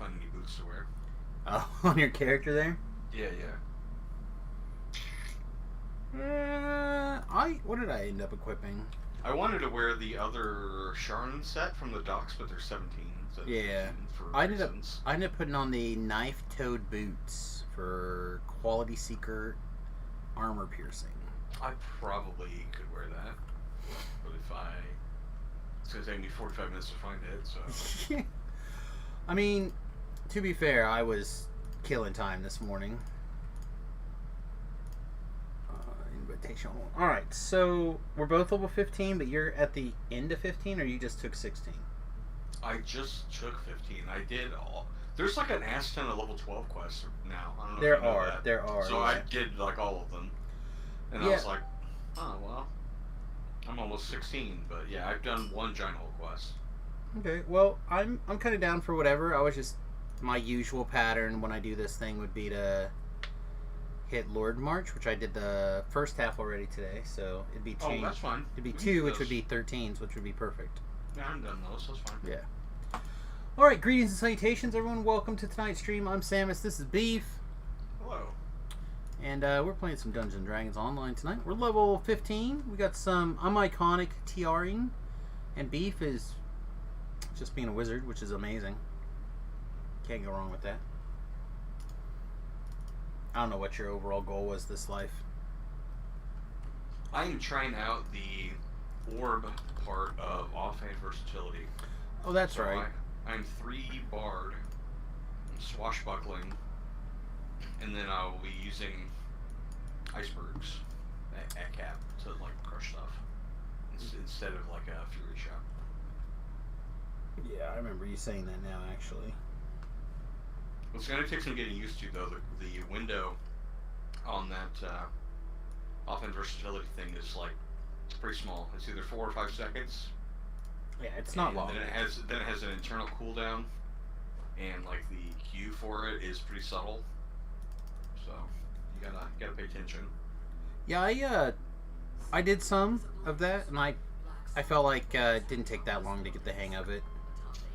find any boots to wear. Oh, on your character there? Yeah. What did I end up equipping? I wanted to wear the other Sharon set from the docks, but they're 17. So Yeah. 15 for I ended reasons. up putting on the knife-toed boots for quality seeker armor piercing. I probably could wear that, but it's gonna take me 45 minutes to find it. So I mean, to be fair, I was killing time this morning. Invitational. All right, so we're both level 15, but you're at the end of 15, or you just took 16? I just took 15. I did all. There's like an Ask 10 of level 12 quest now. I don't know if you know that. There are. So yeah. I did like all of them, and I was like, oh well, I'm almost 16. But yeah, I've done one giant hole quest. Okay, well, I'm kind of down for whatever. I was just my usual pattern when I do this thing would be to hit Lord March, which I did the first half already today, so it'd be two. Oh, that's fine. It'd be 2, which would be 13s, which would be perfect. Yeah, I'm done those. That's fine. Yeah. All right, greetings and salutations, everyone. Welcome to tonight's stream. I'm Samus. This is Beef. Hello. And we're playing some Dungeons and Dragons online tonight. We're level 15. We got some uniconic TRing, and Beef is just being a wizard, which is amazing. Can't go wrong with that. I don't know what your overall goal was this life. I am trying out the orb part of offhand versatility. Oh, that's right. I'm 3 bard, swashbuckling, and then I'll be using icebergs at cap to like crush stuff instead of like a fury shot. Yeah, I remember you saying that now, actually. It's going to take some getting used to, though. The window on that offhand versatility thing is like pretty small. It's either 4 or 5 seconds. Yeah, it's not long. Then it has an internal cooldown, and like the Q for it is pretty subtle. So you gotta pay attention. Yeah, I did some of that, and I felt like it didn't take that long to get the hang of it.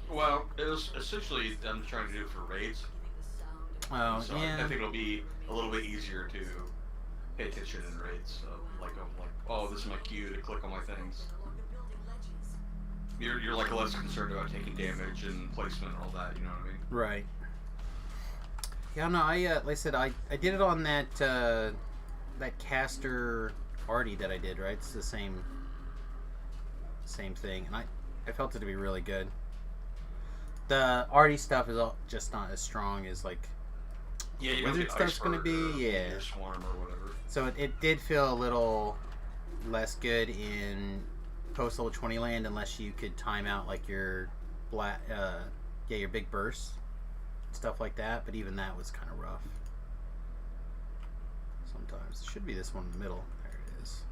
Well, it was essentially I'm trying to do it for raids. Oh, so yeah. I think it'll be a little bit easier to pay attention in raids. So I'm like, oh, this is my cue to click on my things. You're like less concerned about taking damage and placement and all that. You know what I mean? Right. Yeah, no, like I said, I did it on that that caster arty that I did. Right, it's the same thing, and I felt it to be really good. The arty stuff is just not as strong as like wizard stuff's going to be. Yeah, or swarm or whatever. So it did feel a little less good in post level 20 land unless you could time out like your your big bursts, stuff like that. But even that was kind of rough. Sometimes it should be this one in the middle. There it is.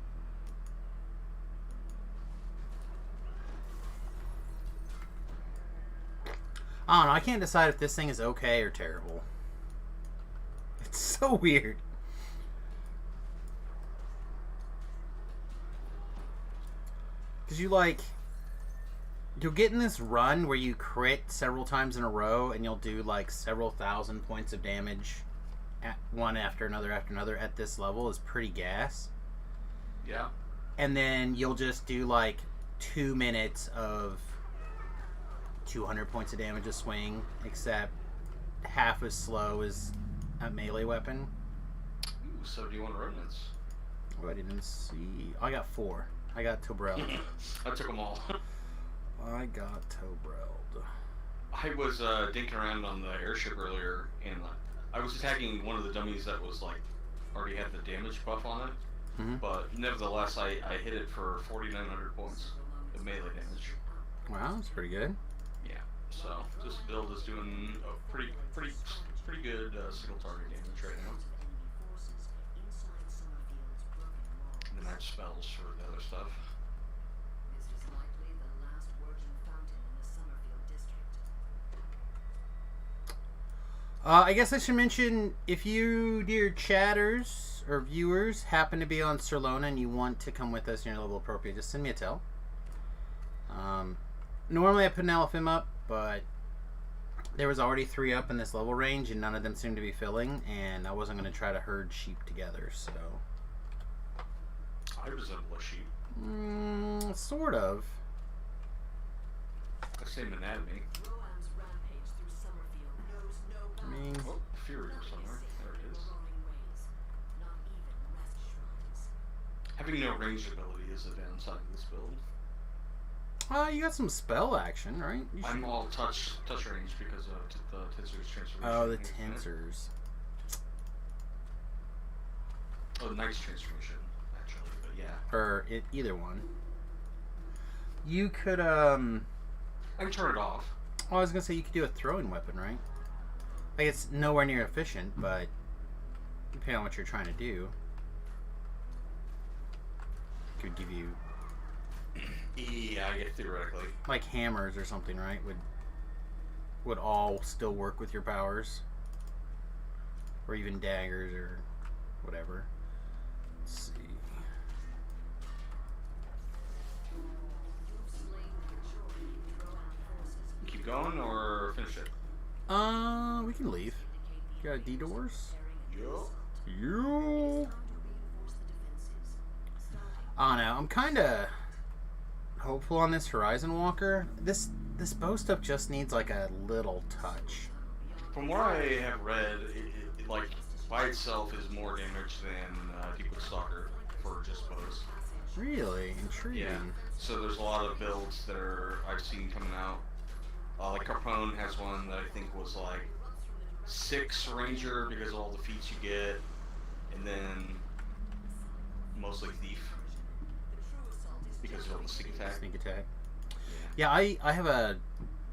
I don't know. I can't decide if this thing is okay or terrible. It's so weird. Because you'll get in this run where you crit several times in a row and you'll do like several thousand points of damage one after another at this level is pretty gas. Yeah. And then you'll just do like 2 minutes of 200 points of damage a swing, except half as slow as a melee weapon. Ooh, so do you want remnants? Oh, I didn't see. I got 4. I got Tobrel. I took them all. I got Tobrel. I was dinking around on the airship earlier, and I was attacking one of the dummies that was like already had the damage buff on it. Mm-hmm. But nevertheless, I hit it for 4,900 points of melee damage. Wow, that's pretty good. Yeah. So this build is doing a pretty good single target damage right now. And then I have spells for the other stuff. I guess I should mention, if you, dear chatters or viewers, happen to be on Sir Lona and you want to come with us and you're level appropriate, just send me a tell. Normally I put an LFM up, but there was already 3 up in this level range, and none of them seemed to be filling, and I wasn't going to try to herd sheep together, so... I resemble a sheep. Sort of. The same anatomy. I mean... Oh, Fury or somewhere. There it is. Having no range ability is a downside of this build. You got some spell action, right? I'm all touch range because of the Tensor's transformation. Oh, the Tensors. Oh, Knight's transformation, actually, but yeah. Or either one. You could, I can turn it off. Oh, I was gonna say you could do a throwing weapon, right? Like, it's nowhere near efficient, but depending on what you're trying to do, it could give you... Yeah, I get theoretically. Like hammers or something, right? Would all still work with your powers. Or even daggers or whatever. Let's see. Keep going or finish it? We can leave. You got D-doors? Yo. Yo. I don't know. I'm kind of hopeful on this Horizon Walker. This bow stuff just needs like a little touch. From what I have read, it like by itself is more damage than Deepwood Stalker for just bows. Really intriguing. Yeah. So there's a lot of builds that I've seen coming out. Like Capone has one that I think was like 6 Ranger because of all the feats you get, and then mostly Thief because of all the sneak attack. Sneak attack. Yeah, I have a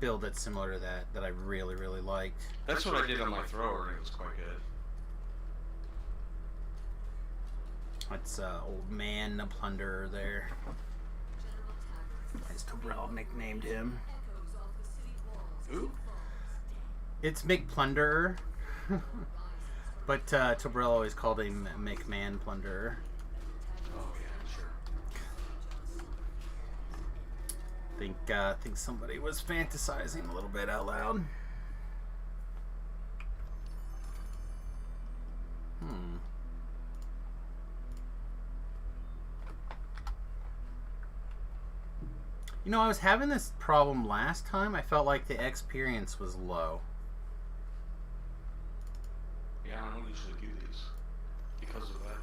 build that's similar to that I really, really liked. That's what I did on my thrower, and it was quite good. It's old man the plunderer there. As Tobrel nicknamed him. Ooh. It's Mick Plunderer. But Tobrel always called him McMahon Plunderer. Oh yeah, sure. Think somebody was fantasizing a little bit out loud. You know, I was having this problem last time. I felt like the experience was low. Yeah, I don't usually do these because of that.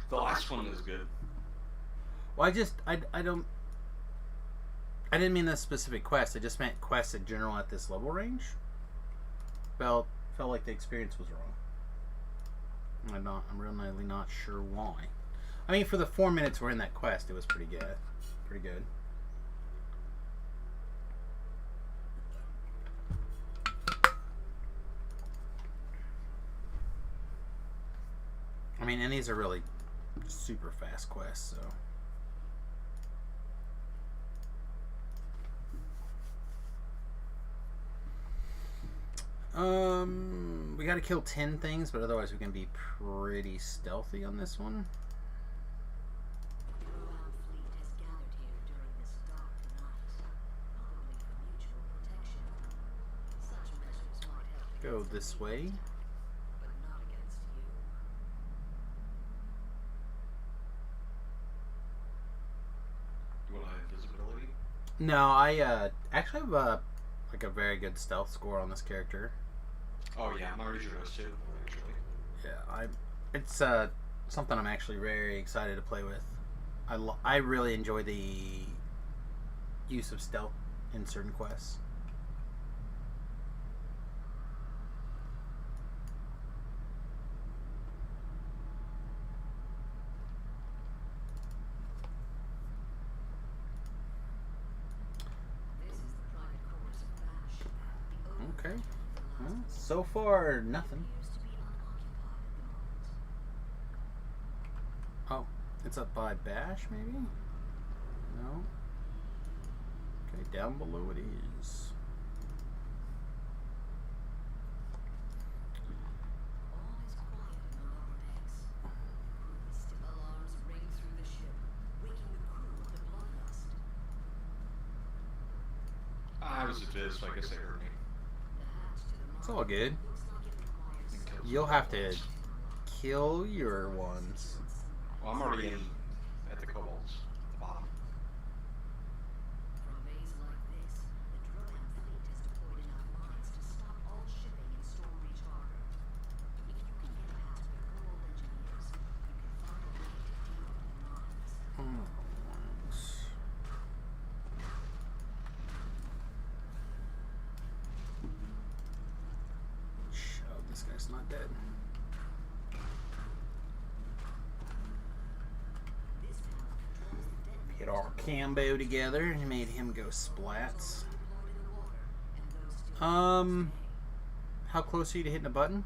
The last one is good. Well, I didn't mean this specific quest. I just meant quests in general at this level range. Felt like the experience was wrong. I'm really not sure why. I mean, for the 4 minutes we're in that quest, it was pretty good. Pretty good. I mean, and these are really super fast quests, so. We gotta kill 10 things, but otherwise we can be pretty stealthy on this one. Go this way. No, I actually have a very good stealth score on this character. Oh yeah, my Ranger does too, actually. Yeah, it's something I'm actually very excited to play with. I really enjoy the use of stealth in certain quests. Okay. Well, so far, nothing. Oh, it's up by Bash, maybe? No? Okay, down below it is. I was a so I guess they heard me. It's all good. Kills You'll the have to kobolds. kill your ones. Well, I'm already in at the kobolds, the bottom. From bays like this, the Drohan fleet has deployed enough mines to stop all shipping in Stormreach Harbor. If you can get past their gold engineers, you can find a way to deal with the mines. Oh, this guy's not dead. This town controls the detonators Get our combo together and made him go splats. deployed in the water, and those still How close are you to hitting a button?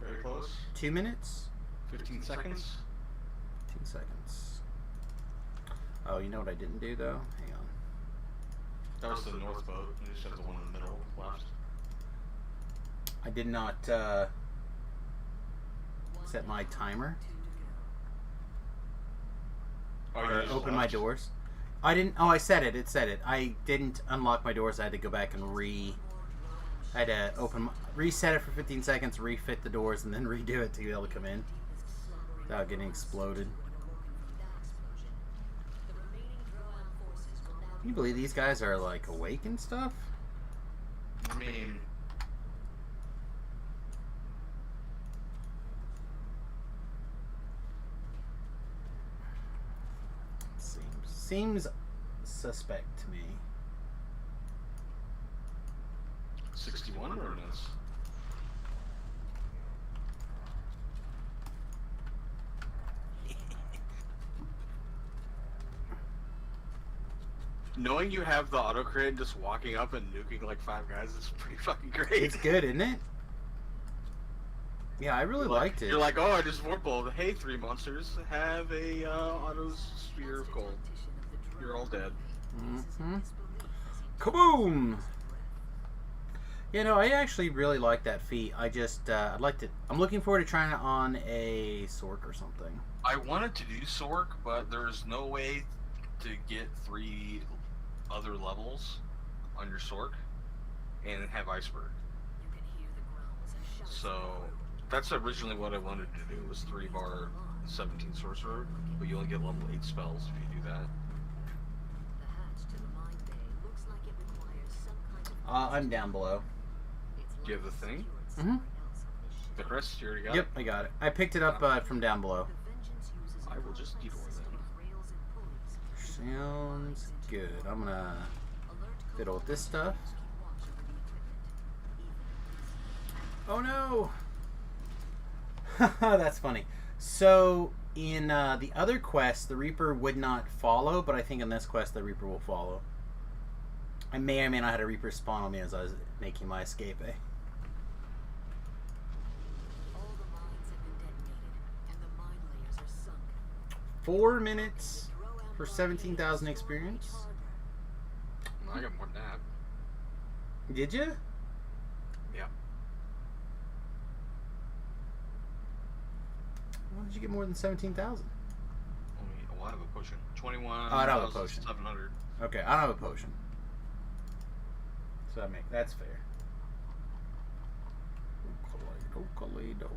Very close. 2 minutes? 15 seconds. 15 seconds. Oh, you know what I didn't do though? Hang on. That was the north boat. You just have the one in the middle left. I did not set my timer Oh, you or just open my left? doors. I didn't. Oh, I set it. It said it. I didn't unlock my doors. I had to go back and I had to reset it for 15 seconds, refit the doors, and then redo it to be able to come in without getting exploded. Can you believe these guys are like awake and stuff? I mean, Seems suspect to me. 61 ordnance. Knowing you have the autocrit just walking up and nuking like 5 guys is pretty fucking great. It's good, isn't it? Yeah, I really liked it. You're like, oh, I just warbled. Hey, 3 monsters, have a auto sphere of gold. You're all dead. Mm-hmm. Kaboom! You know, I actually really like that feat. I just, I'd like to. I'm looking forward to trying it on a Sork or something. I wanted to do Sork, but there's no way to get 3 other levels on your Sork and have Iceberg. So that's originally what I wanted to do, was 3 bar 17 sorcerer, but you only get level 8 spells if you do that. I'm down below. Do you have the thing? Mm-hmm. The crest? You already got Yep, it? I got it. I picked it up from down below. I will just detour then. Sounds good. I'm gonna fiddle with this stuff. Oh no! That's funny. So in the other quest, the Reaper would not follow, but I think in this quest, the Reaper will follow. I may or may not have a Reaper spawn on me as I was making my escape. Eh? All the mines have been detonated, and the mine layers are sunk. 4 minutes for 17,000 experience. I got more than that. Did you? Yeah. Why did you get more than 17,000? Well, I have a potion. 21. Oh, I don't have a potion. 700. Okay, I don't have a potion. So that's fair. Oakley. Put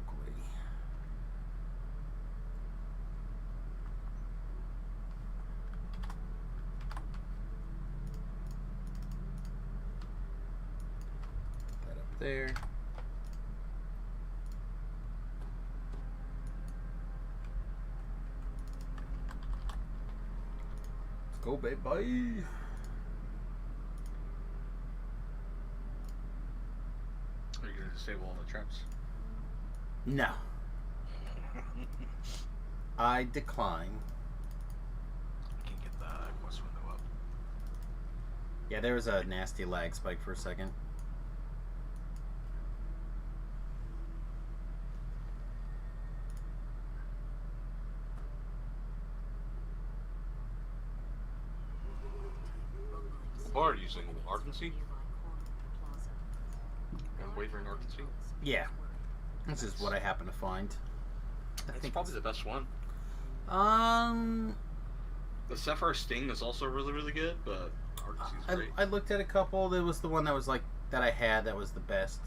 that up there. Let's go, baby. Are you going to disable all the traps? No. I decline. I can get the quest window up. Yeah, there was a nasty lag spike for a second. What are you using? Arkansas? And Wavering Arkansas? Yeah. This is what I happen to find. It's probably the best one. Um, The Sapphire Sting is also really, really good, but Arkansas is great. I looked at a couple. There was the one that was like that I had that was the best.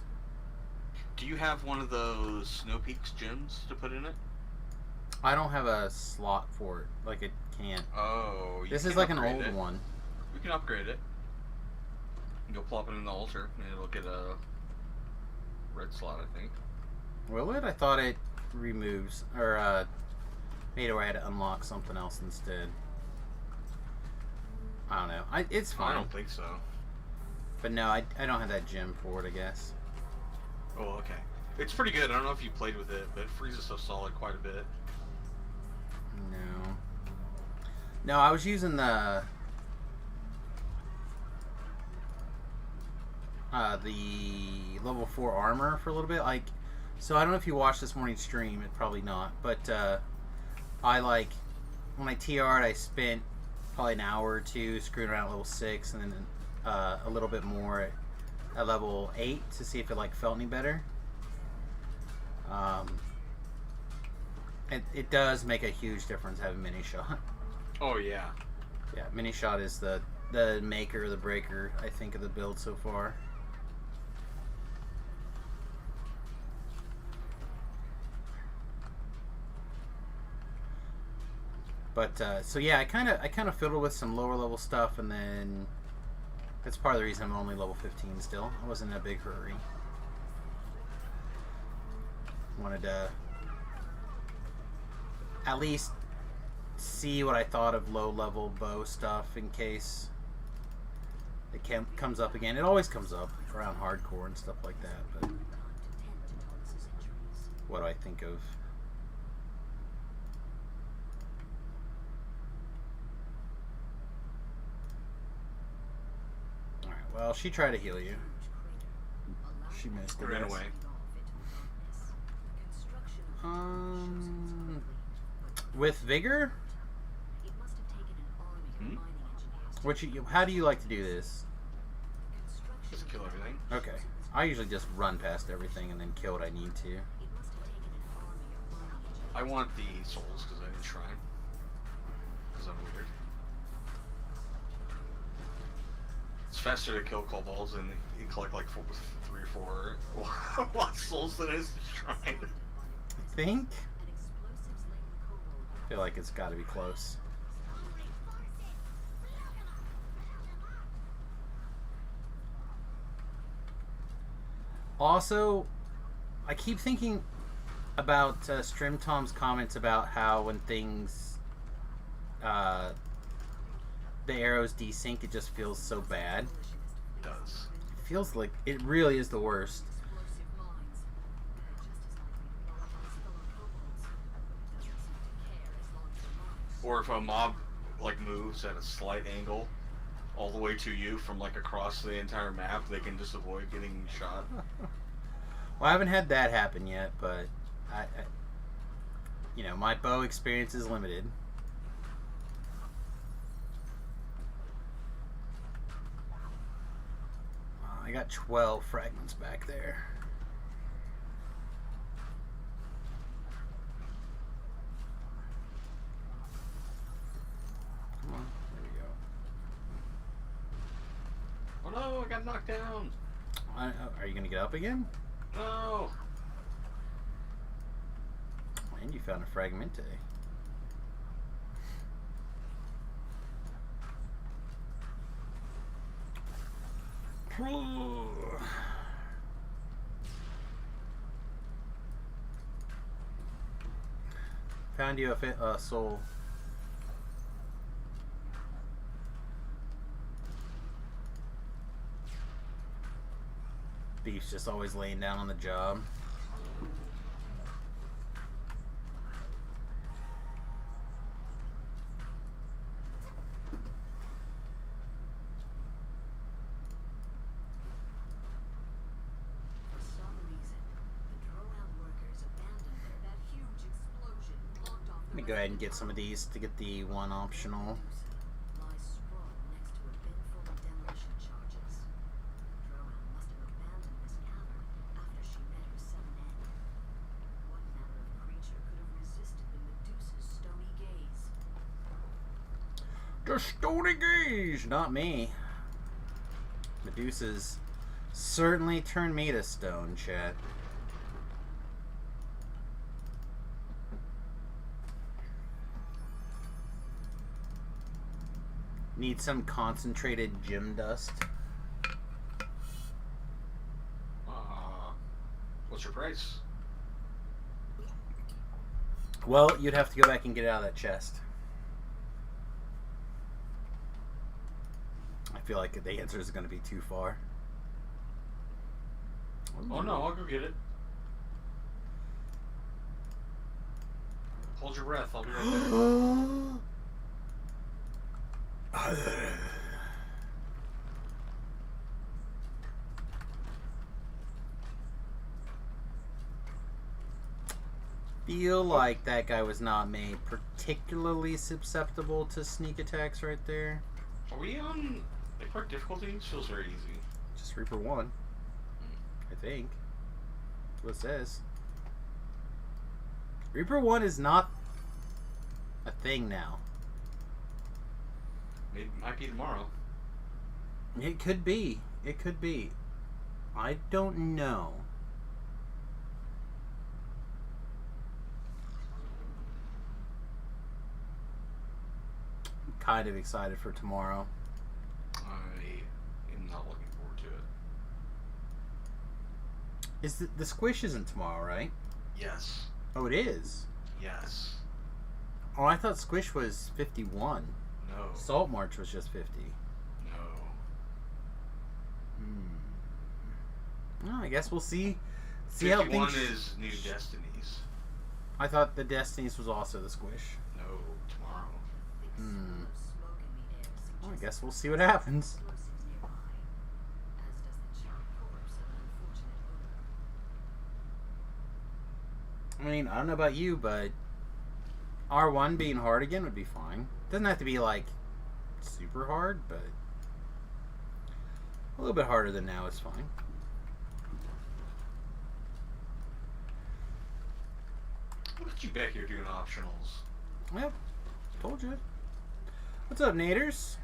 Do you have one of those Snow Peaks gems to put in it? I don't have a slot for it. Like, it can't. Oh, you This can is like an upgrade old it. one. We can upgrade it. You'll plop it in the altar, and it'll get a red slot, I think. Will it? I thought it removes, or made it where I had to unlock something else instead. I don't know. It's fine. I don't think so. But no, I don't have that gem for it, I guess. Oh, okay. It's pretty good. I don't know if you played with it, but it freezes so solid quite a bit. No. No, I was using the level 4 armor for a little bit. Like, so I don't know if you watched this morning's stream. It probably not. But I like when I TR'd, I spent probably an hour or two screwing around at level 6, and then a little bit more at level 8 to see if it like felt any better. It does make a huge difference having mini shot. Oh, yeah. Yeah, mini shot is the maker, the breaker, I think, of the build so far. But so yeah, I kind of fiddled with some lower level stuff, and then that's part of the reason I'm only level 15 still. I wasn't in a big hurry. Wanted to at least see what I thought of low level bow stuff in case it comes up again. It always comes up around hardcore and stuff like that, but what do I think of? Alright, well, she tried to heal you. She missed it. Ran away. With vigor? How do you like to do this? Just kill everything. Okay. I usually just run past everything and then kill what I need to. I want the souls because I didn't try. Because I'm weird. It's faster to kill kobolds and you collect like 3 or 4 lost souls than it is to shrine. I think. I feel like it's got to be close. Also, I keep thinking about Strim Tom's comments about how when things, the arrows desync, it just feels so bad. It does. It feels like it really is the worst. Or if a mob like moves at a slight angle all the way to you from like across the entire map, they can just avoid getting shot. Well, I haven't had that happen yet, but I you know, my bow experience is limited. I got 12 fragments back there. Come on, there we go. Oh no, I got knocked down. Are you gonna get up again? No. And you found a fragmente. Found you a soul. Beef's just always laying down on the job. Let me go ahead and get some of these to get the one optional. The stony gaze! Not me. Medusa's certainly turned me to stone, chat. Need some concentrated gym dust. What's your price? Well, you'd have to go back and get it out of that chest. I feel like the answer is going to be too far. Oh no, I'll go get it. Hold your breath, I'll be right there. Feel like that guy was not made particularly susceptible to sneak attacks right there. Are we on like hard difficulty? It feels very easy. Just Reaper 1. I think. That's what it says. Reaper 1 is not a thing now. It might be tomorrow. It could be. It could be. I don't know. I'm kind of excited for tomorrow. I am not looking forward to it. Is the squish isn't tomorrow, right? Yes. Oh, it is. Yes. Oh, I thought squish was 51. No. Salt March was just 50. No. Well, I guess we'll see. See how 51 things. is New Destinies. I thought the Destinies was also the squish. No, tomorrow. Hmm. Well, I guess we'll see what happens. I mean, I don't know about you, but R1 being hard again would be fine. Doesn't have to be like super hard, but a little bit harder than now is fine. Look at you back here doing optionals. Yep, told you. What's up, Naders?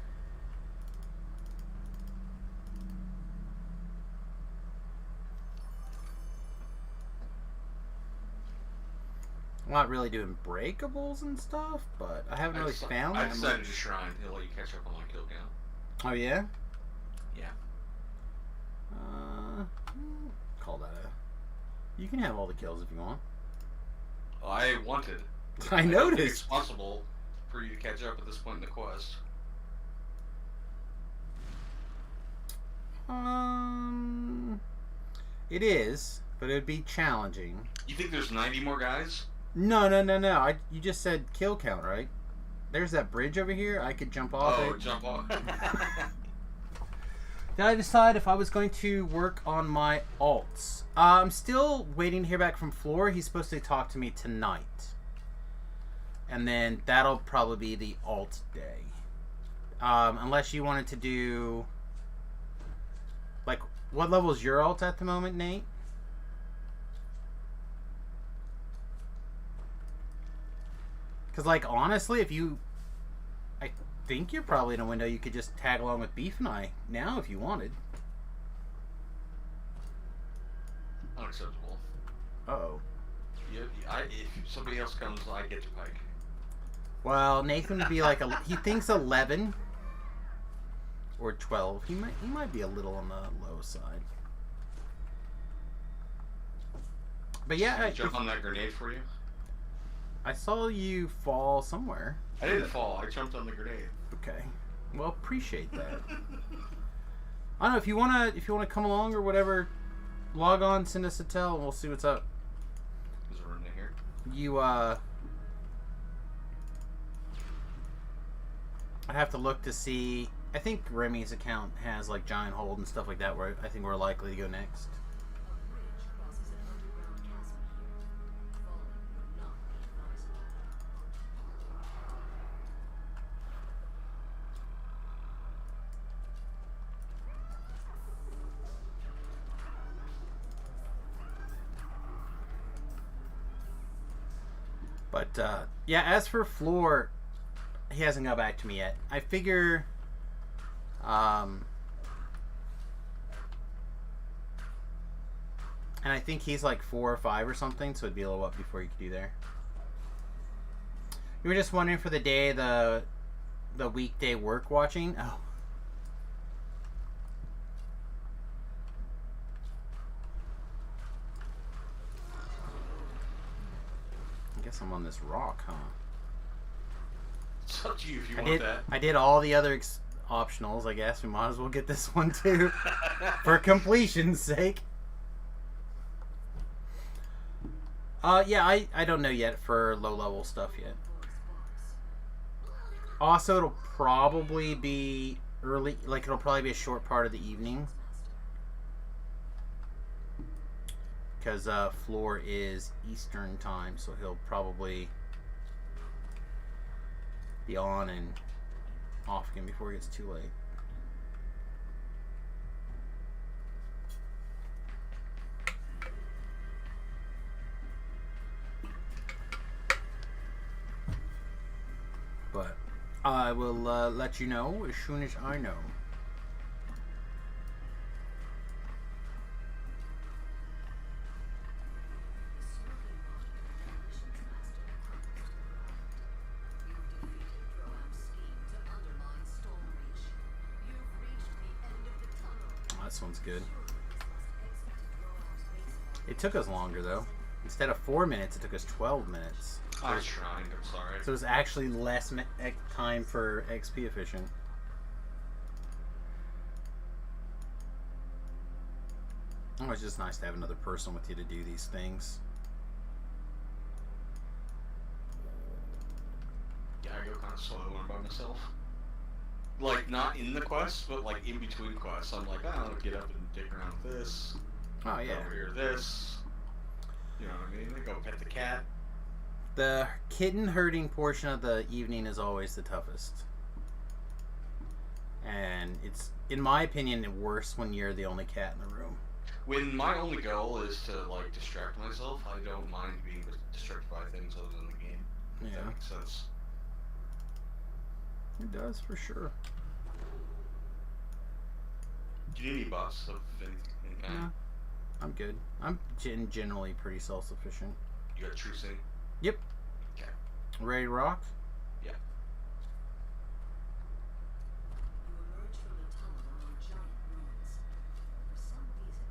I'm not really doing breakables and stuff, but I haven't really found I that decided much. to shrine. He'll let you catch up on my kill count. Oh yeah? Yeah. Call that a... You can have all the kills if you want. I wanted. I don't think noticed. it's possible for you to catch up at this point in the quest. It is, but it would be challenging. You think there's 90 more guys? No. You just said kill count, right? There's that bridge over here. I could jump off it. Jump off. Did I decide if I was going to work on my alts? I'm still waiting to hear back from Floor. He's supposed to talk to me tonight. And then that'll probably be the alt day. Unless you wanted to do... Like, what level is your alt at the moment, Nate? Because, like, honestly, if you... I think you're probably in a window you could just tag along with Beef and I now if you wanted. Unacceptable. Uh-oh. If somebody else comes, I get to pike. Well, Nathan would be like... he thinks 11 or 12. He might be a little on the low side. But yeah... Can I jump on that grenade for you? I saw you fall somewhere. I didn't fall. I jumped on the grenade. Okay. Well, appreciate that. I don't know if you wanna come along or whatever. Log on, send us a tell, and we'll see what's up. Is there room in here? You I'd have to look to see. I think Remy's account has like giant hold and stuff like that. Where I think we're likely to go next. But, yeah, as for Floor, he hasn't got back to me yet. I figure, and I think he's like 4 or 5 or something, so it'd be a little up before you could do there. You were just wondering for the day the the weekday work watching. Oh. I guess I'm on this rock, huh? It's up to you if you want that. I did all the other optionals, I guess. We might as well get this one too. For completion's sake. Yeah, I don't know yet for low level stuff yet. Also, it'll probably be early, like it'll probably be a short part of the evening. Because Floor is Eastern time, so he'll probably be on and off again before it gets too late. But I will let you know as soon as I know. This one's good. It took us longer though. Instead of 4 minutes, it took us 12 minutes. I was trying, I'm sorry. So it was actually less time for XP efficient. Oh, it's just nice to have another person with you to do these things. Yeah, I go kind of slow when I'm by myself. Like, not in the quest, but like in between quests. I'm like, I'll get up and dig around this. Oh, yeah. Over here, this. You know what I mean? I go pet the cat. The kitten herding portion of the evening is always the toughest. And it's, in my opinion, worse when you're the only cat in the room. When my only goal is to, like, distract myself, I don't mind being distracted by things other than the game. Yeah. If that makes sense. It does, for sure. Do you need any buffs of anything? No, I'm good. I'm generally pretty self-sufficient. You got true sync? Yep. Okay. Ready to rock? Yeah. You emerge from the tunnel among giant ruins. For some reason,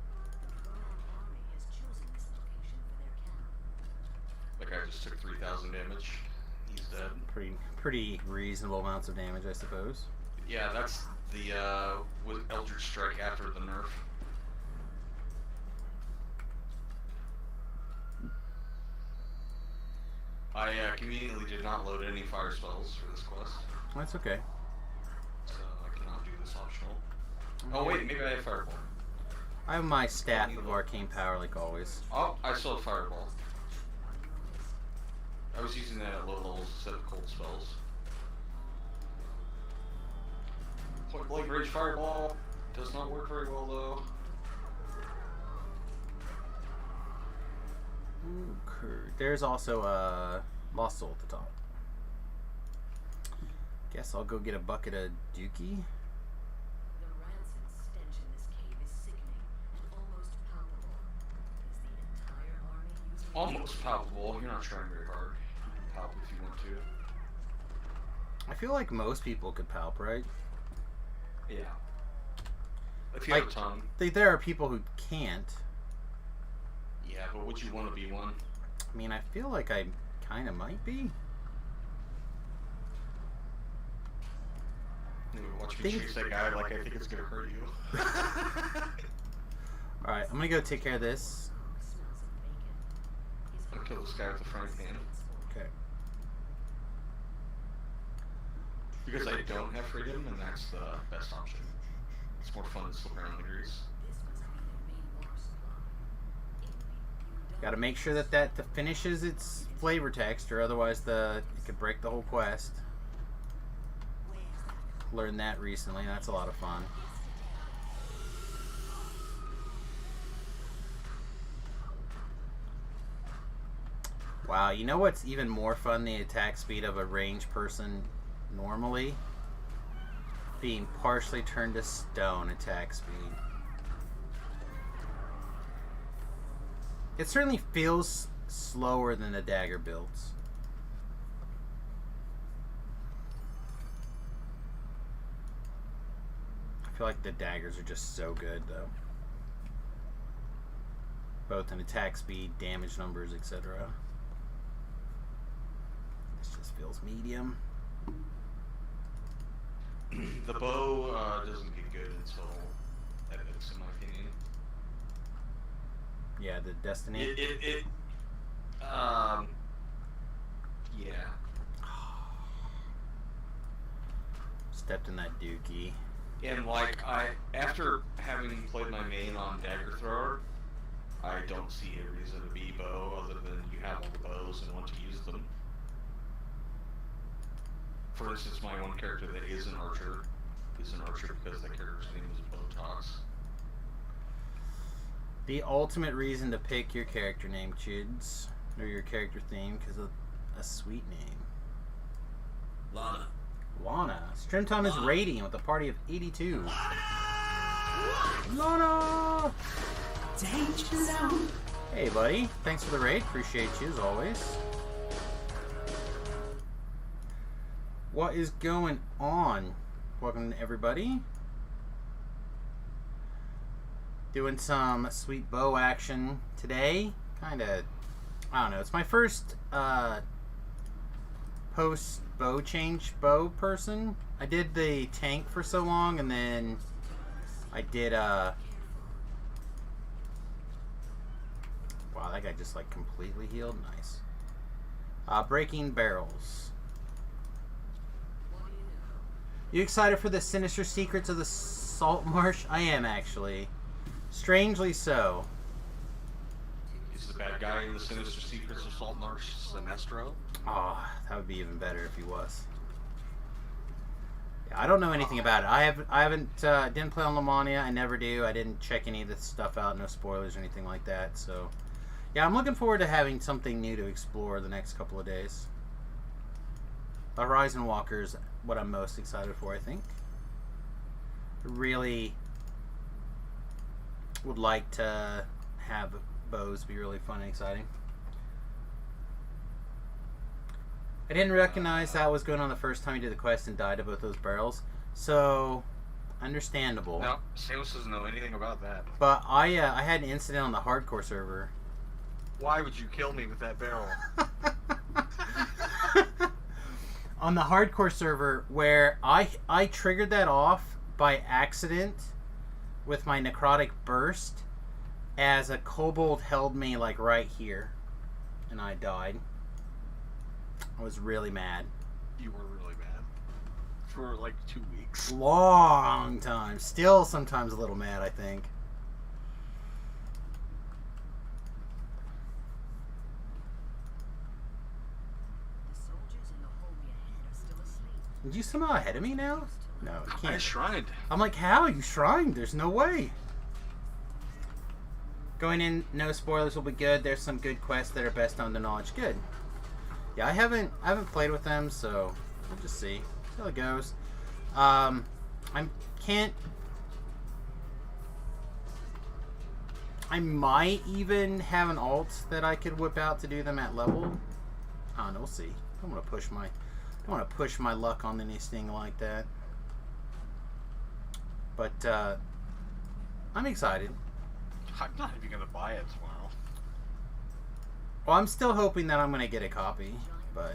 the Drow army has chosen this location for their camp. That guy just took 3,000 damage. He's dead. Pretty reasonable amounts of damage, I suppose. Yeah, that's the with Eldritch Strike after the nerf. I conveniently did not load any fire spells for this quest, That's okay. so I cannot do this optional. Oh wait, maybe I have Fireball. I have my staff of arcane power like always. Oh, I still have Fireball. I was using that at low levels instead of cold spells. Point blank range Fireball does not work very well though. Okay. There's also a Lost Soul at the top. Guess I'll go get a bucket of Dookie. The rancid stench in this cave is sickening and almost palpable. Is the entire army using Almost palpable. You're not trying very hard. Palp if you want to. I feel like most people could palp, right? Yeah. If you have a tongue. There are people who can't. Yeah, but would you want to be one? I mean, I feel like I kind of might be. Watch me chase that guy like I think it's gonna hurt you. Alright, I'm gonna go take care of this. smells of bacon? His I'll kill this guy with the frying pan. Okay. Because I don't have freedom, and that's the best option. It's more fun to slip around the grease. This must be their main water supply. Gotta make sure that finishes its flavor text, or otherwise it could break the whole quest. Learned that recently, and that's a lot of fun. Wow, you know what's even more fun? The attack speed of a ranged person normally? Being partially turned to stone attack speed. It certainly feels slower than the dagger builds. feel like the daggers are just so good, though. Both in attack speed, damage numbers, etc. This just feels medium. The bow doesn't get good until epics, in my opinion. Yeah, the Destiny. Yeah. Stepped in that dookie. And like after having played my main on Dagger Thrower, I don't see a reason to be bow other than you have all the bows and want to use them. For instance, my one character that is an archer because that character's name is Botox. The ultimate reason to pick your character name, Chids, or your character theme, because of a sweet name. Lana. Stream time is radiant with a party of 82. Lana! Danger zone. Hey, buddy. Thanks for the raid. Appreciate you, as always. What is going on? Welcome, everybody. Doing some sweet bow action today. Kind of, I don't know. It's my first post bow change bow person. I did the tank for so long, and then I did wow, that guy just like completely healed. Nice. Breaking barrels. You excited for the sinister secrets of the salt marsh? I am, actually. Strangely so. Is the bad guy in the Sinister Secrets of Salt Marsh Sinestro? Oh, that would be even better if he was. Yeah, I don't know anything about it. I haven't didn't play on Lamania. I never do. I didn't check any of the stuff out. No spoilers or anything like that. So, yeah, I'm looking forward to having something new to explore the next couple of days. Horizon Walker's what I'm most excited for, I think. Really would like to have bows be really fun and exciting. I didn't recognize that was going on the first time you did the quest and died to both those barrels. So, understandable. No, Samus doesn't know anything about that. But I had an incident on the hardcore server. Why would you kill me with that barrel? On the hardcore server where I triggered that off by accident with my necrotic burst as a kobold held me like right here and I died. I was really mad. You were really mad. For like 2 weeks. Long time. Still sometimes a little mad, I think. The soldiers in the hallway ahead are still asleep. Did you somehow ahead of me now? No, you I can't. shrined. I'm like, how? You shrined? There's no way. Going in, no spoilers will be good. There's some good quests that are best known to knowledge. Good. Yeah, I haven't played with them, so we'll just see how it goes. I might even have an alt that I could whip out to do them at level. I don't know. We'll see. I don't want to push my luck on anything like that. But I'm excited. I'm not even going to buy it tomorrow. Well, I'm still hoping that I'm going to get a copy, but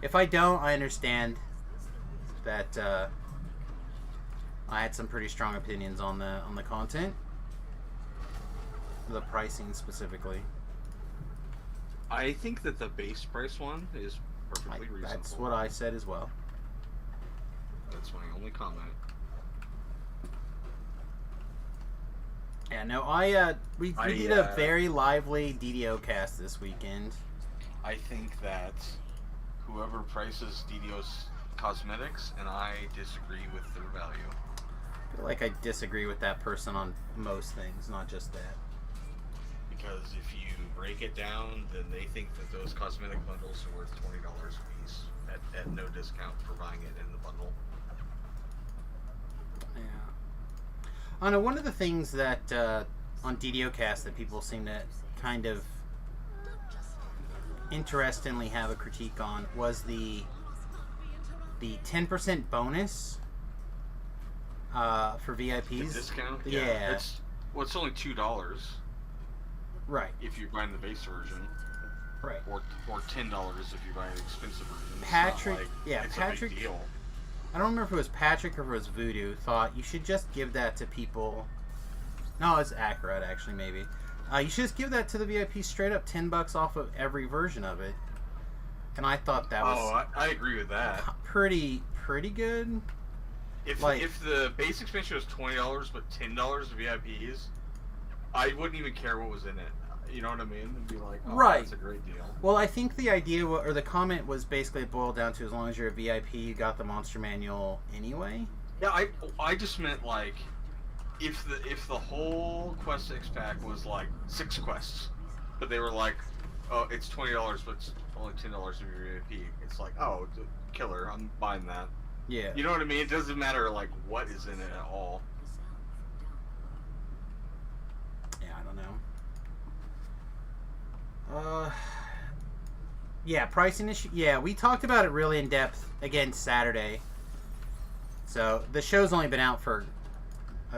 if I don't, I understand that I had some pretty strong opinions on the content, the pricing specifically. I think that the base price one is perfectly reasonable. That's what I said as well. That's my only comment. Yeah, no, we did a very lively DDO cast this weekend. I think that whoever prices DDO's cosmetics, and I disagree with their value. I feel like I disagree with that person on most things, not just that. Because if you break it down, then they think that those cosmetic bundles are worth $20 a piece at no discount for buying it in the bundle. Yeah. I don't know, one of the things that on DDOcast that people seem to kind of interestingly have a critique on was the 10% bonus for The VIPs. discount? Yeah. It's only $2 Right. if you're buying the base version, Right. or $10 if you buy the expensive version. It's Patrick- not like yeah, it's a Patrick- big deal. I don't remember if it was Patrick or if it was Voodoo. Thought you should just give that to people. No, it's Accurate actually. Maybe you should just give that to the VIP straight up, $10 off of every version of it. And I thought that was I agree with that. pretty good. If Like- if the base expansion was $20 but $10 to VIPs, I wouldn't even care what was in it. You know what I mean? And be like, oh, Right. that's a great deal. Well, I think the idea or the comment was basically boiled down to as long as you're a VIP, you got the monster manual anyway. Yeah, I just meant like if the whole quest X pack was like 6 quests, but they were like, oh, it's $20 but it's only $10 to be VIP. It's like, oh, killer, I'm buying that. Yeah. You know what I mean? It doesn't matter like what is in it at all. Yeah, I don't know. Yeah, pricing issue. Yeah, we talked about it really in depth again Saturday. So the show's only been out for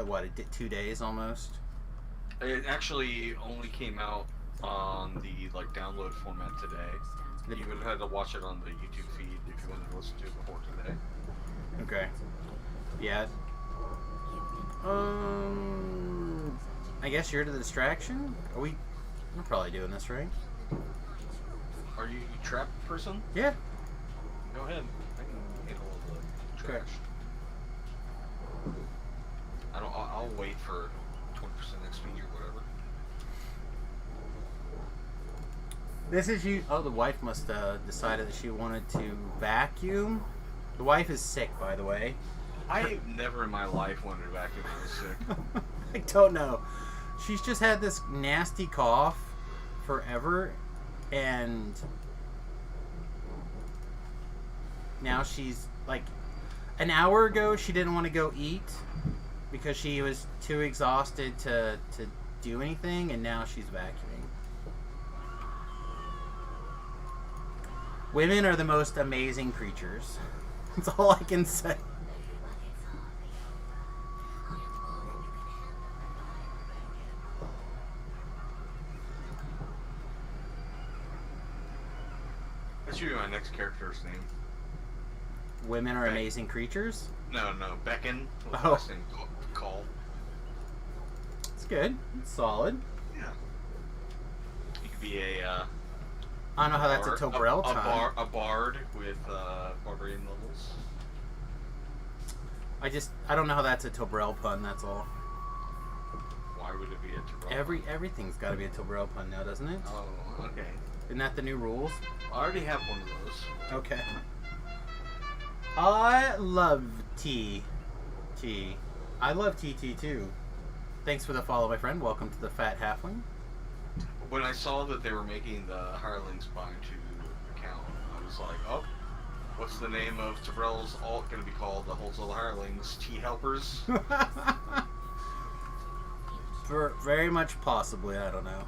what, 2 days almost. It actually only came out on the like download format today. You would have had to watch it on the YouTube feed if you wanted to listen to it before today. Okay. Yeah. I guess you're to the distraction. We're probably doing this right. Are you a trap person? Yeah. Go ahead. I can handle the trash. I'll wait for 20% XP or whatever. This is you. Oh, the wife must have decided that she wanted to vacuum. The wife is sick, by the way. I never in my life wanted to vacuum when I was sick. I don't know. She's just had this nasty cough forever, and now she's like, an hour ago she didn't want to go eat because she was too exhausted to do anything, and now she's vacuuming. Women are the most amazing creatures. That's all I can say. That should be my next character's name. Women are amazing creatures. No, Beckon. What's Oh. last name? Call. It's good. It's solid. Yeah. You could be a. I don't know how that's a Tobrel time. A bard with barbarian levels. I don't know how that's a Tobrel pun. That's all. Why would it be a Tobrel? Everything's got to be a Tobrel pun now, doesn't it? Oh, okay. Isn't that the new rules? I already have one of those. Okay. I love T. I love TT too. Thanks for the follow, my friend. Welcome to the Fat Halfling. When I saw that they were making the hirelings bind to account, I was like, oh, what's the name of Tobrel's alt going to be called? The Holds All the Hirelings Tea Helpers? For very much possibly, I don't know.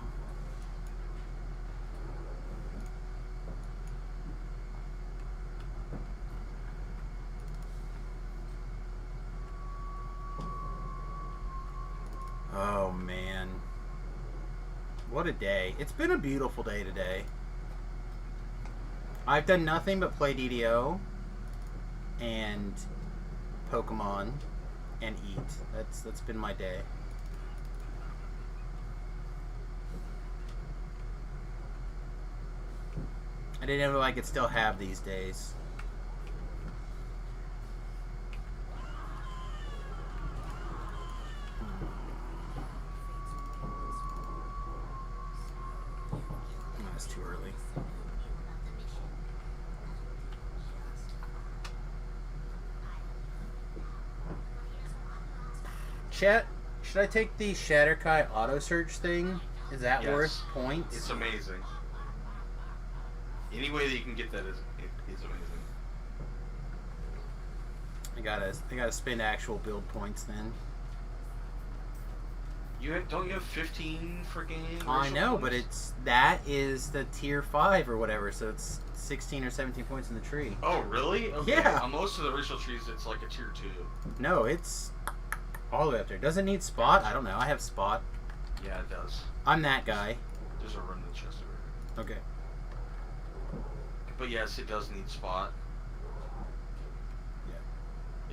Oh man. What a day. It's been a beautiful day today. I've done nothing but play DDO and Pokemon and eat. That's been my day. I didn't know I could still have these days. That's too early. Chat, should I take the Shatterkai auto search thing? Is that Yes. worth points? It's amazing. Any way that you can get that is amazing. I gotta spend actual build points then. Don't you have 15 freaking? I know, but that is the tier 5 or whatever, so it's 16 or 17 points in the tree. Oh really? Okay. Yeah. On most of the racial trees, it's like a tier 2. No, it's All the way up there. Does it need spot? I don't know. I have spot. Yeah, it does. I'm that guy. There's a run in the chest over here. Okay. But yes, it does need spot. Yeah.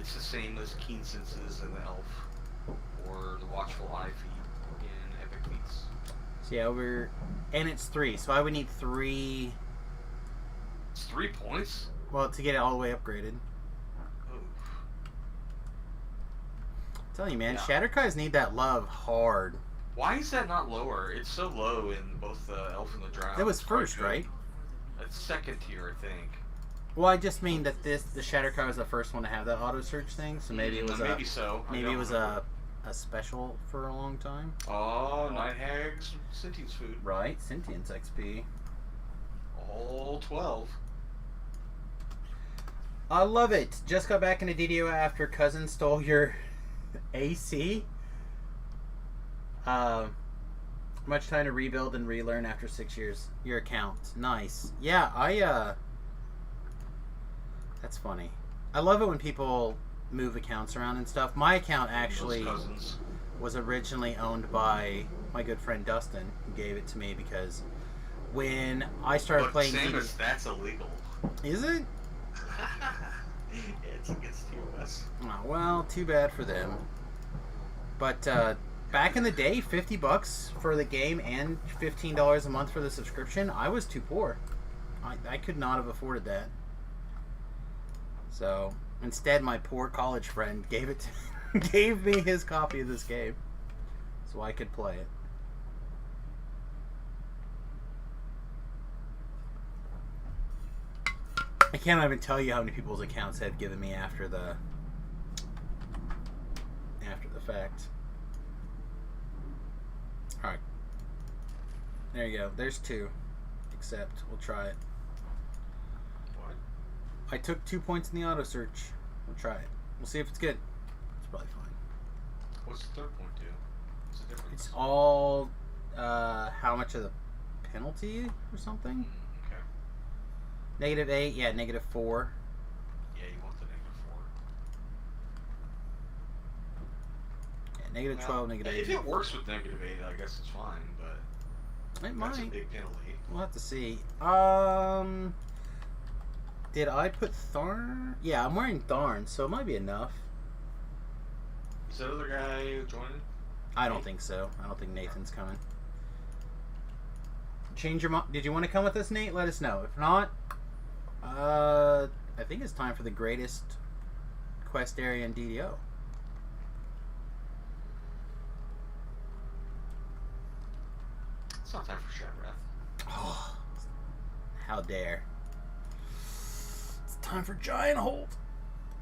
It's the same as Keen Senses and the Elf, or the Watchful Eye feat in Epic Feats. So yeah, and it's 3, so I would need 3. It's 3 points? Well, to get it all the way upgraded. Oof. I'm telling you, man, Yeah. Shatterkais need that love hard. Why is that not lower? It's so low in both the Elf and the Drow. That was It's quite first, good. right? It's second tier, I think. Well, I just mean that the Shatterkai was the first one to have that auto search thing, so maybe it was maybe so. I maybe don't it was remember. a special for a long time. Oh, Night Hag's Sentience Food. Right, Sentience XP. All 12. I love it. Just got back into DDO after cousin stole your AC. Much time to rebuild and relearn after 6 years. Your account. Nice. Yeah, that's funny. I love it when people move accounts around and stuff. My account actually Those cousins. was originally owned by my good friend Dustin, who gave it to me because when I started But playing Samus, that's illegal. Is it? It's against TOS. Oh, well, too bad for them. But back in the day, $50 for the game and $15 a month for the subscription, I was too poor. I could not have afforded that. So instead, my poor college friend gave me his copy of this game, so I could play it. I can't even tell you how many people's accounts have given me after the fact. Alright. There you go. There's 2. Except, we'll try it. What? I took 2 points in the auto search. We'll try it. We'll see if it's good. It's probably fine. What's the third point do? What's the difference? It's all how much of the penalty or something? Okay. -8, yeah, -4. Yeah, you want the -4. Yeah, -12, If -8. it works with -8, I guess it's fine, but It that's a might. big penalty. We'll have to see. Did I put Tharn? Yeah, I'm wearing Tharn, so it might be enough. Is that other guy joining? I don't think so. I don't think Nathan's coming. Change your mind. Did you want to come with us, Nate? Let us know. If not, I think it's time for the greatest quest area in DDO. It's not time for Shadrath. Oh, how dare. It's time for Giant Hold.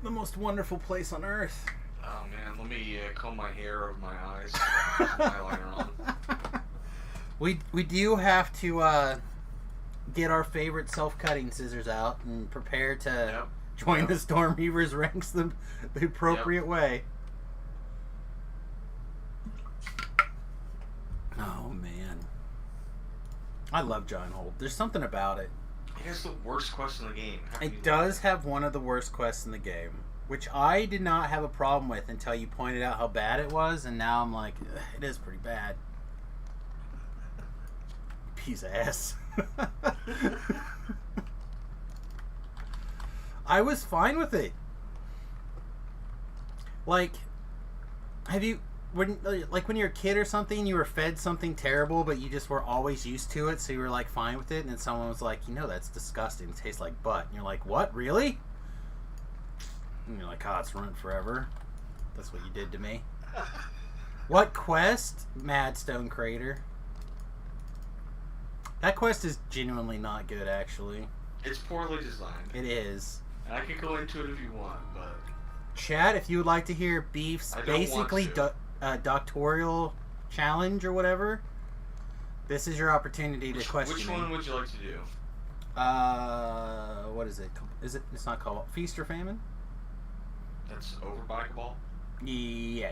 The most wonderful place on earth. Oh man, let me comb my hair over my eyes. Put some eyeliner on. We do have to get our favorite self-cutting scissors out and prepare to Yep. join Yep. the Stormreavers ranks the appropriate way. Oh man, I love Giant Hold. There's something about it. It has the worst quest in the game. How can you It love does have one of the worst quests in the game, which I did not have a problem with until you pointed out how bad it was, and now I'm like, "Ugh, it is pretty bad." Piece of ass. I was fine with it. Like, have you when you're a kid or something, you were fed something terrible, but you just were always used to it, so you were like fine with it, and then someone was like, that's disgusting. It tastes like butt, and you're like, what, really? And you're like, it's ruined forever. That's what you did to me. What quest? Mad Stone Crater. That quest is genuinely not good, actually. It's poorly designed. It is. And I can go into it if you want, but Chad, if you would like to hear Beef's I don't want basically to. doctoral challenge or whatever, this is your opportunity to question which me. one would you like to do? What is it? It's not called Feast or Famine? That's over Bikeable? Yeah.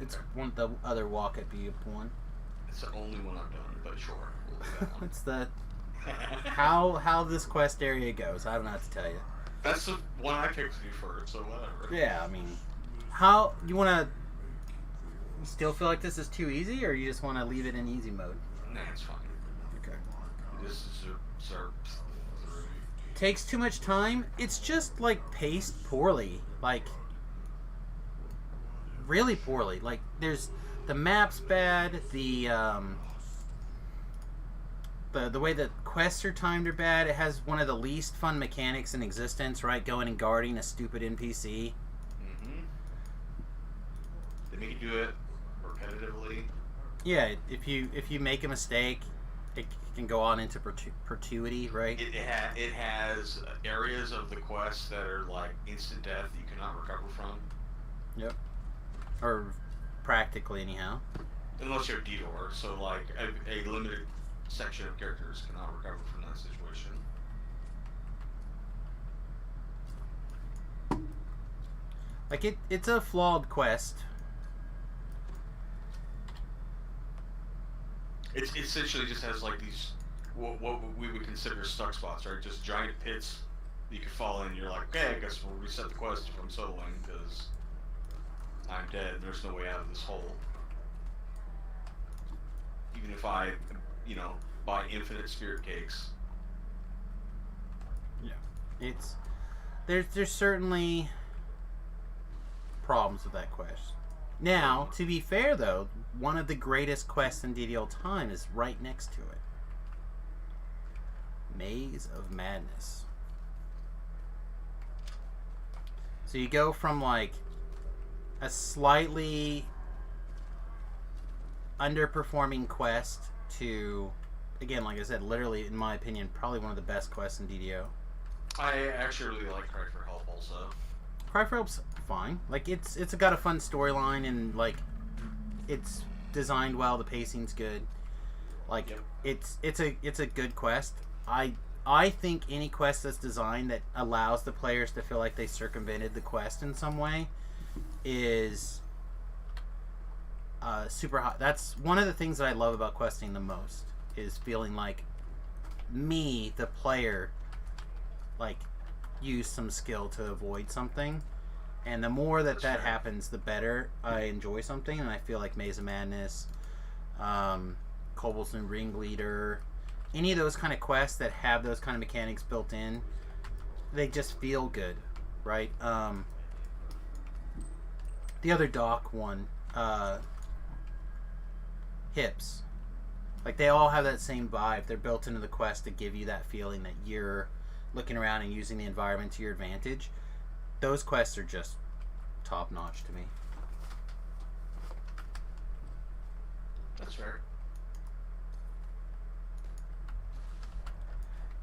It's one the other walk at Beef one. It's the only one I've done, but sure. We'll do that one. It's the how this quest area goes. I don't know how to tell you. That's the one I picked to do first, so whatever. Yeah, I mean, how you want to You still feel like this is too easy, or you just want to leave it in easy mode? Nah, it's fine. Okay. This is Zerp 3. Takes too much time. It's just like paced poorly. Like really poorly. Like there's the map's bad. The way the quests are timed are bad. It has one of the least fun mechanics in existence, right? Going and guarding a stupid NPC. Mm-hmm. They make you do it repetitively. Yeah, if you make a mistake, it can go on into perpetuity, right? It has areas of the quest that are like instant death you cannot recover from. Yep. Or practically, anyhow. Unless you're Didor, so like a limited section of characters cannot recover from that situation. Like it's a flawed quest. It essentially just has like these what we would consider stuck spots, right? Just giant pits that you could fall in. You're like, okay, I guess we'll reset the quest if I'm soloing because I'm dead. And there's no way out of this hole. Even if I, buy infinite spirit cakes. Yeah, it's there's certainly problems with that quest. Now, to be fair though, one of the greatest quests in DDL time is right next to it. Maze of Madness. So you go from like a slightly underperforming quest to, again, like I said, literally, in my opinion, probably one of the best quests in DDO. I actually really like Cry for Help also. Cry for Help's fine. Like it's got a fun storyline and like it's designed well. The pacing's good. Like Yep. it's a good quest. I think any quest that's designed that allows the players to feel like they circumvented the quest in some way is super hot. That's one of the things that I love about questing the most, is feeling like me, the player, like use some skill to avoid something. And the more that happens, the better I enjoy something. And I feel like Maze of Madness, Cobblestone Ringleader, any of those kind of quests that have those kind of mechanics built in, they just feel good, right? The other dock one, Hips, like they all have that same vibe. They're built into the quest to give you that feeling that you're looking around and using the environment to your advantage. Those quests are just top notch to me. That's fair.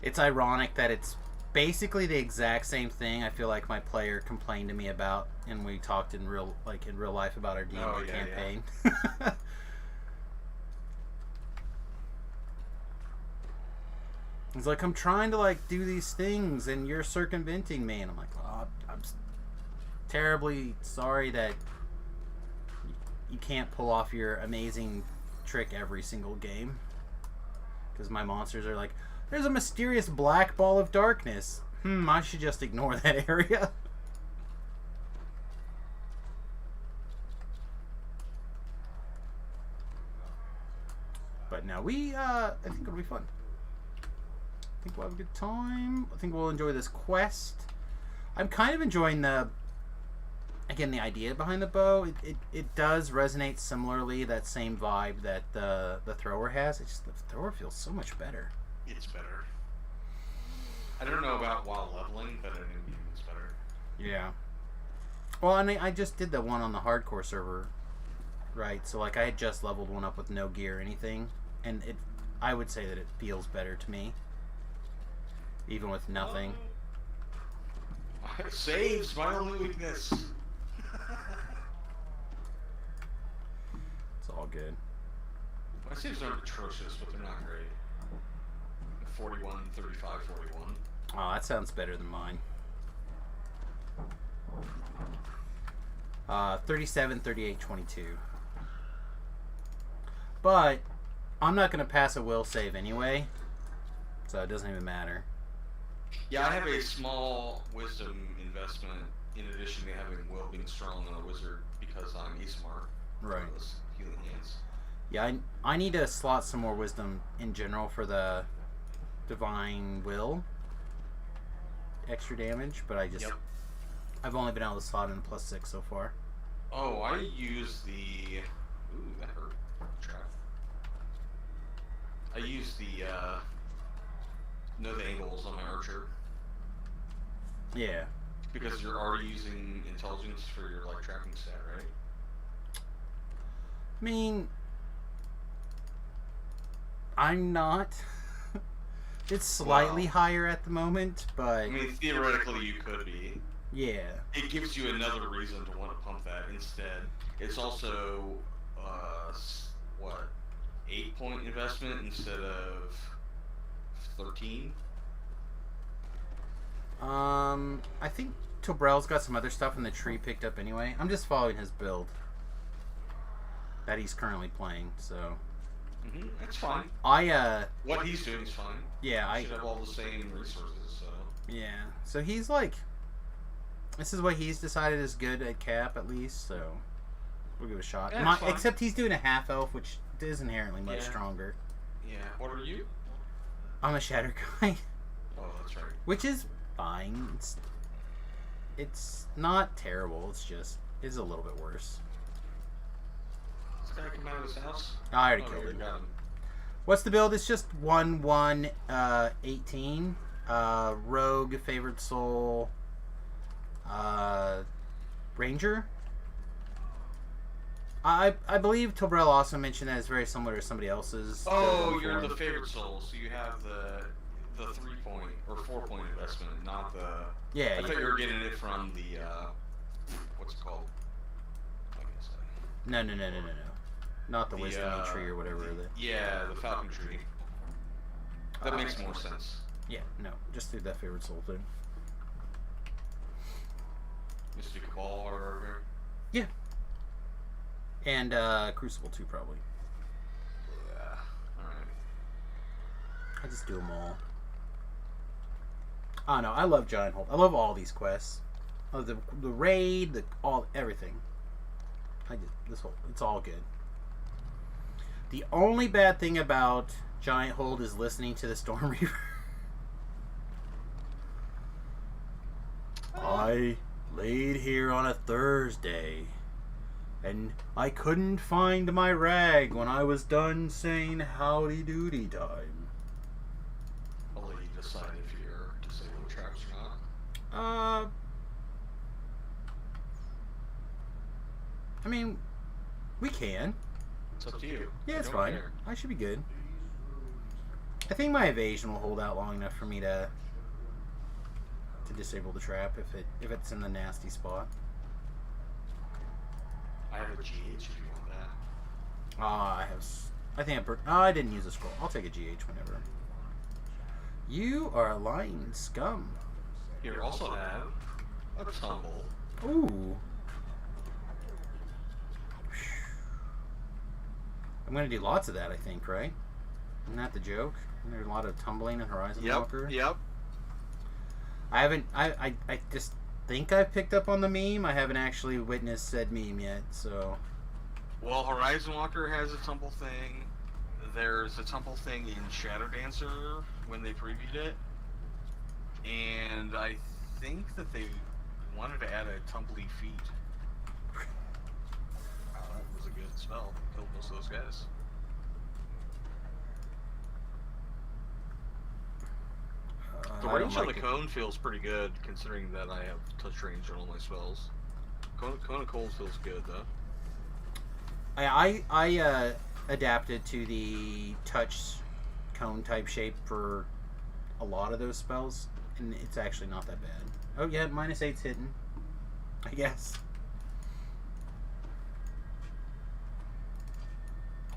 It's ironic that it's basically the exact same thing I feel like my player complained to me about, and we talked in real life about our D&D campaign. Yeah. He's like, I'm trying to like do these things and you're circumventing me, and I'm like, oh, I'm terribly sorry that you can't pull off your amazing trick every single game, because my monsters are like, there's a mysterious black ball of darkness. I should just ignore that area. But no, I think it'll be fun. I think we'll have a good time. I think we'll enjoy this quest. I'm kind of enjoying the idea behind the bow. It does resonate similarly, that same vibe that the thrower has. It's just the thrower feels so much better. It's better. I don't know about while leveling, but I think it's better. Yeah. Well, I just did the one on the hardcore server, right? So like I had just leveled one up with no gear or anything, and I would say that it feels better to me, even with nothing. Saves my only weakness. It's all good. My saves aren't atrocious, but they're not great. 41, 35, 41. Oh, that sounds better than mine. 37, 38, 22. But I'm not going to pass a will save anyway, so it doesn't even matter. Yeah, I have a small wisdom investment in addition to having will being strong on a wizard because I'm Ismar. Right. for those healing hands. Yeah, I need to slot some more wisdom in general for the divine will extra damage, but Yep. I've only been able to slot in +6 so far. Oh, I use the. Ooh, that hurt. Trap. I use the know the angles on my archer Yeah. because you're already using intelligence for your like trapping stat, right? I mean, I'm not. It's slightly Well, higher at the moment, but I mean, theoretically, you could be. yeah. It gives you another reason to want to pump that instead. It's also, what, 8-point investment instead of 13? I think Tobrel's got some other stuff in the tree picked up anyway. I'm just following his build that he's currently playing, so. That's fine. What he's doing is fine. Yeah, He should have all the same resources, so. Yeah, so he's like, this is what he's decided is good at cap at least, so we'll give it a shot. Yeah, it's fine. Except he's doing a half elf, which is inherently much Yeah. stronger. Yeah. What are you? I'm a shatter guy, Oh, that's right. which is fine. It's not terrible. It's a little bit worse. This guy come out of his house? I already Oh, killed you him. got him. What's the build? It's just 1/1/18. Rogue, favored soul, ranger. I believe Tobrel also mentioned that it's very similar to somebody else's. Oh, build you're form. the favorite soul, so you have the 3-point or 4-point investment, not the. Yeah. I thought you were getting it from the what's it called? I guess. No. Not the wisdom tree or whatever. Yeah, the falcon tree. That makes more sense. Yeah, no, just do that favorite soul thing. Mystic Cabal or Yeah. And Crucible too, probably. yeah. All right. I just do them all. I don't know. I love Giant Hold. I love all these quests. I love the raid, everything. It's all good. The only bad thing about Giant Hold is listening to the Storm Reaver. I laid here on a Thursday, and I couldn't find my rag when I was done saying howdy doody time. I'll let you decide if you're disabling traps or not. I mean, we can. It's up to you. Yeah, I it's don't fine. care. I should be good. I think my evasion will hold out long enough for me to disable the trap if it's in the nasty spot. I have a GH if you want that. I didn't use a scroll. I'll take a GH whenever. You are a lying scum. Here, also have a tumble. Ooh. I'm gonna do lots of that, I think, right? Isn't that the joke? There's a lot of tumbling in Horizon Walker. Yep. I just think I've picked up on the meme. I haven't actually witnessed said meme yet, so. Well, Horizon Walker has a tumble thing. There's a tumble thing in Shadow Dancer when they previewed it. And I think that they wanted to add a tumbly feet. Wow, that was a good spell. Killed most of those guys. The I don't range on the like it. cone feels pretty good, considering that I have touch range on all my spells. Cone of Cold feels good, though. I adapted to the touch cone type shape for a lot of those spells, and it's actually not that bad. Oh yeah, -8's hitting, I guess.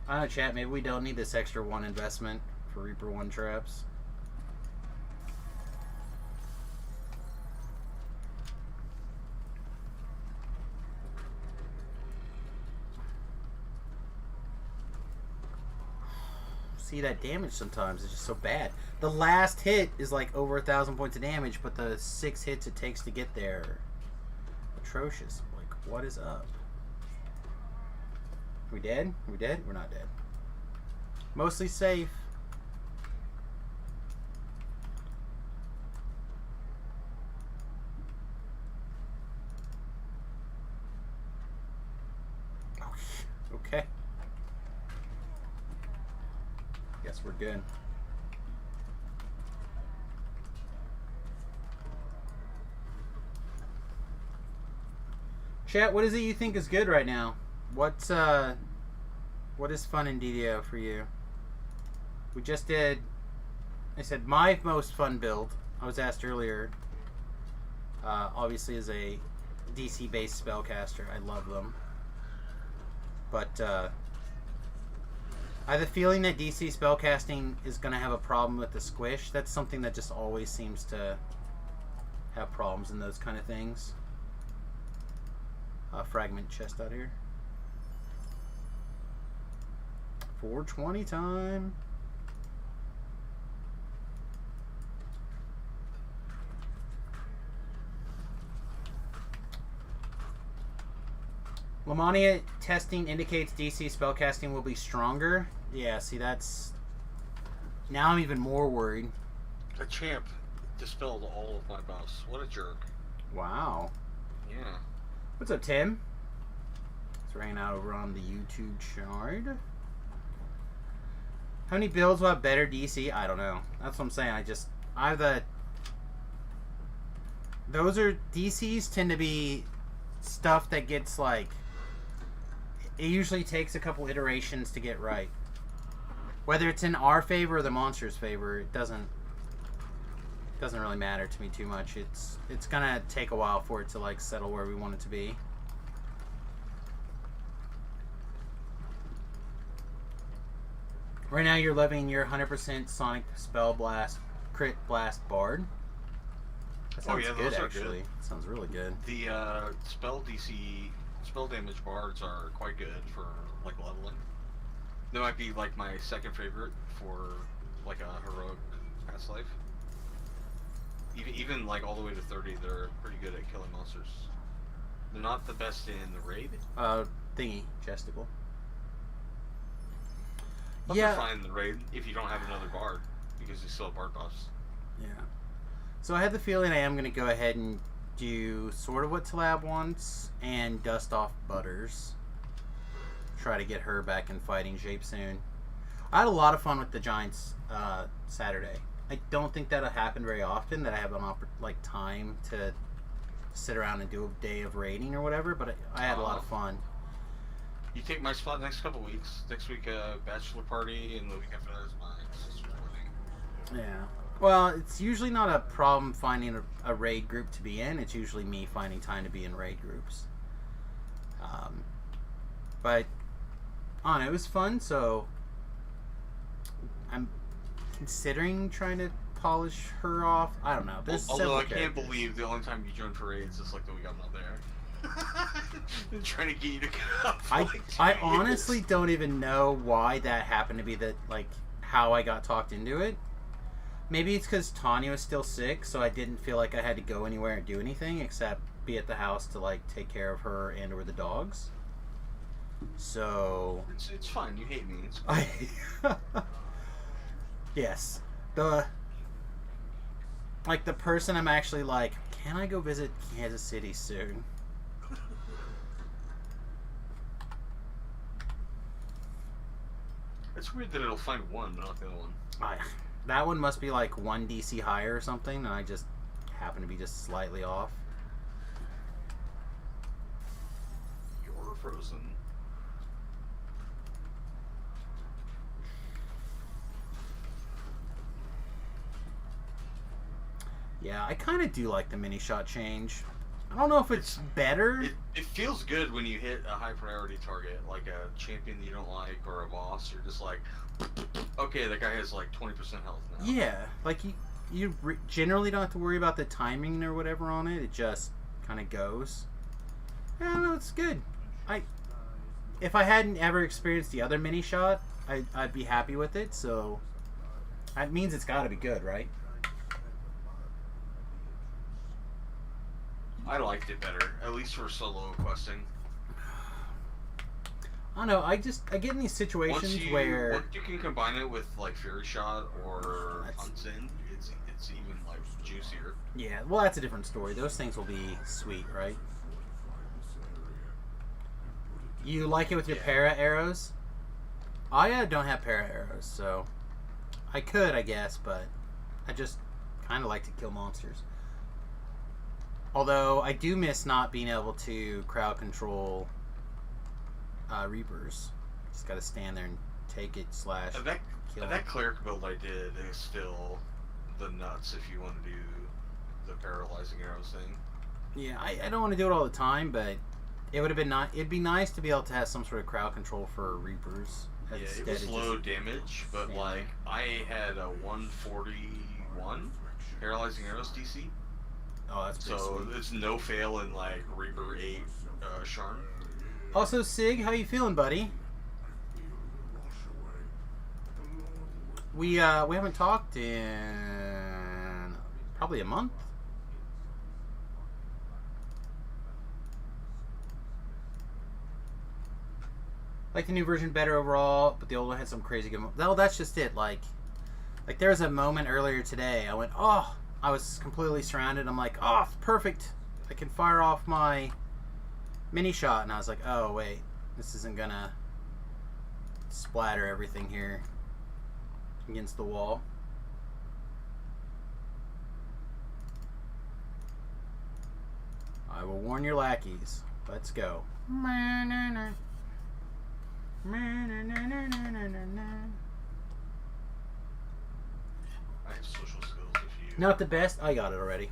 I don't know, chat. Maybe we don't need this extra 1 investment for Reaper 1 traps. See, that damage sometimes is just so bad. The last hit is like over 1,000 points of damage, but the 6 hits it takes to get there, atrocious. Like, what is up? We dead? We dead? We're not dead. Mostly safe. Okay. Guess we're good. Chat, what is it you think is good right now? What is fun in DDO for you? We just did, I said my most fun build, I was asked earlier, obviously is a DC based spellcaster. I love them. But I have a feeling that DC spellcasting is going to have a problem with the squish. That's something that just always seems to have problems in those kind of things. Fragment chest out here. 420 time. Lamania testing indicates DC spellcasting will be stronger. Yeah, see, that's... Now I'm even more worried. The champ dispelled all of my buffs. What a jerk. Wow. Yeah. What's up, Tim? It's raining out over on the YouTube chart. How many builds will have better DC? I don't know. That's what I'm saying. I have the... Those are... DCs tend to be stuff that gets, like... It usually takes a couple iterations to get right. Whether it's in our favor or the monster's favor, it doesn't really matter to me too much. It's gonna take a while for it to like settle where we want it to be. Right now you're levying your 100% Sonic Spell Blast Crit Blast Bard. That sounds good, actually. That sounds really good. The spell damage bards are quite good for like leveling. They might be like my second favorite for like a heroic past life. Even like all the way to 30, they're pretty good at killing monsters. They're not the best in the raid. Thingy, Chesticle. But yeah, they're fine in the raid if you don't have another bard because you still have bard buffs. Yeah. So I had the feeling I am going to go ahead and do sort of what Talab wants and dust off Butters. Try to get her back in fighting shape soon. I had a lot of fun with the Giants Saturday. I don't think that'll happen very often, that I have time to sit around and do a day of raiding or whatever, but I had a lot of fun. You take my spot next couple weeks. Next week, bachelor party, and the week after that is my sister's wedding. Yeah. Well, it's usually not a problem finding a raid group to be in. It's usually me finding time to be in raid groups. But, I don't know, it was fun, so I'm considering trying to polish her off. I don't know. Although I can't believe the only time you joined for raids is like the week I'm not there. I'm trying to get you to come up. I honestly don't even know why that happened to be how I got talked into it. Maybe it's because Tanya was still sick, so I didn't feel like I had to go anywhere and do anything except be at the house to take care of her and or the dogs. So it's fine. You hate me. It's cool. Yes. The person I'm actually can I go visit Kansas City soon? It's weird that it'll find one, but not the other one. That one must be like 1 DC higher or something, and I just happen to be just slightly off. You're frozen. Yeah, I kind of do like the mini shot change. I don't know if it's better. It feels good when you hit a high priority target, like a champion you don't like or a boss. You're just like, okay, that guy has 20% health now. Yeah, you generally don't have to worry about the timing or whatever on it. It just kind of goes. I don't know, it's good. If I hadn't ever experienced the other mini shot, I'd be happy with it. So that means it's got to be good, right? I liked it better, at least for solo questing. I don't know. I get in these situations where once you can combine it with like Fury Shot or That's- Hunt's End, it's even like juicier. yeah, well, that's a different story. Those things will be sweet, right? You like it with your Yeah. para arrows? I don't have para arrows, so I could, I guess, but I just kind of like to kill monsters. Although I do miss not being able to crowd control Reapers. Just got to stand there and take it / kill That cleric build I did is still the nuts if you want to do the paralyzing arrows thing. Yeah, I don't want to do it all the time, but it would have been it'd be nice to be able to have some sort of crowd control for Reapers. Yeah, it instead was of low just- damage, but Yeah. like I had a 141 paralyzing arrows DC, Oh, that's pretty so sweet. it's no fail in like Reaper 8 Sharn. Also, Sig, how you feeling, buddy? We haven't talked in probably a month. Like the new version better overall, but the old one had some crazy good. No, that's just it. Like there was a moment earlier today. I went, oh, I was completely surrounded. I'm like, oh, perfect. I can fire off my mini shot, and I was like, oh wait, this isn't gonna splatter everything here against the wall. I will warn your lackeys. Let's go. I have social skills if you. Not the best. I got it already.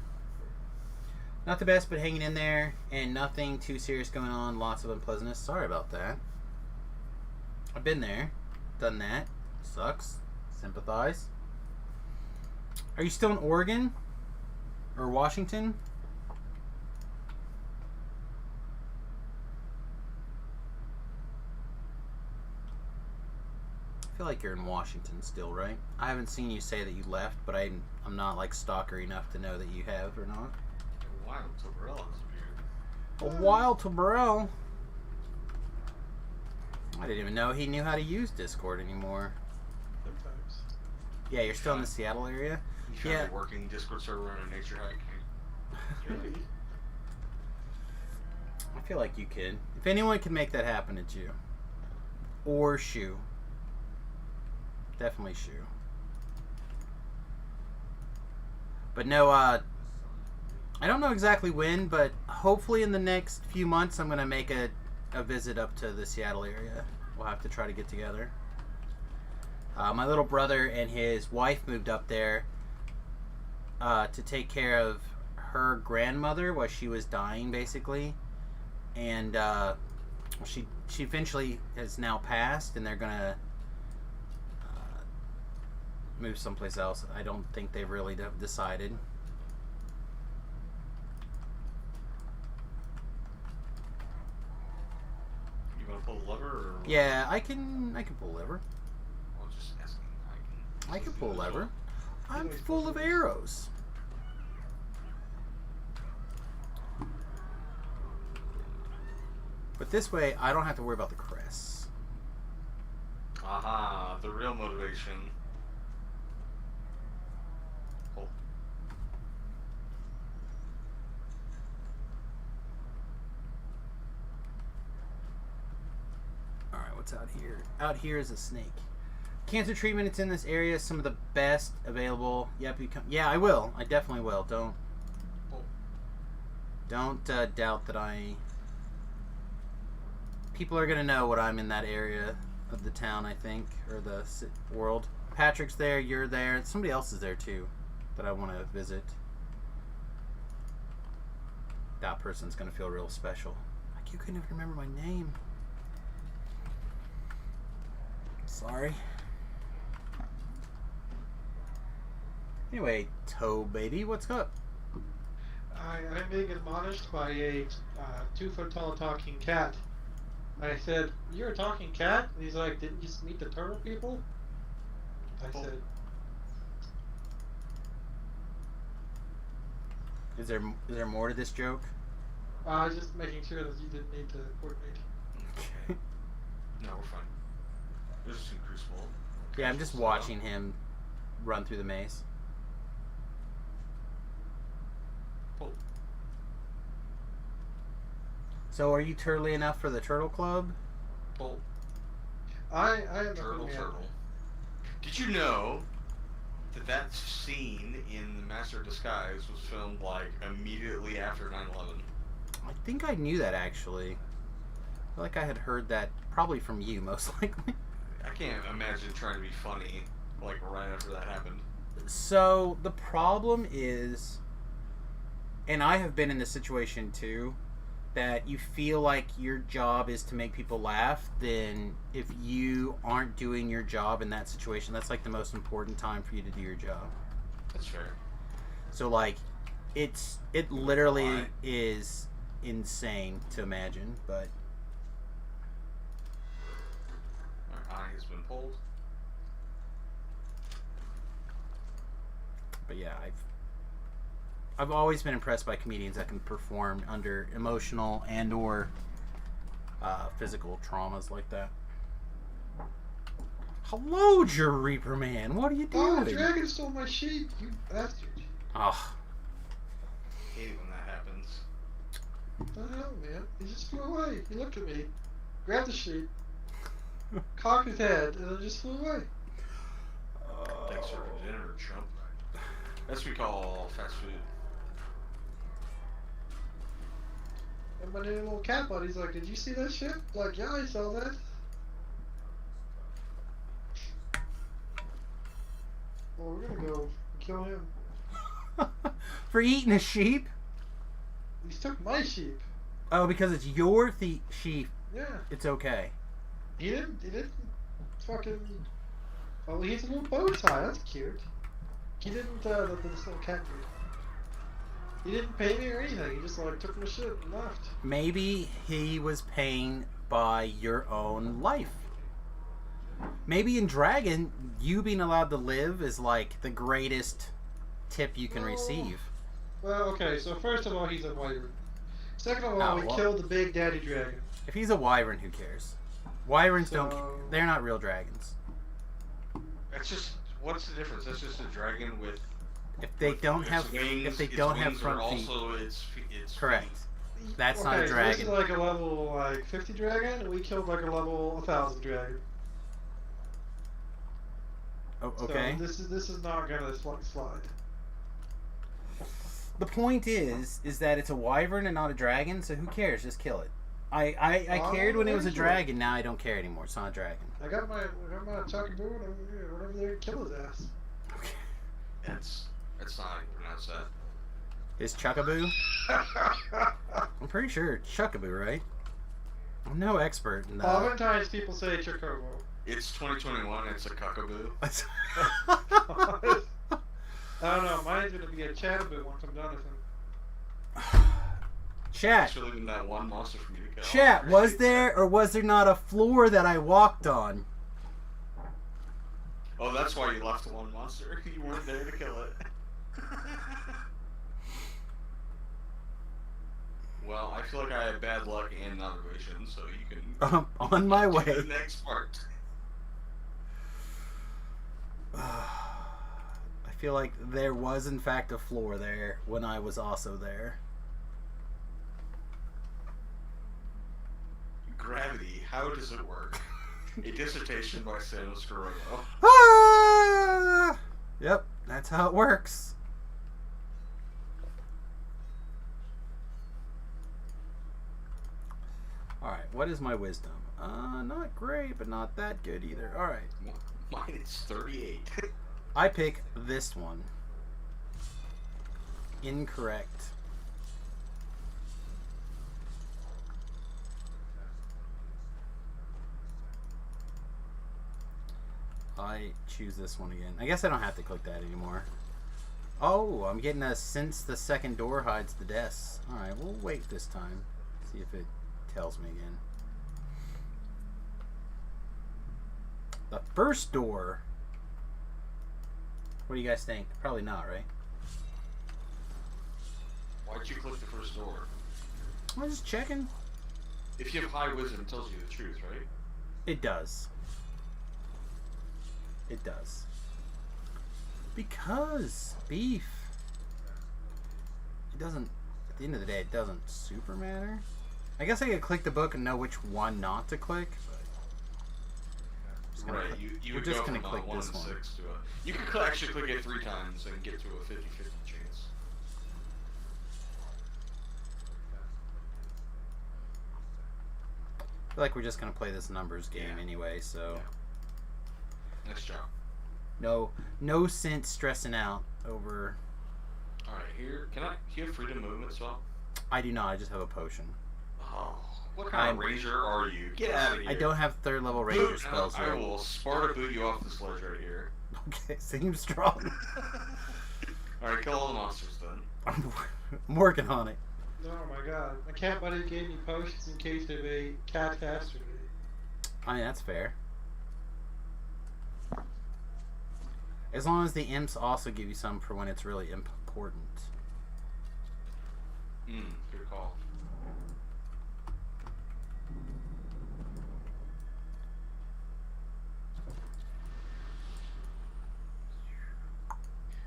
Not the best, but hanging in there, and nothing too serious going on. Lots of unpleasantness. Sorry about that. I've been there, done that. Sucks. Sympathize. Are you still in Oregon or Washington? I feel like you're in Washington still, right? I haven't seen you say that you left, but I'm not like stalker enough to know that you have or not. Wow, Tobarella has a beard. A wild to Burrell. I didn't even know he knew how to use Discord anymore. Sometimes. Yeah, you're still in the Seattle area? You found Yeah. a working Discord server on a nature hike. I feel like you could. If anyone can make that happen, it's you. Or Shu. Definitely Shu. But no, I don't know exactly when, but hopefully in the next few months I'm going to make a visit up to the Seattle area. We'll have to try to get together. My little brother and his wife moved up there to take care of her grandmother while she was dying, basically. And she eventually has now passed, and they're going to move someplace else. I don't think they've really decided. You want to pull the lever or? Yeah, I can pull lever. Well, just asking. I can pull lever. I'm full of arrows. But this way, I don't have to worry about the crests. Aha, the real motivation. Pull. Alright, what's out here? Out here is a snake. Cancer treatment, it's in this area. Some of the best available. Yep, yeah, I will. I definitely will. Don't doubt that people are going to know what I'm in that area of the town, I think, or the world. Patrick's there, you're there. Somebody else is there, too, that I want to visit. That person's going to feel real special. Like, you couldn't even remember my name. Sorry. Anyway, Toe Baby, what's up? I'm being admonished by a 2-foot tall talking cat. I said, "You're a talking cat?" And he's like, "Didn't you just meet the turtle people?" I Oh. said, Is there more to this joke? just making sure that you didn't need to coordinate." No, we're fine. There's some crucible. Yeah, I'm just watching him run through the maze. Pull. So, are you turtly enough for the Turtle Club? Pull. I am Turtle. Did you know that scene in The Master of Disguise was filmed like immediately after 9/11? I think I knew that actually. I feel like I had heard that probably from you, most likely. I can't imagine trying to be funny like right after that happened. So the problem is, and I have been in this situation too, that you feel like your job is to make people laugh, then if you aren't doing your job in that situation, that's like the most important time for you to do your job. That's fair. So like, it literally is insane to imagine, but Our eye has been pulled. yeah, I've always been impressed by comedians that can perform under emotional and or physical traumas like that. Hello, Reaper Man. What are you Oh, doing? the dragon stole my sheep, you bastard. Oh, I hate it when that happens. What the hell, man? He just flew away. He looked at me, grabbed the sheep, cocked his head, and then just flew away. Thanks for dinner, chump. That's what we call fast food. And my new little cat buddy's like, did you see that shit? Like, yeah, I saw that. Well, we're gonna go kill him. for eating a sheep? He took my sheep. Oh, because it's your sheep. Yeah. It's okay. He didn't fucking... Oh, he has a little bow tie, that's cute. He didn't, this little cat dude. He didn't pay me or anything, he just like took my shit and left. Maybe he was paying by your own life. Maybe in Dragon, you being allowed to live is like the greatest tip you can receive. Well, okay, so first of all, he's a wyvern. Second of all, Oh, we well. killed the big daddy dragon. If he's a wyvern, who cares? Wyverns So- don't. They're not real dragons. That's just, what's the difference? That's just a dragon with. If they don't its have, wings, if they its don't have wings front are feet, also its correct. feet. That's not a Okay, so dragon. this is like a level like 50 dragon, and we killed like a level 1000 dragon. Oh, okay. So this is not gonna slide. The point is that it's a wyvern and not a dragon. So who cares? Just kill it. I cared when it was a sure. dragon. Now I don't care anymore. It's not a dragon. I got my chuckaboo and whatever they kill his ass. Okay. That's not how you pronounce that. Is Chuckaboo? I'm pretty sure it's Chuckaboo, right? I'm no expert in that. Oftentimes people say chocobo. It's 2021. It's a cuckaboo. I don't know. Mine's gonna be a chattaboo once I'm done with him. Chat. Thanks for leaving that one monster for me to kill. Chat. Was there or was there not a floor that I walked on? Oh, that's why you left the one monster. You weren't there to kill it. Well, I feel like I have bad luck and observation, so you can On my do way. the next part. I feel like there was in fact a floor there when I was also there. Gravity, how does it work? A dissertation by Sam Scarolo. Ah! Yep, that's how it works. Alright, what is my wisdom? Not great, but not that good either. Alright. Mine is 38. I pick this one. Incorrect. I choose this one again. I guess I don't have to click that anymore. Oh, I'm getting a since the second door hides the desk. Alright, we'll wait this time. See if it tells me again. The first door. What do you guys think? Probably not, right? Why'd you click the first door? I'm just checking. If you have high wisdom, it tells you the truth, right? It does. It does. Because beef. It doesn't. At the end of the day, it doesn't super matter. I guess I could click the book and know which one not to click. But Right, you we're would just go gonna from click 1 this and one. 6 to a... You could actually click it 3 times and get to a 50-50 chance. I feel like we're just gonna play this numbers game Yeah. anyway, so Nice job. no sense stressing out over. Alright, here, do you have freedom movement spell? I do not. I just have a potion. Oh, what kind of ranger are you? Get out of here. I don't have third level ranger spells I yet. will Sparta boot you off this ledge right here. Okay, seems strong. Alright, kill all the monsters then. I'm working on it. Oh my god. My cat buddy gave me potions in case of a catastrophe. I mean, that's fair. As long as the imps also give you some for when it's really important. Good call.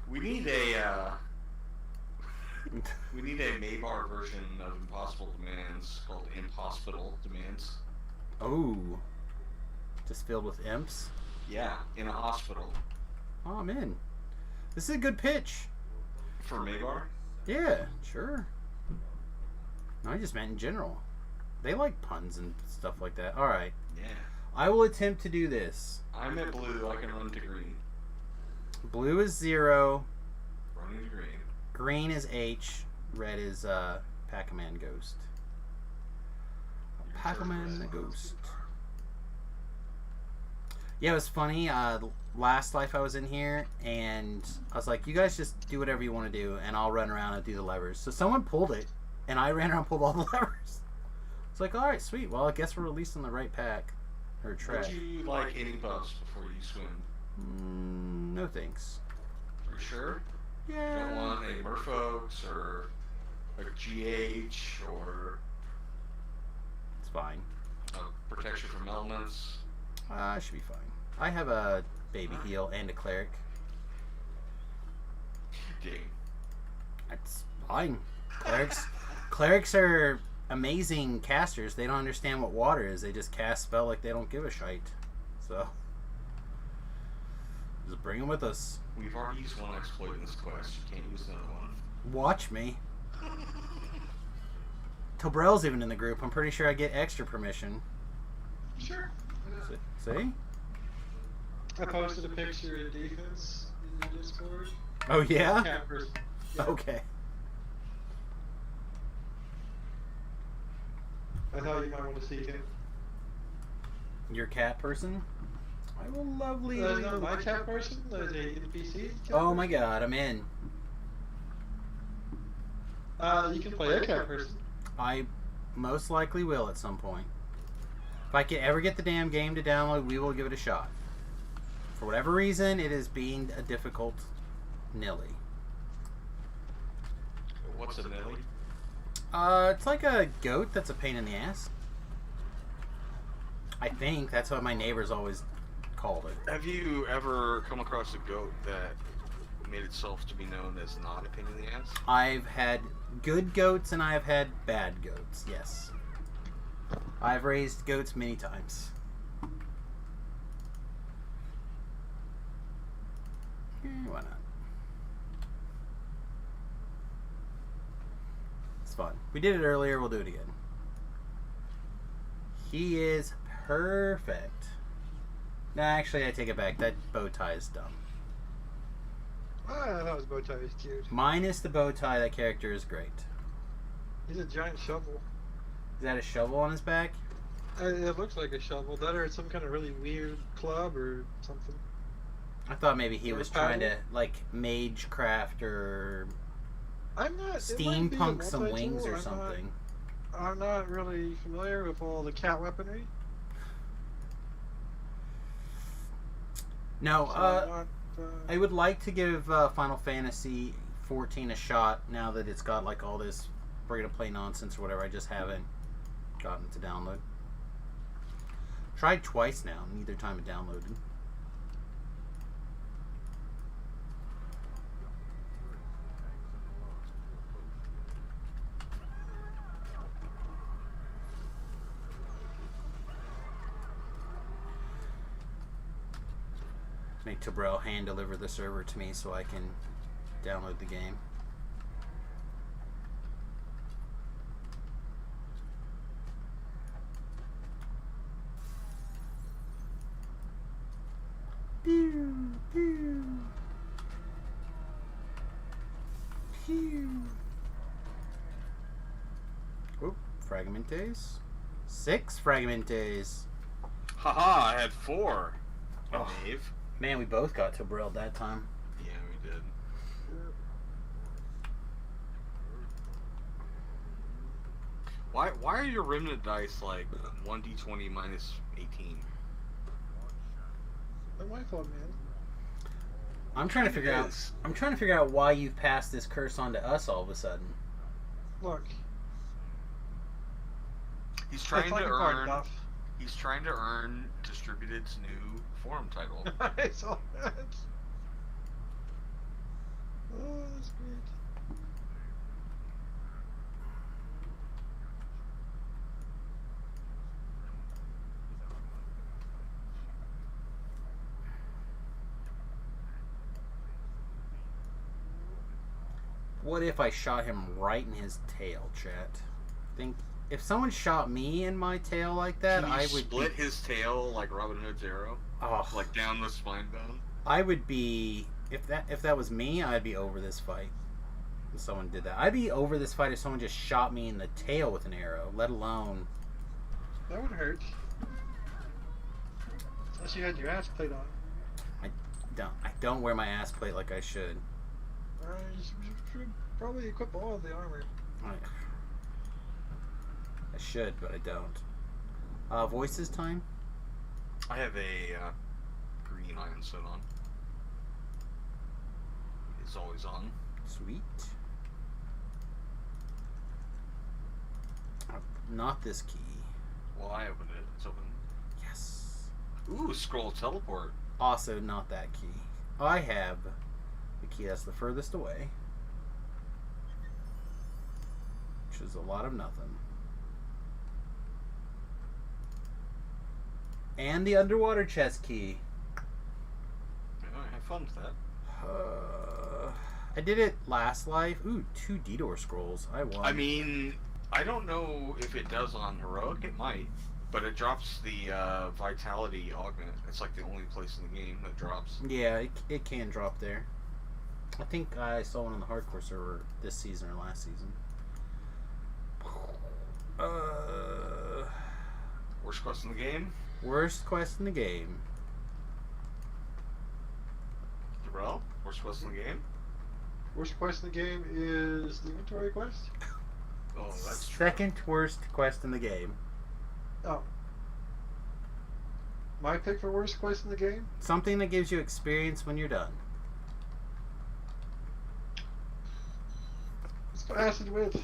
We need a Maybar version of Impossible Demands called Impossible Demands. Oh. Just filled with imps? Yeah, in a hospital. Oh, I'm in. This is a good pitch. For Maybar? Yeah, sure. No, I just meant in general. They like puns and stuff like that. Alright. Yeah. I will attempt to do this. I'm at blue, I can run to green. Blue is 0. Running to green. Green is H. Red is Pac-Man Ghost. Pac-Man the Ghost. Yeah, it was funny. Last life I was in here, and I was like, you guys just do whatever you want to do, and I'll run around and do the levers. So someone pulled it, and I ran around and pulled all the levers. It's like, alright, sweet. Well, I guess we're released on the right pack. Or track. Would you like any buffs before you swim? No thanks. For sure? You Yeah. don't want a Merfolk's or a GH or It's fine. a protection from elements? I should be fine. I have a baby heal and a cleric. Dang. That's fine. Clerics are amazing casters. They don't understand what water is. They just cast spell like they don't give a shite. So just bring them with us. We've already used one exploit in this quest. You can't use another one. Watch me. Tobrel's even in the group. I'm pretty sure I get extra permission. Sure. See? I posted a picture in defense in the Discord. Oh yeah? Cat person. Yeah. Okay. I thought you might want to see him. Your cat person? I will lovely. There's not my cat person. There's a NPC. Cat Oh my god, I'm in. You can play a cat person. I most likely will at some point. If I can ever get the damn game to download, we will give it a shot. For whatever reason, it is being a difficult nilly. What's a Nelly? It's like a goat that's a pain in the ass. I think that's what my neighbors always called it. Have you ever come across a goat that made itself to be known as not a pain in the ass? I've had good goats and I've had bad goats, yes. I've raised goats many times. Why not? It's fun. We did it earlier, we'll do it again. He is perfect. No, actually, I take it back. That bow tie is dumb. I thought his bow tie was cute. Minus the bow tie, that character is great. He's a giant shovel. Is that a shovel on his back? It looks like a shovel. That or it's some kind of really weird club or something. I thought maybe he Or was paddle? trying to, like, mage craft or I'm not. steampunk some wings or something. I'm not really familiar with all the cat weaponry. No, So I'm not, I would like to give Final Fantasy 14 a shot now that it's got, like, all this free-to-play nonsense or whatever. I just haven't gotten to download. Tried twice now, neither time it downloaded. Make Tobrel hand deliver the server to me so I can download the game. Pew, pew. Pew. Oop, Fragmentes. 6 Fragmentes. Haha, I had 4. Oh. Dave. Man, we both got Tobrel that time. Yeah, we did. Why are your remnant dice like 1d20 minus 18? Not my fault, man. I'm trying to figure out. I'm trying to figure out why you've passed this curse on to us all of a sudden. Look. He's trying to fucking part, earn. Duff. He's trying to earn Distributed's new forum title. I saw that. Oh, that's great. What if I shot him right in his tail, chat? Think if someone shot me in my tail like that, Can you I would split his tail like Robin Hood's arrow, Oh, like down the spine bone. I would be if that was me, I'd be over this fight. If someone did that, I'd be over this fight if someone just shot me in the tail with an arrow. Let alone That would hurt. Unless you had your ass plate on. I don't wear my ass plate like I should. You should probably equip all of the armor. I should, but I don't. Voices time. I have a green iron set on. It's always on. Sweet. Not this key. Well, I opened it. It's open. Yes. Ooh, scroll teleport. Also not that key. I have the key that's the furthest away. Which is a lot of nothing. And the underwater chest key. Yeah, have fun with that. I did it last life. Ooh, 2 Didor scrolls. I won. I mean, I don't know if it does on heroic. It might, but it drops the vitality augment. It's like the only place in the game that drops. Yeah, it can drop there. I think I saw one on the hardcore server this season or last season. Worst quest in the game. Worst quest in the game. Jarrell, worst quest in the game. Worst quest in the game is the inventory quest. Oh, that's true. Second worst quest in the game. Oh. My pick for worst quest in the game? Something that gives you experience when you're done. Let's go Acid Wit.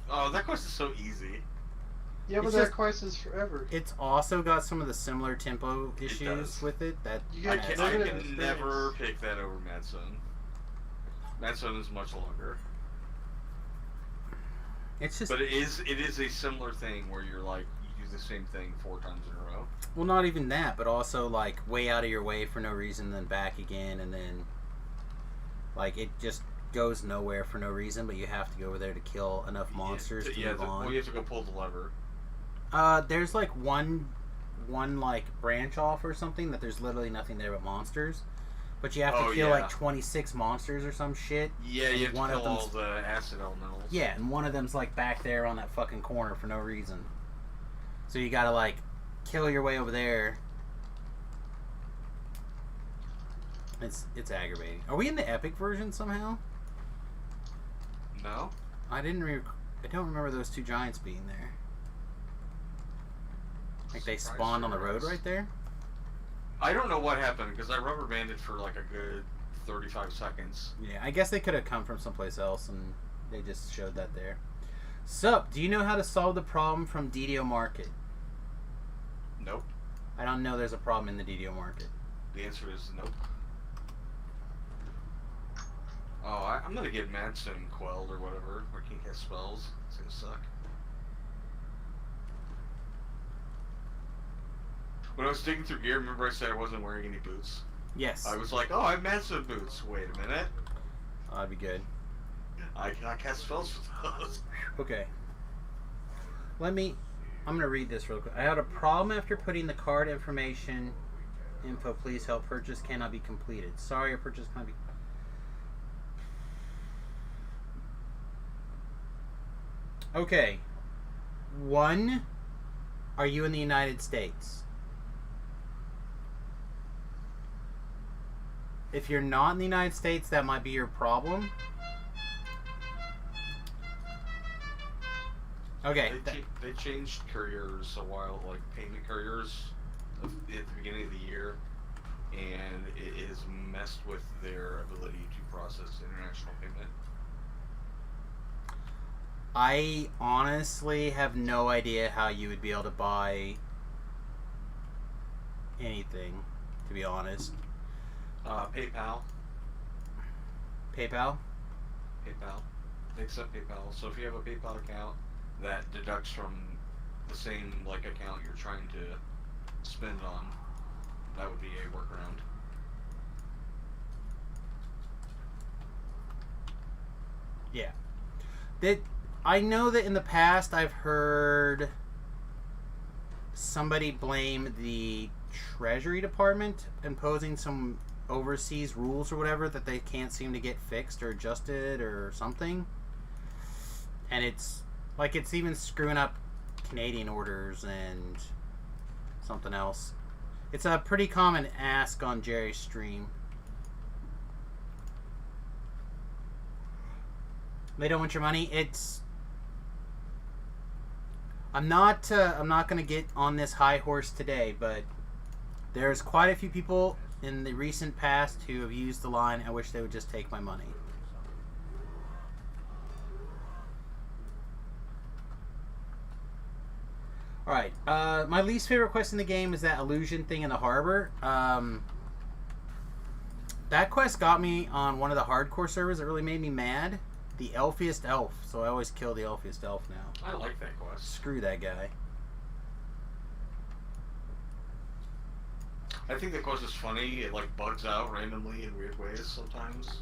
Oh, that quest is so easy. Yeah, but It's that just- quest is forever. It's also got some of the similar tempo issues does. with it. That You I get can, limited I can experience. never pick that over Madstone. Madstone is much longer, it's just but it is a similar thing where you're like you do the same thing 4 times in a row. well, not even that, but also like way out of your way for no reason, then back again, and then like it just goes nowhere for no reason. But you have to go over there to kill enough monsters to move on. Well, you have to go pull the lever. There's like one like branch off or something that there's literally nothing there but monsters, but you have to Oh, kill yeah. like 26 monsters or some shit. Yeah, and you have to one of kill all them's- the acid elementals. Yeah, and one of them's like back there on that fucking corner for no reason. So you gotta like kill your way over there. It's aggravating. Are we in the epic version somehow? No? I don't remember those 2 giants being there. Like they Surprise, spawned on the road surprise. right there? I don't know what happened because I rubber banded for like a good 35 seconds. Yeah, I guess they could have come from someplace else and they just showed that there. Sup, do you know how to solve the problem from DDO Market? Nope. I don't know there's a problem in the DDO market. The answer is nope. Oh, I'm gonna get Madsen Quelled or whatever, where he cast spells. It's gonna suck. When I was digging through gear, remember I said I wasn't wearing any boots? Yes. I was like, oh, I have Madsen boots. Wait a minute. Oh, that'd be good. I cannot cast spells with those. Okay. I'm gonna read this real quick. I had a problem after putting the card information info. Please help. Purchase cannot be completed. Sorry, your purchase cannot be. Okay. 1. Are you in the United States? If you're not in the United States, that might be your problem. Okay. They changed couriers a while, like payment couriers, at the beginning of the year, and it has messed with their ability to process international payment. I honestly have no idea how you would be able to buy anything, to be honest. PayPal. PayPal? PayPal. They accept PayPal. So if you have a PayPal account that deducts from the same account you're trying to spend on, that would be a workaround. Yeah. I know that in the past I've heard somebody blame the Treasury Department imposing some overseas rules or whatever that they can't seem to get fixed or adjusted or something. And it's even screwing up Canadian orders and something else. It's a pretty common ask on Jerry's stream. They don't want your money. I'm not going to get on this high horse today, but there's quite a few people in the recent past who have used the line, I wish they would just take my money. Alright, my least favorite quest in the game is that illusion thing in the harbor. That quest got me on one of the hardcore servers. It really made me mad. The elfiest elf, so I always kill the elfiest elf now. I like that quest. Screw that guy. I think the quest is funny. It bugs out randomly in weird ways sometimes.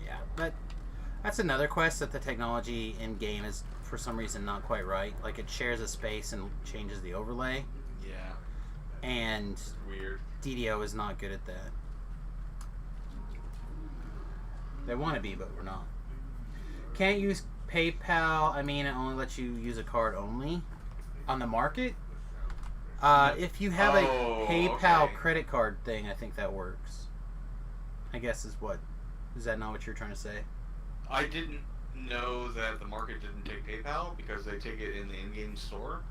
Yeah, that's another quest that the technology in game is for some reason not quite right. It shares a space and changes the overlay. Yeah. And It's weird. DDO is not good at that. They want to be, but we're not. Can't use PayPal. I mean, it only lets you use a card only on the market. If you have a PayPal credit card thing, I think that works. I guess is that not what you're trying to say? I didn't know that the market didn't take PayPal because they take it in the in-game store.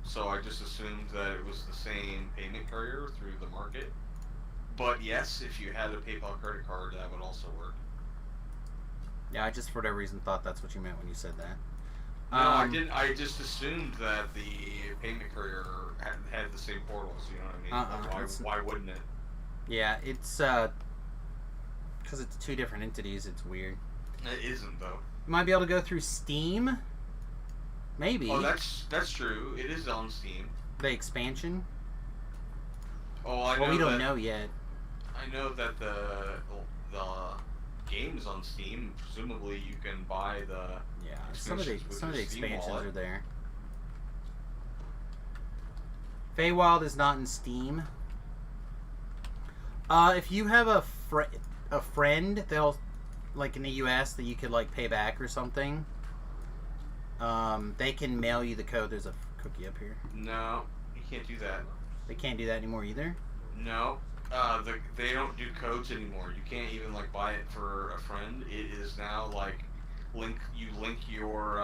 So I just assumed that it was the same payment courier through the market. But yes, if you had a PayPal credit card, that would also work. Yeah, I just for whatever reason thought that's what you meant when you said that. No, I didn't. I just assumed that the payment courier had the same portals. You know what I mean? Why wouldn't it? Yeah, it's because it's two different entities. It's weird. It isn't though. You might be able to go through Steam. Maybe. Oh, that's true. It is on Steam. The expansion. Oh, I know. Well, we don't know yet. I know that the game's on Steam. Presumably, you can buy the Some of the Steam expansions wallet. are there. Feywild is not in Steam. If you have a friend they'll in the US that you could pay back or something, they can mail you the code. There's a cookie up here. No, you can't do that. They can't do that anymore either. No, they don't do codes anymore. You can't even buy it for a friend. It is now link your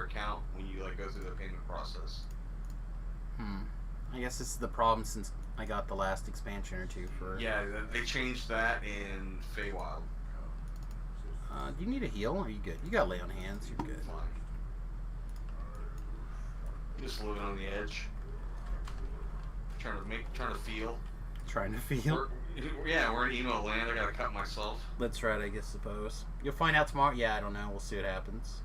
account when you go through the payment process. I guess this is the problem since I got the last expansion or two for. Yeah, they changed that in Feywild. Do you need a heal? Or are you good? You got lay on hands. You're good. Fine. Just living on the edge. Trying to feel. Trying to feel. We're in emo land. I gotta cut myself. That's right, I guess, suppose. You'll find out tomorrow? Yeah, I don't know. We'll see what happens.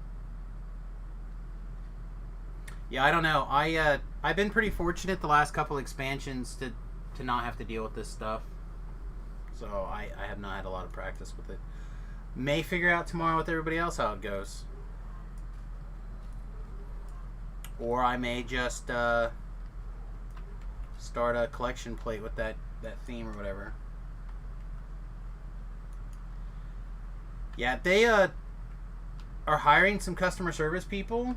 Yeah, I don't know. I've been pretty fortunate the last couple expansions to not have to deal with this stuff. So I have not had a lot of practice with it. May figure out tomorrow with everybody else how it goes. Or I may just start a collection plate with that theme or whatever. Yeah, they are hiring some customer service people.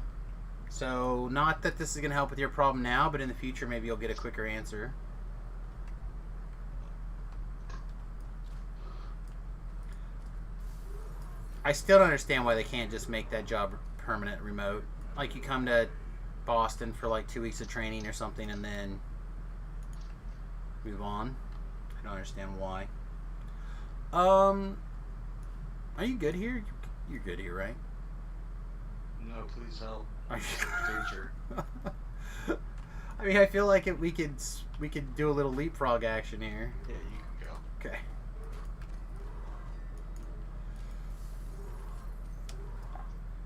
So, not that this is going to help with your problem now, but in the future maybe you'll get a quicker answer. I still don't understand why they can't just make that job permanent remote. Like, you come to Boston for like 2 weeks of training or something and then move on. I don't understand why. Are you good here? You're good here, right? No, please help. Are you? Danger. I mean, I feel like we could do a little leapfrog action here. Yeah, you can go. Okay.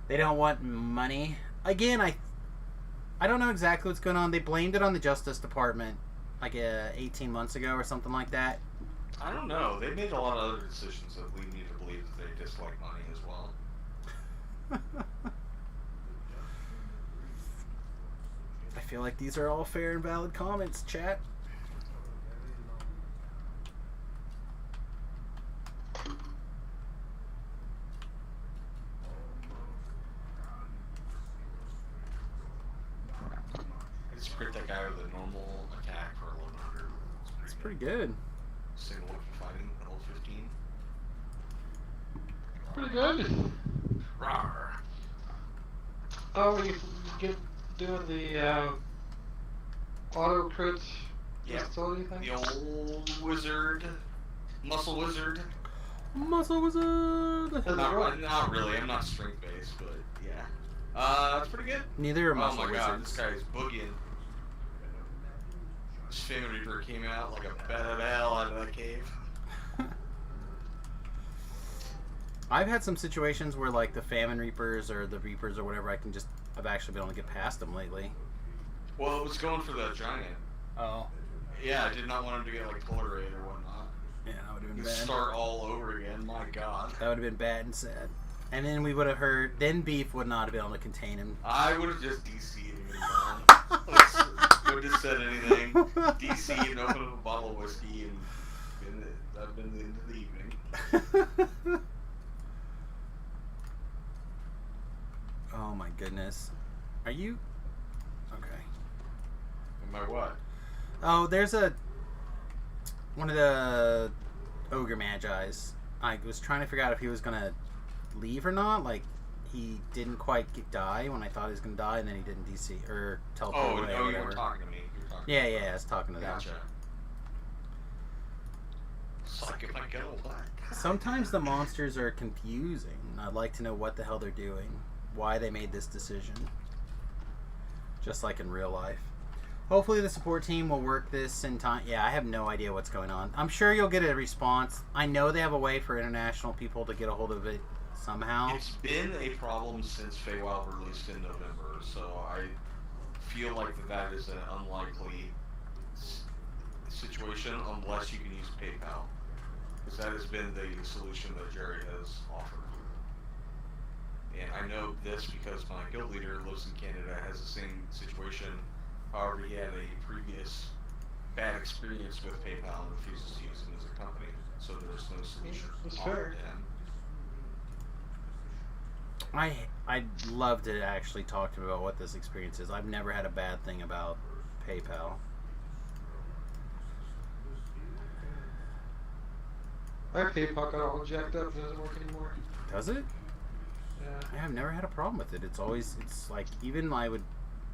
They don't want money. Again, I don't know exactly what's going on. They blamed it on the Justice Department like 18 months ago or something like that. I don't know. They made a lot of other decisions that lead me to believe that they dislike money as well. I feel like these are all fair and valid comments, chat. I just crit that guy with a normal attack for 1100. It's pretty good. Single weapon fighting, level 15. Pretty good. Rawr. Oh, you get doing the auto crit Yeah. versatility thing? The old wizard. Muscle wizard. Muscle Wizard! That's right. Not really. I'm not strength based, but yeah. That's pretty good. Neither are Oh Muscle my god, Wizards. this guy's boogieing. This Famine Reaper came out like a bat out of hell out of that cave. I've had some situations where like the Famine Reapers or the Reapers or whatever, I've actually been able to get past them lately. Well, it was going for the giant. Oh. Yeah, I did not want him to get like tolerated or whatnot. Yeah, that would have been You bad. start all over again, my god. That would have been bad and sad. And then we would have heard, then Beef would not have been able to contain him. I would have just DC'd him and gone. Would have said anything. DC'd and opened up a bottle of whiskey and I've been into the evening. Oh my goodness. Are you... Okay. Am I what? Oh, there's one of the Ogre Magi's. I was trying to figure out if he was going to leave or not. Like, he didn't quite die when I thought he was going to die, and then he didn't DC, or teleport Oh, away or you whatever. were talking to me. You were talking Yeah, I was talking to to me. them. Gotcha. Suck if I get all that. Sometimes the monsters are confusing. I'd like to know what the hell they're doing. Why they made this decision. Just like in real life. Hopefully the support team will work this in time. Yeah, I have no idea what's going on. I'm sure you'll get a response. I know they have a way for international people to get a hold of it somehow. It's been a problem since Feywild released in November, so I feel like that is an unlikely situation unless you can use PayPal. Because that has been the solution that Jerry has offered. And I know this because my guild leader lives in Canada, has the same situation. However, he had a previous bad experience with PayPal and refuses to use it as a company. So there's no solution That's offered fair. to him. I'd love to actually talk to him about what this experience is. I've never had a bad thing about PayPal. My PayPal got all jacked up and it doesn't work anymore. Does it? Yeah. I've never had a problem with it. It's like, even I would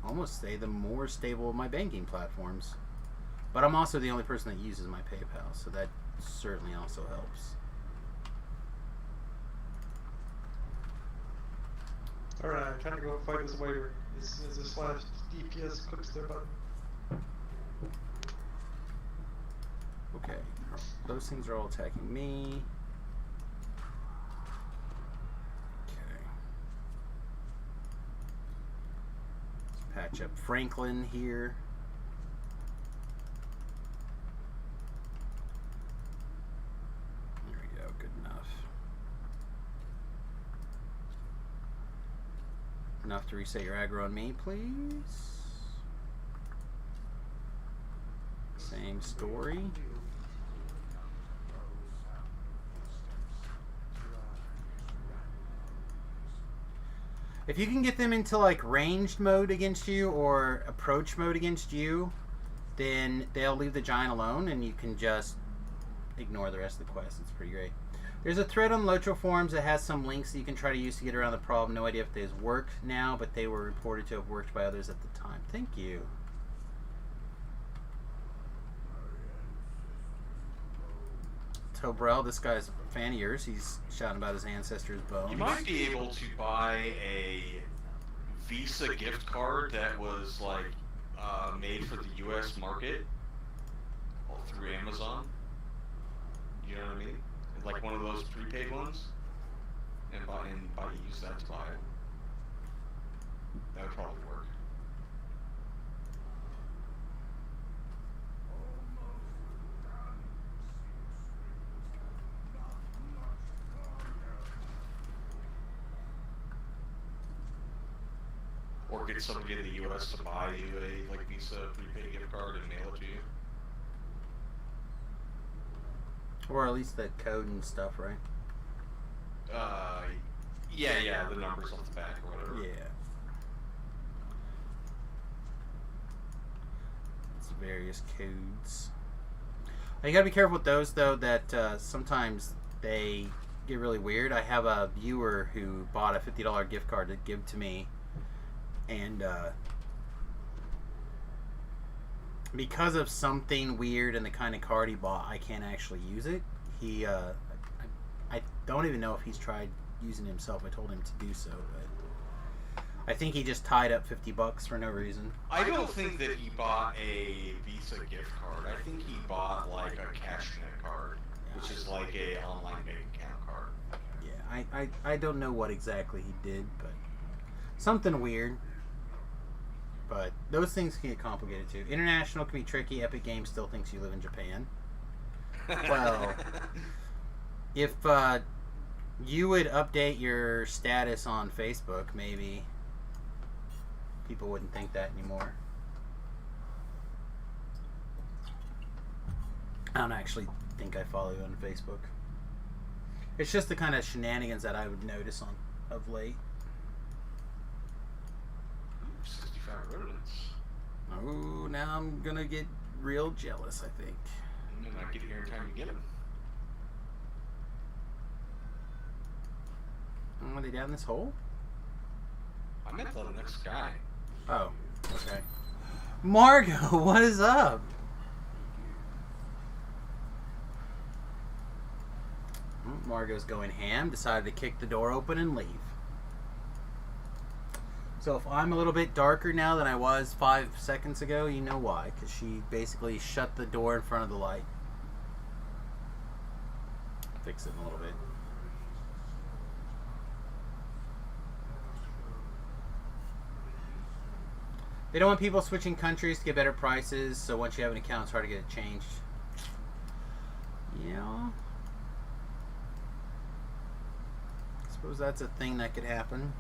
almost say the more stable of my banking platforms. But I'm also the only person that uses my PayPal, so that certainly also helps. Alright, time to go fight this waiter. As soon as the slash DPS clicks their button. Okay. Those things are all attacking me. Okay. Let's patch up Franklin here. There we go. Good enough. Enough to reset your aggro on me, please. Same story. If you can get them into like ranged mode against you or approach mode against you, then they'll leave the giant alone and you can just ignore the rest of the quest. It's pretty great. There's a thread on Lotro forums that has some links that you can try to use to get around the problem. No idea if they've worked now, but they were reported to have worked by others at the time. Thank you. Tobrel, this guy's a fan of yours. He's shouting about his ancestors' bones. You might be able to buy a Visa gift card that was like made for the U.S. market through Amazon. You know what I mean? Like one of those prepaid ones, and use that to buy it. That would probably work. Or get somebody in the U.S. to buy you a like Visa prepaid gift card and mail it to you. Or at least the code and stuff, right? Yeah, the numbers off the back or whatever. Yeah. It's various codes. You gotta be careful with those, though, that sometimes they get really weird. I have a viewer who bought a $50 gift card to give to me, and because of something weird in the kind of card he bought, I can't actually use it. I don't even know if he's tried using it himself. I told him to do so, but I think he just tied up $50 for no reason. I don't think that he bought a Visa gift card. I think he bought like a CashNet card, which is like a online bank account card. Yeah, I don't know what exactly he did, but something weird. But those things can get complicated too. International can be tricky. Epic Games still thinks you live in Japan. Well, if you would update your status on Facebook, maybe people wouldn't think that anymore. I don't actually think I follow you on Facebook. It's just the kind of shenanigans that I would notice on of late. 65 rodents. Oh, now I'm gonna get real jealous, I think. And I get here in time to get them. Are they down this hole? I meant the next guy. Oh, okay. Margo, what is up? Margo's going ham, decided to kick the door open and leave. So if I'm a little bit darker now than I was 5 seconds ago, you know why. Because she basically shut the door in front of the light. Fix it in a little bit. They don't want people switching countries to get better prices, so once you have an account, it's hard to get it changed. Yeah. I suppose that's a thing that could happen.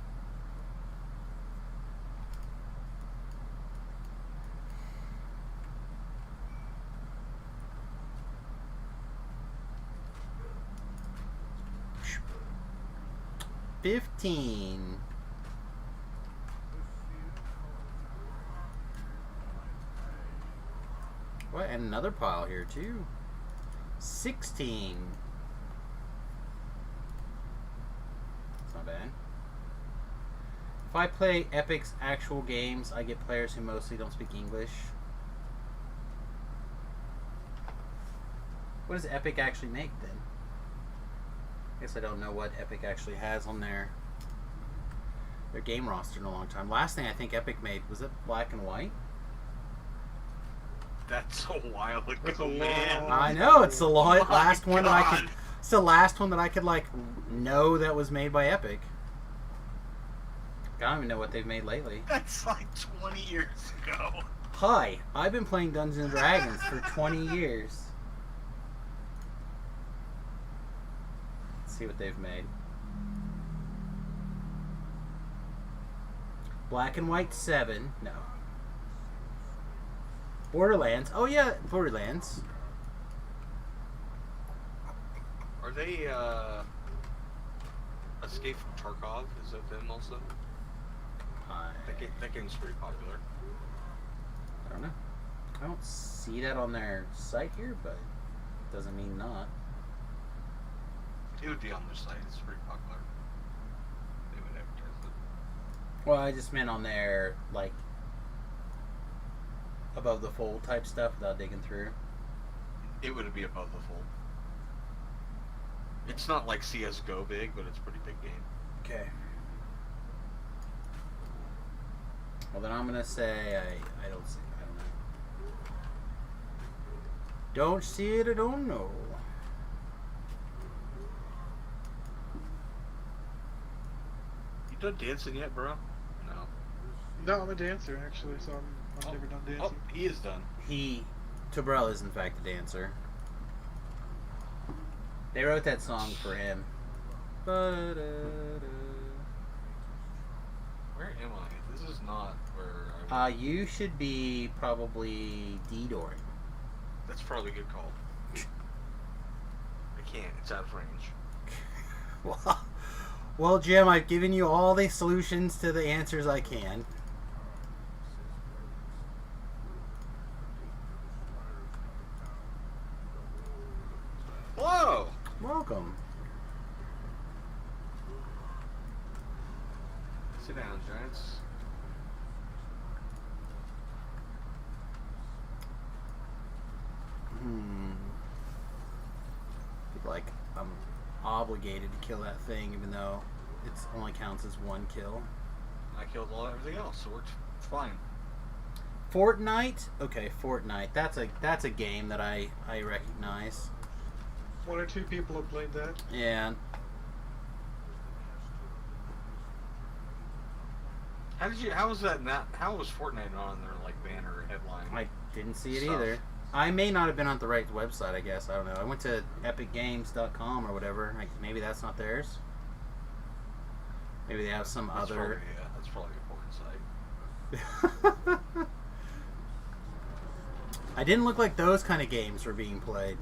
$15. What? And another pile here too. 16. That's not bad. If I play Epic's actual games, I get players who mostly don't speak English. What does Epic actually make then? I guess I don't know what Epic actually has on there. their game roster in a long time. Last thing I think Epic made, was it Black and White? That's a while ago, That's a man. long- I know, it's the last one that I God. could. It's the last one that I could like know that was made by Epic. I don't even know what they've made lately. That's like 20 years ago. Hi, I've been playing Dungeons and Dragons for 20 years. Let's see what they've made. Black and White 7. No. Borderlands. Oh yeah, Borderlands. Are they, Escape from Tarkov? Is that them also? That game's pretty popular. I don't know. I don't see that on their site here, but it doesn't mean not. It would be on their site. It's pretty popular. They would advertise it. Well, I just meant on their, like, above the fold type stuff without digging through. It would be above the fold. It's not like CS:GO big, but it's a pretty big game. Okay. Well, then I'm gonna say I don't see it. I don't know. Don't see it. I don't know. You done dancing yet, bro? No. No, I'm a dancer actually, so I'm never done dancing. Oh, he is done. Tobrell is in fact a dancer. They wrote that song for him. Where am I? This is not where I was. You should be probably D-dooring. That's probably a good call. I can't. It's out of range. Well, Jim, I've given you all the solutions to the answers I can. Whoa! Welcome. Sit down, Giants. Like, I'm obligated to kill that thing, even though it only counts as one kill. I killed everything else, so it's fine. Fortnite? Okay, Fortnite. That's a game that I recognize. One or two people have played that. Yeah. How was that not? How was Fortnite on their like banner or headline? I didn't see it Stuff. either. I may not have been on the right website, I guess. I don't know. I went to epicgames.com or whatever. Maybe that's not theirs. Maybe they have some That's other... probably a porn site. I didn't look like those kind of games were being played.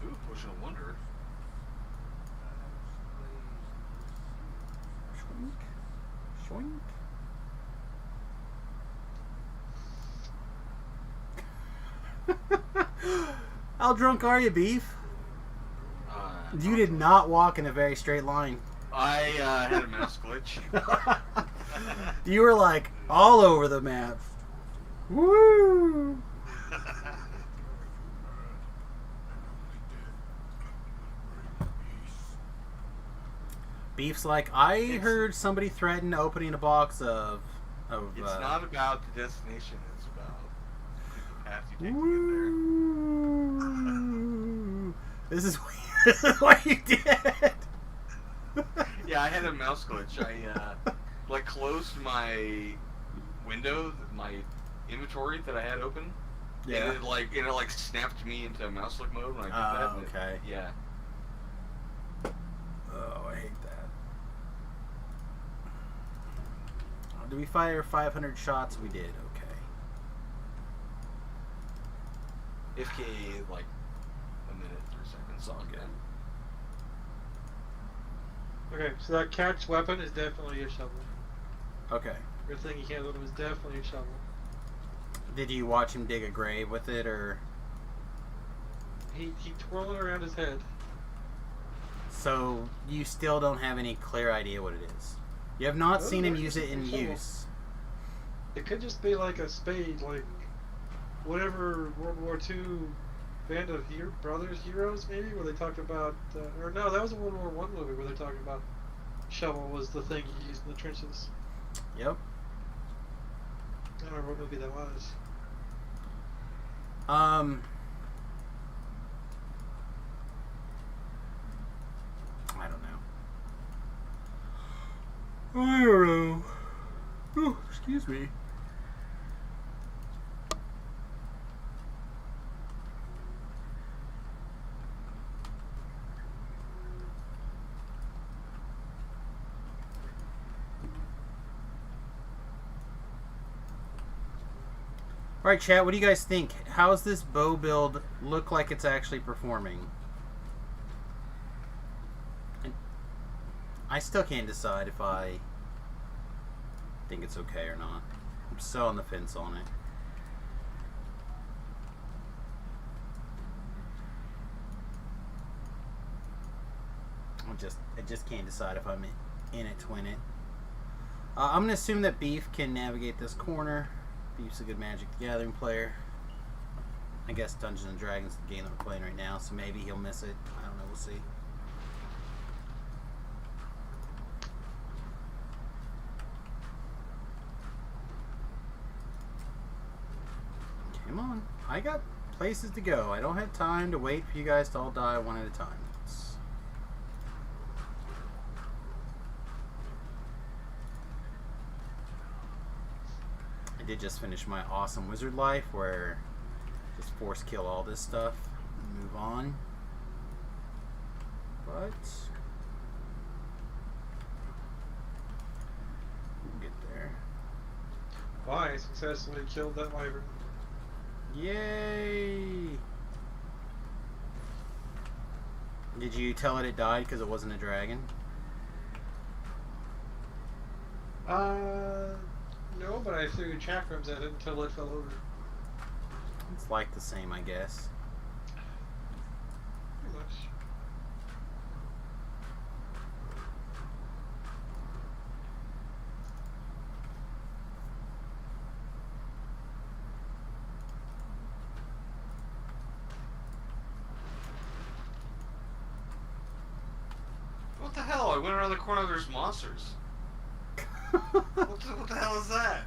Ooh, Potion of Wonder. Shoink. Shoink. How drunk are you, Beef? You did not walk in a very straight line. I had a mouse glitch. You were like all over the map. Woo! Beef's like, I heard somebody threaten opening a box of It's not about the destination. It's about the path you take to Woo! This is what you did. get there. Yeah, I had a mouse glitch. I like closed my window, my inventory that I had open. Yeah. And it like snapped me into mouse click mode when I did that. and okay. Yeah. Oh, I hate that. Do we fire 500 shots? We did. Okay. FK like a minute, 3 seconds. All good. Okay, so that cat's weapon is definitely a shovel. Okay. Your thing he handled was definitely a shovel. Did you watch him dig a grave with it, or? He twirled it around his head. So you still don't have any clear idea what it is. You have not No, seen him it's use it in a shovel. use. It could just be like a spade, like whatever World War II Band of Brothers Heroes, maybe, where they talked about, or no, that was a World War One movie where they're talking about shovel was the thing you used in the trenches. Yep. I don't remember what movie that was. I don't know. I don't know. Oh, excuse me. Alright, chat, what do you guys think? How's this bow build look like it's actually performing? And I still can't decide if I think it's okay or not. I'm so on the fence on it. I just can't decide if I'm in it to win it. I'm gonna assume that Beef can navigate this corner. Beef's a good Magic the Gathering player. I guess Dungeons and Dragons is the game that we're playing right now, so maybe he'll miss it. I don't know, we'll see. Come on. I got places to go. I don't have time to wait for you guys to all die one at a time. I did just finish my awesome wizard life where just force kill all this stuff and move on. But we'll get there. Why? Successfully killed that wyvern. Yay! Did you tell it died because it wasn't a dragon? No, but I threw chakrams at it until it fell over. It's like the same, I guess. Pretty much. What the hell? I went around the corner, there's monsters. What the hell is that?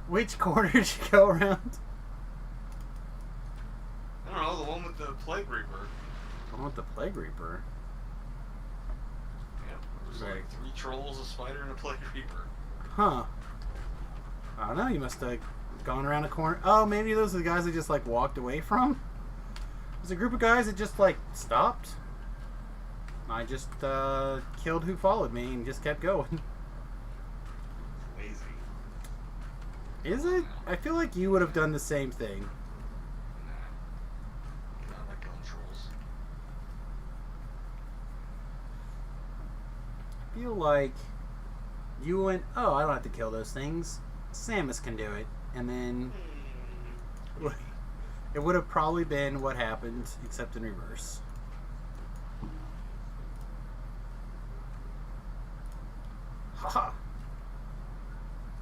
Which corner did you go around? I don't know, the one with the Plague Reaper. The one with the Plague Reaper? Yeah, there's like 3 trolls, a spider, and a Plague Reaper. Huh. I don't know, you must have gone around a corner. Oh, maybe those are the guys that just like walked away from? There's a group of guys that just like stopped. I just killed who followed me and just kept going. Lazy. Is it? I feel like you would have done the same thing. Nah. Not like killing trolls. I feel like you went, oh, I don't have to kill those things. Samus can do it. And then it would have probably been what happened, except in reverse. Haha!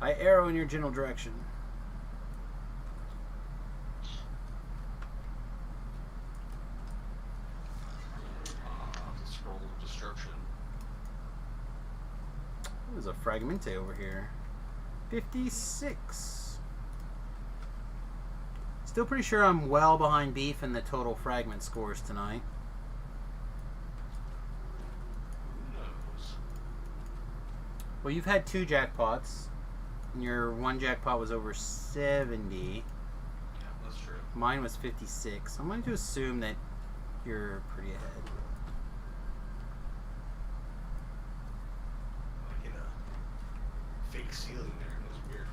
I arrow in your general direction. The scroll of destruction. There's a Fragmente over here. 56. Still pretty sure I'm well behind Beef in the total fragment scores tonight. Who knows? Well, you've had 2 jackpots. And your 1 jackpot was over 70. Yeah, that's true. Mine was 56. I'm going to assume that you're pretty ahead. I hit a fake ceiling there. It was weird.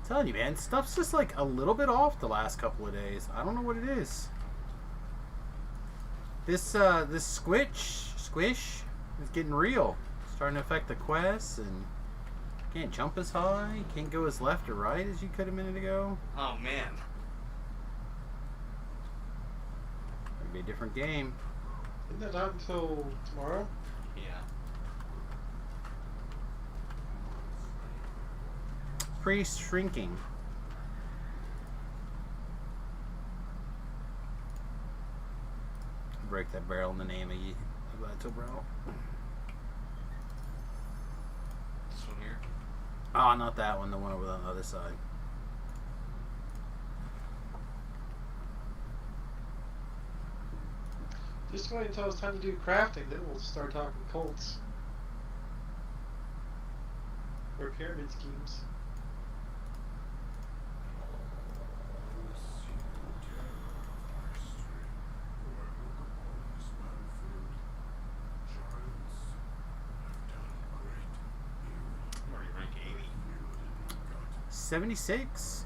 I'm telling you, man, stuff's just like a little bit off the last couple of days. I don't know what it is. This squish is getting real. Starting to affect the quests, and can't jump as high, can't go as left or right as you could a minute ago. Oh man. It'll be a different game. Isn't that not until tomorrow? Yeah. Pre-shrinking. break that barrel in the name of Tobro. This one here. Oh, not that one. The one over on the other side. Just wait until it's time to do crafting, then we'll start talking cults. Or pyramid schemes. I'm already rank 80. 76.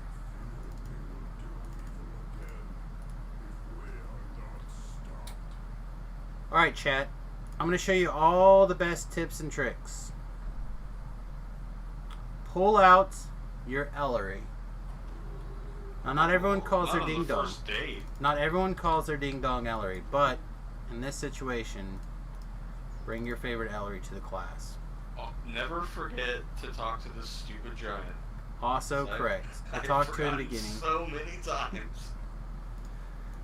Alright, chat. I'm going to show you all the best tips and tricks. Pull out your Ellery. Now, not everyone calls their Not on ding the dong. first date. Not everyone calls their ding dong Ellery, but in this situation, bring your favorite Ellery to the class. Oh, never forget to talk to this stupid giant. Also correct. I talked to him in the beginning. So many times.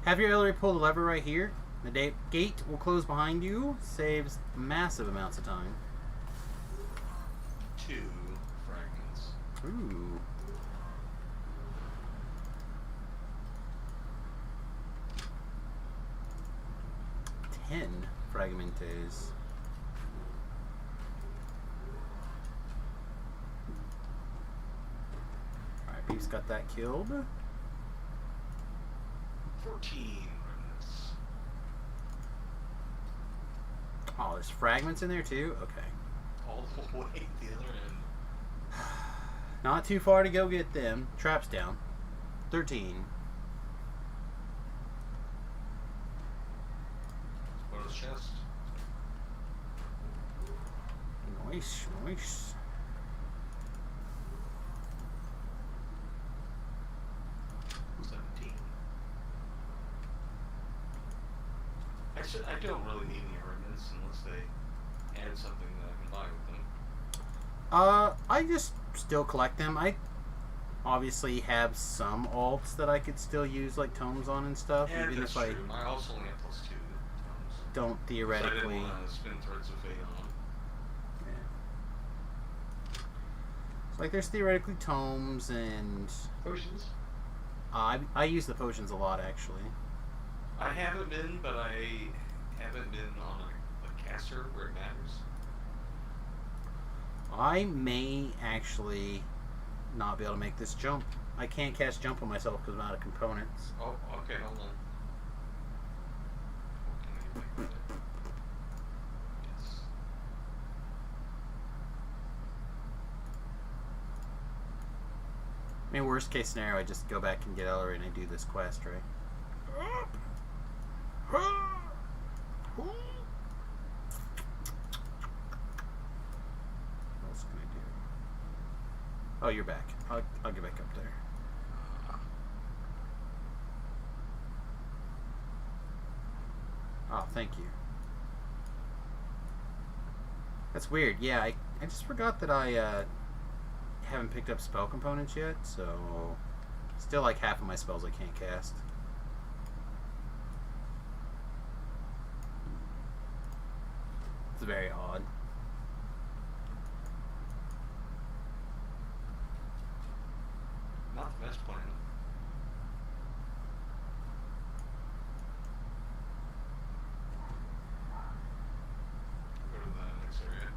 Have your Ellery pull the lever right here. The gate will close behind you. Saves massive amounts of time. 2 fragments. Ooh. Ten fragmentes. Alright, Beef's got that killed. 14 fragments. Oh, there's fragments in there too? Okay. All the way at the other end. Not too far to go get them. Traps down. 13. Bonus chest. Nice, nice. I don't really need any remnants unless they add something that I can buy with them. I just still collect them. I obviously have some alts that I could still use like tomes on and stuff, Yeah, even that's if true. I also only have +2 tomes. don't So I theoretically. didn't want to spin Threads of Fate on. Yeah. So, like, there's theoretically tomes and Potions. I use the potions a lot actually. I haven't been, but I haven't been on a caster where it matters. I may actually not be able to make this jump. I can't cast jump on myself because I'm out of components. Oh, okay, hold on. What can I make with it? Yes. I mean, worst case scenario, I just go back and get Ellery and I do this quest, right? What else can I do? Oh, you're back. I'll get back up there. Oh, thank you. That's weird. Yeah, I just forgot that I haven't picked up spell components yet, so still like half of my spells I can't cast. It's very odd. Not the best plan. Go to the next area.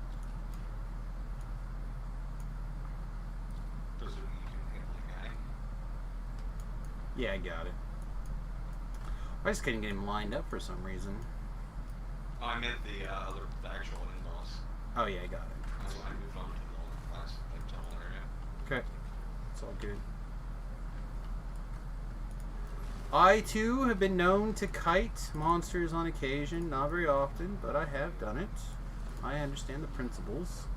Does it mean you can handle a guy? Yeah, I got it. I just couldn't get him lined up for some reason. Oh, I meant the actual end boss. Oh yeah, I got it. I moved on to the last tunnel area. Okay. It's all good. I too have been known to kite monsters on occasion, not very often, but I have done it. I understand the principles.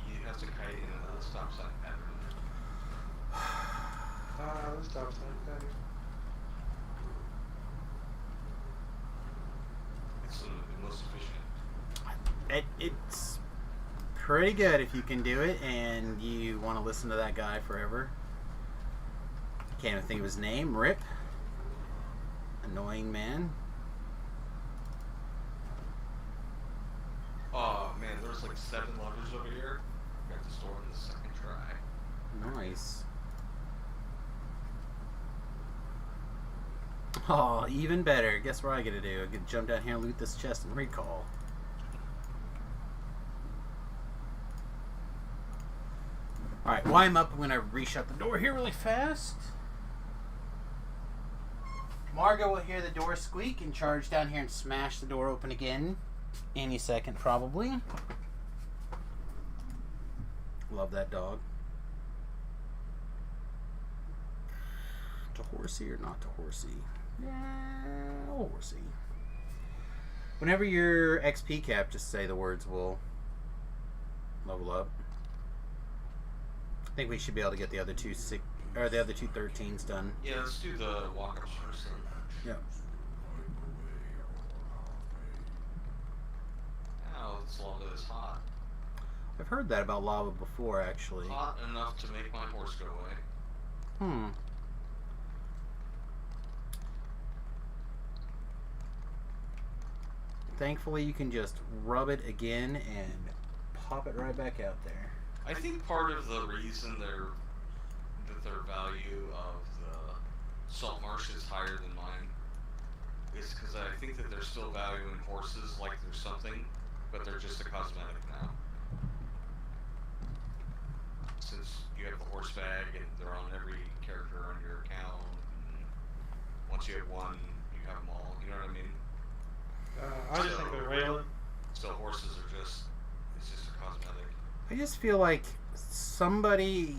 You have to kite in a stop sign pattern. Let's stop sign pattern. It's the most efficient. It's pretty good if you can do it and you want to listen to that guy forever. Can't even think of his name. Rip. Annoying man. Oh man, there's like 7 levers over here. Got the store in the second try. Nice. Oh, even better. Guess what I get to do? I get to jump down here and loot this chest and recall. Alright, while I'm up, I'm going to reshut the door here really fast. Margo will hear the door squeak and charge down here and smash the door open again. Any second, probably. Love that dog. To horsey or not to horsey? Yeah, horsey. Whenever your XP cap, just say the words will level up. I think we should be able to get the other two 13s done. Yeah, let's do the walk-ups first then. Yep. Ow, this lava is hot. I've heard that about lava before, actually. Hot enough to make my horse go away. Thankfully, you can just rub it again and pop it right back out there. I think part of the reason their value of the salt marsh is higher than mine is because I think that they're still valuing horses like there's something, but they're just a cosmetic now. Since you have the horse bag and they're on every character on your account, and once you have one, you have them all. You know what I mean? I just think they're railing. So horses are it's just a cosmetic. I just feel like somebody...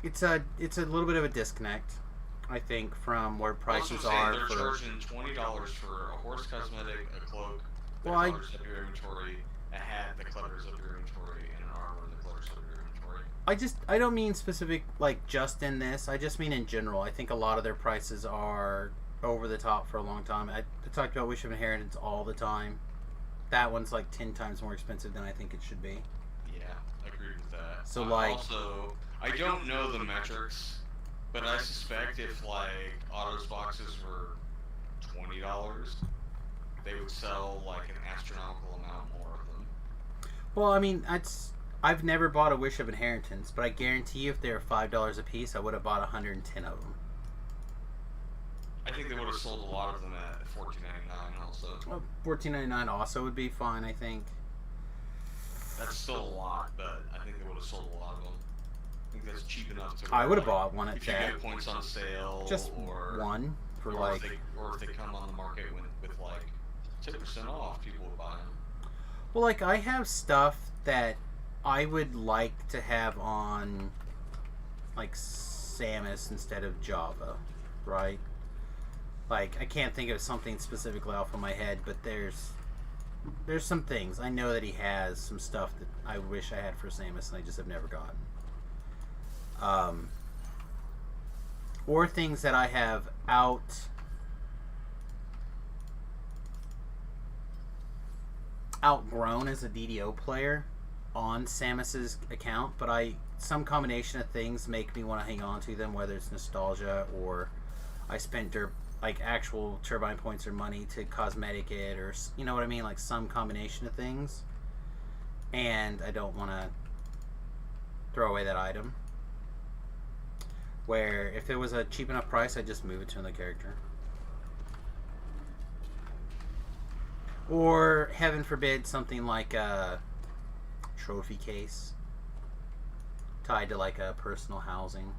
It's a little bit of a disconnect, I think, from where prices are. They're for... charging $20 for a horse cosmetic, a cloak that Well, clutters up your inventory, a hat that clutters up your inventory, and an armor that clutters up your inventory. I don't mean specific, like, just in this. I just mean in general. I think a lot of their prices are over the top for a long time. I talked about Wish of Inheritance all the time. That one's like 10 times more expensive than I think it should be. Yeah, I agree with that. So, like... Also, I don't know the metrics, but I suspect if, like, Autos boxes were $20, they would sell, like, an astronomical amount more of them. Well, I mean, I've never bought a Wish of Inheritance, but I guarantee you if they were $5 a piece, I would have bought 110 of them. I think they would have sold a lot of them at $14.99 also. Well, $14.99 also would be fine, I think. That's still a lot, but I think they would have sold a lot of them. I think that's cheap enough to... I would have bought one at if you that. get points on sale, Just or one for or like... if they come on the market with like 10% off, people would buy them. Well, like, I have stuff that I would like to have on, like, Samus instead of Java, right? Like, I can't think of something specifically off of my head, but there's some things. I know that he has some stuff that I wish I had for Samus and I just have never gotten. Or things that I have outgrown as a DDO player on Samus's account, but some combination of things make me want to hang on to them, whether it's nostalgia or I spent like actual turbine points or money to cosmetic it, or you know what I mean, like some combination of things, and I don't want to throw away that item. Where if it was a cheap enough price, I'd just move it to another character. Or, heaven forbid, something like a trophy case tied to like a personal housing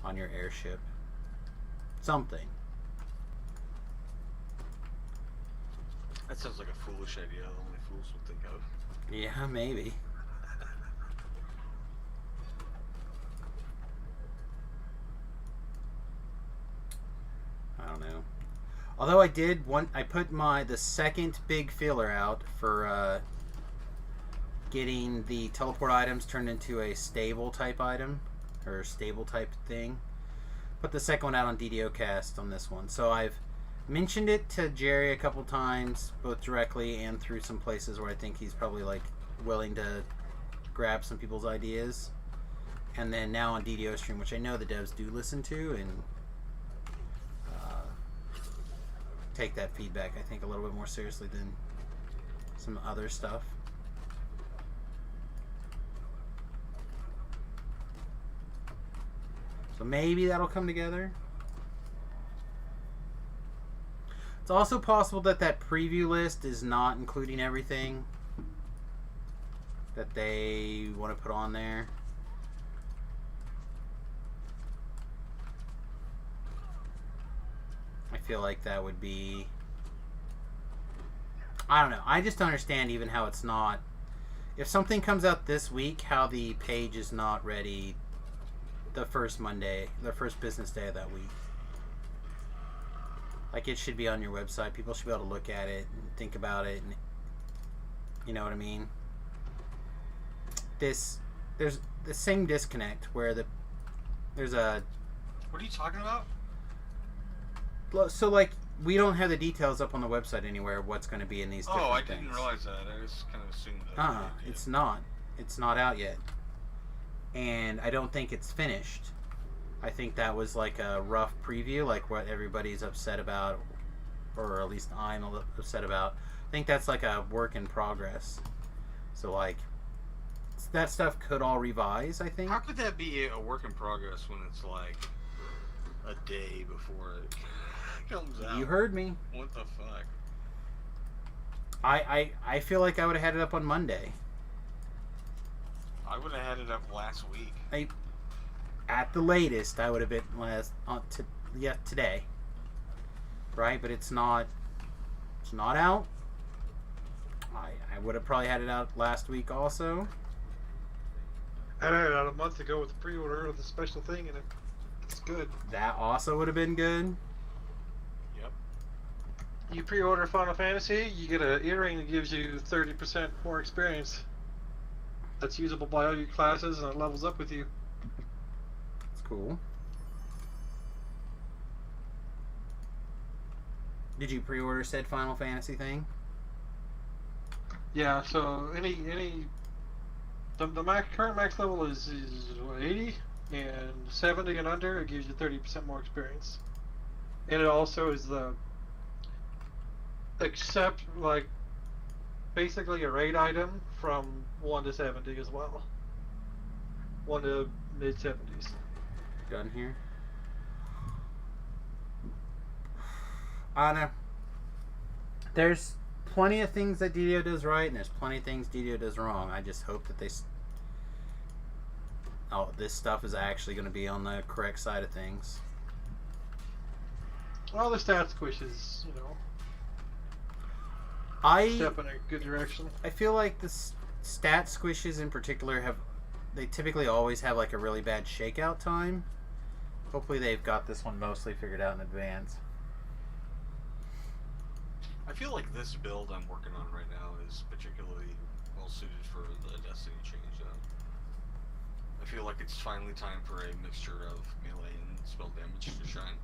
on your airship. Something. That sounds like a foolish idea that only fools would think of. Yeah, maybe. I don't know. Although I put the second big filler out for getting the teleport items turned into a stable type item, or stable type thing. Put the second one out on DDO Cast on this one. So I've mentioned it to Jerry a couple times, both directly and through some places where I think he's probably like willing to grab some people's ideas. and then now on DDO stream, which I know the devs do listen to and take that feedback, I think, a little bit more seriously than some other stuff. So maybe that'll come together. It's also possible that that preview list is not including everything that they want to put on there. I feel like that would be... I don't know. I just don't understand even how it's not... If something comes out this week, how the page is not ready the first Monday, the first business day of that week. Like, it should be on your website. People should be able to look at it and think about it. And, you know what I mean? There's the same disconnect where there's a... What are you talking about? So, like, we don't have the details up on the website anywhere of what's going to be in these different Oh, I things. didn't realize that. I just kind of assumed that. It's not. It's not out yet. And I don't think it's finished. I think that was like a rough preview, like what everybody's upset about, or at least I'm upset about. I think that's like a work in progress. So, like, that stuff could all revise, I think. How could that be a work in progress when it's like a day before it comes out? You heard me. What the fuck? I feel like I would have had it up on Monday. I would have had it up last week. At the latest, I would have been today. Right? But it's not out. I would have probably had it out last week also. I had it out a month ago with the pre-order of the special thing in it. It's good. That also would have been good. Yep. You pre-order Final Fantasy, you get an earring that gives you 30% more experience. That's usable by all your classes, and it levels up with you. It's cool. Did you pre-order said Final Fantasy thing? Yeah, so the current max level is what, 80, and 70 and under, it gives you 30% more experience. And it also is the like basically a raid item from 1 to 70 as well. 1 to mid 70s. Done here. I don't know. There's plenty of things that DDO does right, and there's plenty of things DDO does wrong. I just hope that this stuff is actually going to be on the correct side of things. Well, the stat squishes, step in a good direction. I feel like the stat squishes in particular they typically always have like a really bad shakeout time. Hopefully they've got this one mostly figured out in advance. I feel like this build I'm working on right now is particularly well suited for the Destiny change. I feel like it's finally time for a mixture of melee and spell damage to shine.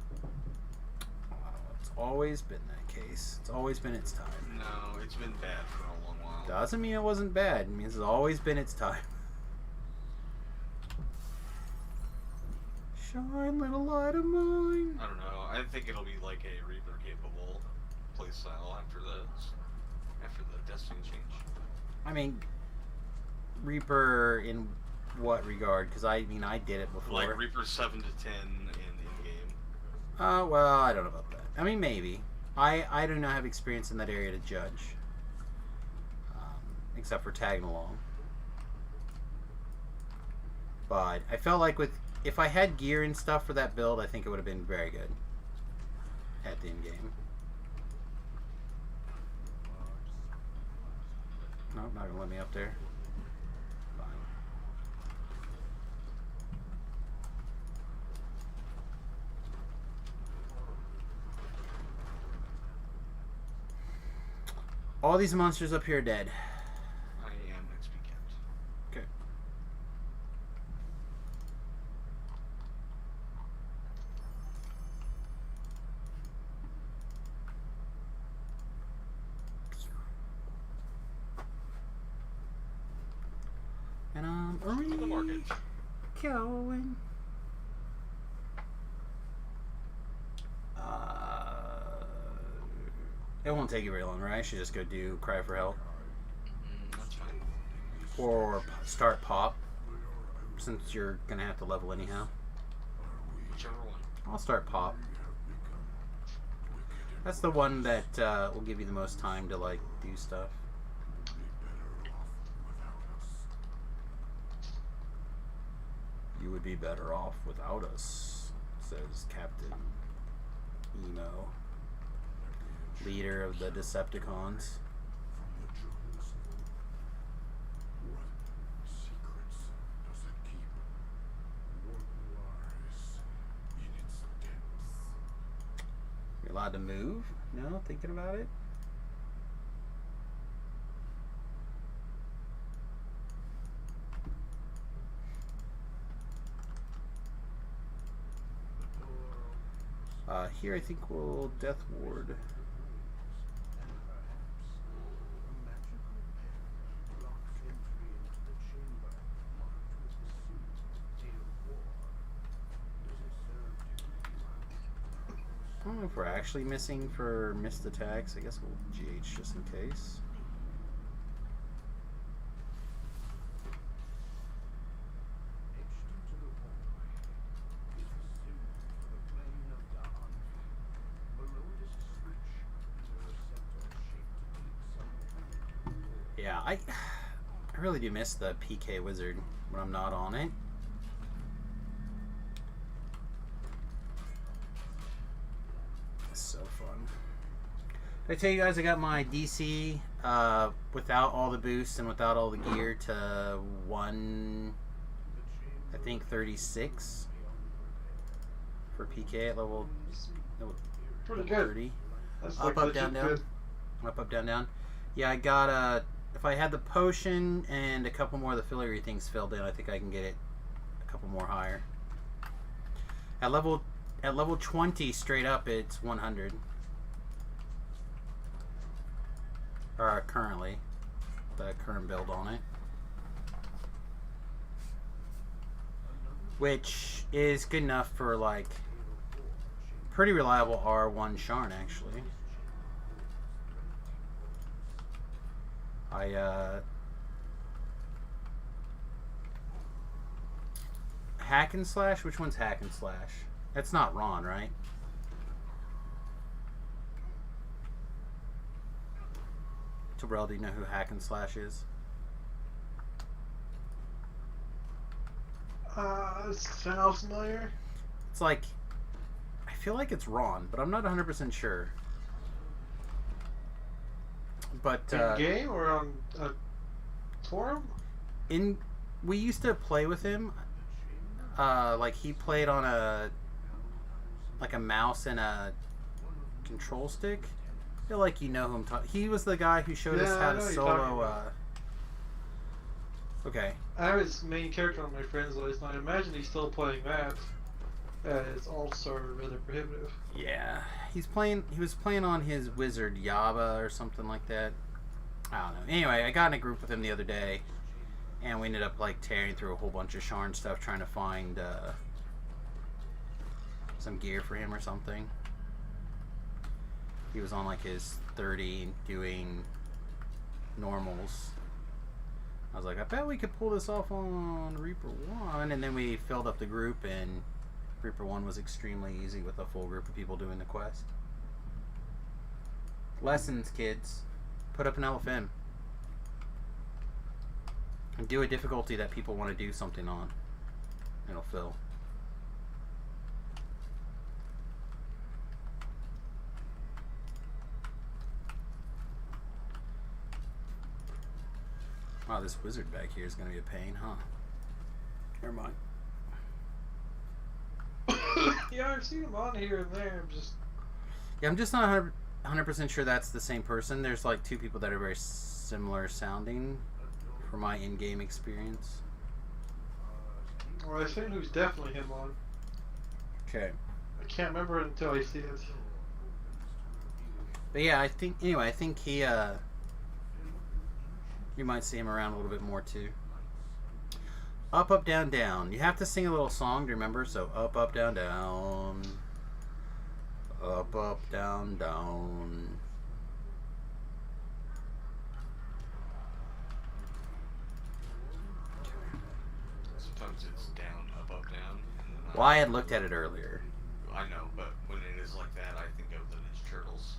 It's always been that case. It's always been its time. No, it's been bad for a long while. Doesn't mean it wasn't bad. It means it's always been its time. Shine, little light of mine. I don't know. I think it'll be like a Reaper capable playstyle after the Destiny change. I mean, Reaper in what regard? Because I did it before. Like Reaper 7 to 10 in game. Well, I don't know about that. I mean, maybe. I do not have experience in that area to judge. Except for tagging along. But I felt like if I had gear and stuff for that build, I think it would have been very good at the end game. Nope, not gonna let me up there. Fine. All these monsters up here are dead. I am XP capped. Okay. And To the market. going. It won't take you very long, right? I should just go do Cry for Help. That's fine. Or start Pop, since you're gonna have to level anyhow. Whichever one. I'll start Pop. That's the one that will give you the most time to, like, do stuff. You would be better off without us, says Captain Emo, leader of the Decepticons. You're allowed to move? No? Thinking about it? Here I think we'll Death Ward. I don't know if we're actually missing for missed attacks. I guess we'll GH just in case. Yeah, I really do miss the PK Wizard when I'm not on it. It's so fun. Did I tell you guys I got my DC without all the boosts and without all the gear to 36 for PK at level Pretty good. 30. That's Up, like up, down, legit down. good. Up, down, down. Yeah, I got if I had the potion and a couple more of the filigree things filled in, I think I can get it a couple more higher. At level 20 straight up, it's 100. Or currently, the current build on it, which is good enough for like pretty reliable R1 Sharn actually. Hack and Slash? Which one's Hack and Slash? That's not Ron, right? Terrell, do you know who Hack and Slash is? Sounds familiar. It's like, I feel like it's Ron, but I'm not 100% sure. But In game or on a forum? We used to play with him. Like he played on a mouse and a control stick. I feel like you know who I'm talking. He was the guy who showed us how to solo. Okay. I have his main character on my friends list, and I imagine he's still playing that. It's also rather prohibitive. Yeah, he was playing on his wizard Yaba or something like that. I don't know. Anyway, I got in a group with him the other day, and we ended up like tearing through a whole bunch of Sharn stuff trying to find some gear for him or something. He was on like his 30 doing normals. I was like, I bet we could pull this off on Reaper 1, and then we filled up the group, and Reaper 1 was extremely easy with a full group of people doing the quest. Lessons, kids. Put up an LFM. And do a difficulty that people want to do something on. It'll fill. Wow, this wizard back here is going to be a pain, huh? Never mind. Yeah, I've seen him on here and there. Yeah, I'm just not 100% sure that's the same person. There's like two people that are very similar sounding from my in-game experience. Well, I've seen who's definitely him on. Okay. I can't remember it until I see it. But yeah, I think he you might see him around a little bit more too. Up, up, down, down. You have to sing a little song to remember. So up, up, down, down. Up, up, down, down. Sometimes it's down, up, down. And then Well, I had looked at it earlier. I know, but when it is like that, I think of the Ninja Turtles.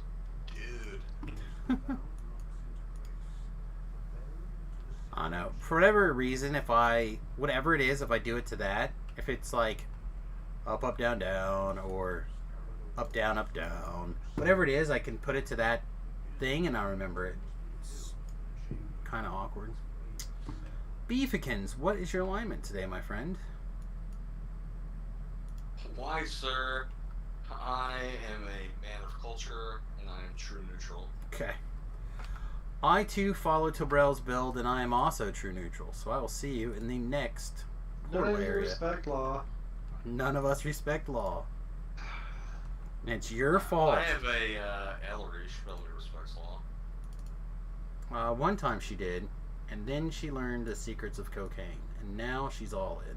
Dude. I know. For whatever reason, whatever it is, if I do it to that, if it's like up, up, down, down, or up, down, whatever it is, I can put it to that thing and I'll remember it. It's kind of awkward. Beefikins, what is your alignment today, my friend? Why, sir? I am a man of culture, and I am true neutral. Okay. I too follow Tobrel's build, and I am also true neutral. So I will see you in the next None portal of you area. respect law. None of us respect law. And it's your fault. I have a Ellery. She probably respects law. One time she did, and then she learned the secrets of cocaine, and now she's all in.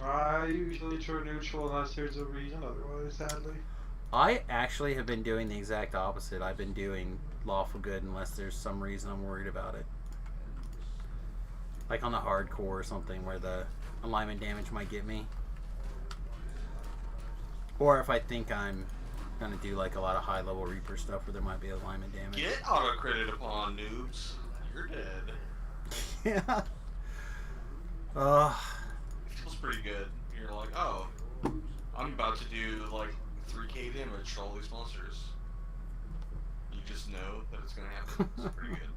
I usually true neutral unless there's a reason otherwise, sadly. I actually have been doing the exact opposite. I've been doing lawful good unless there's some reason I'm worried about it. Like on the hardcore or something where the alignment damage might get me. Or if I think I'm gonna do like a lot of high level Reaper stuff where there might be alignment damage. Get auto credit upon noobs. You're dead. Yeah. It feels pretty good. You're like, oh, I'm about to do like 3k damage to all these monsters. You just know that it's gonna happen. It's pretty good.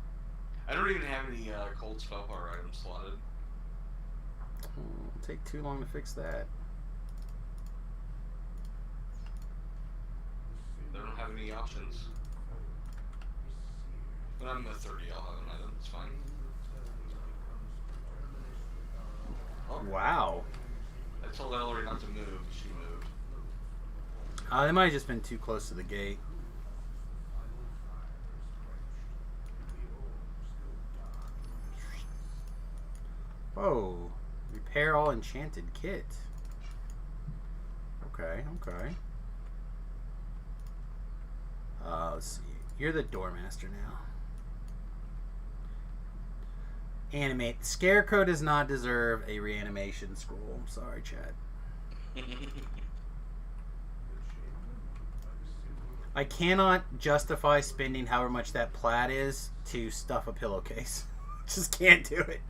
I don't even have any cold spell power items slotted. It'll take too long to fix that. They don't have any options. When I'm at 30, I'll have an item. It's fine. Oh, Wow. I told Ellery not to move. She moved. They might have just been too close to the gate. Whoa. Repair all enchanted kit. Okay, okay. Let's see. You're the doormaster now. Animate. Scarecrow does not deserve a reanimation scroll. I'm sorry, Chad. I cannot justify spending however much that plat is to stuff a pillowcase. Just can't do it.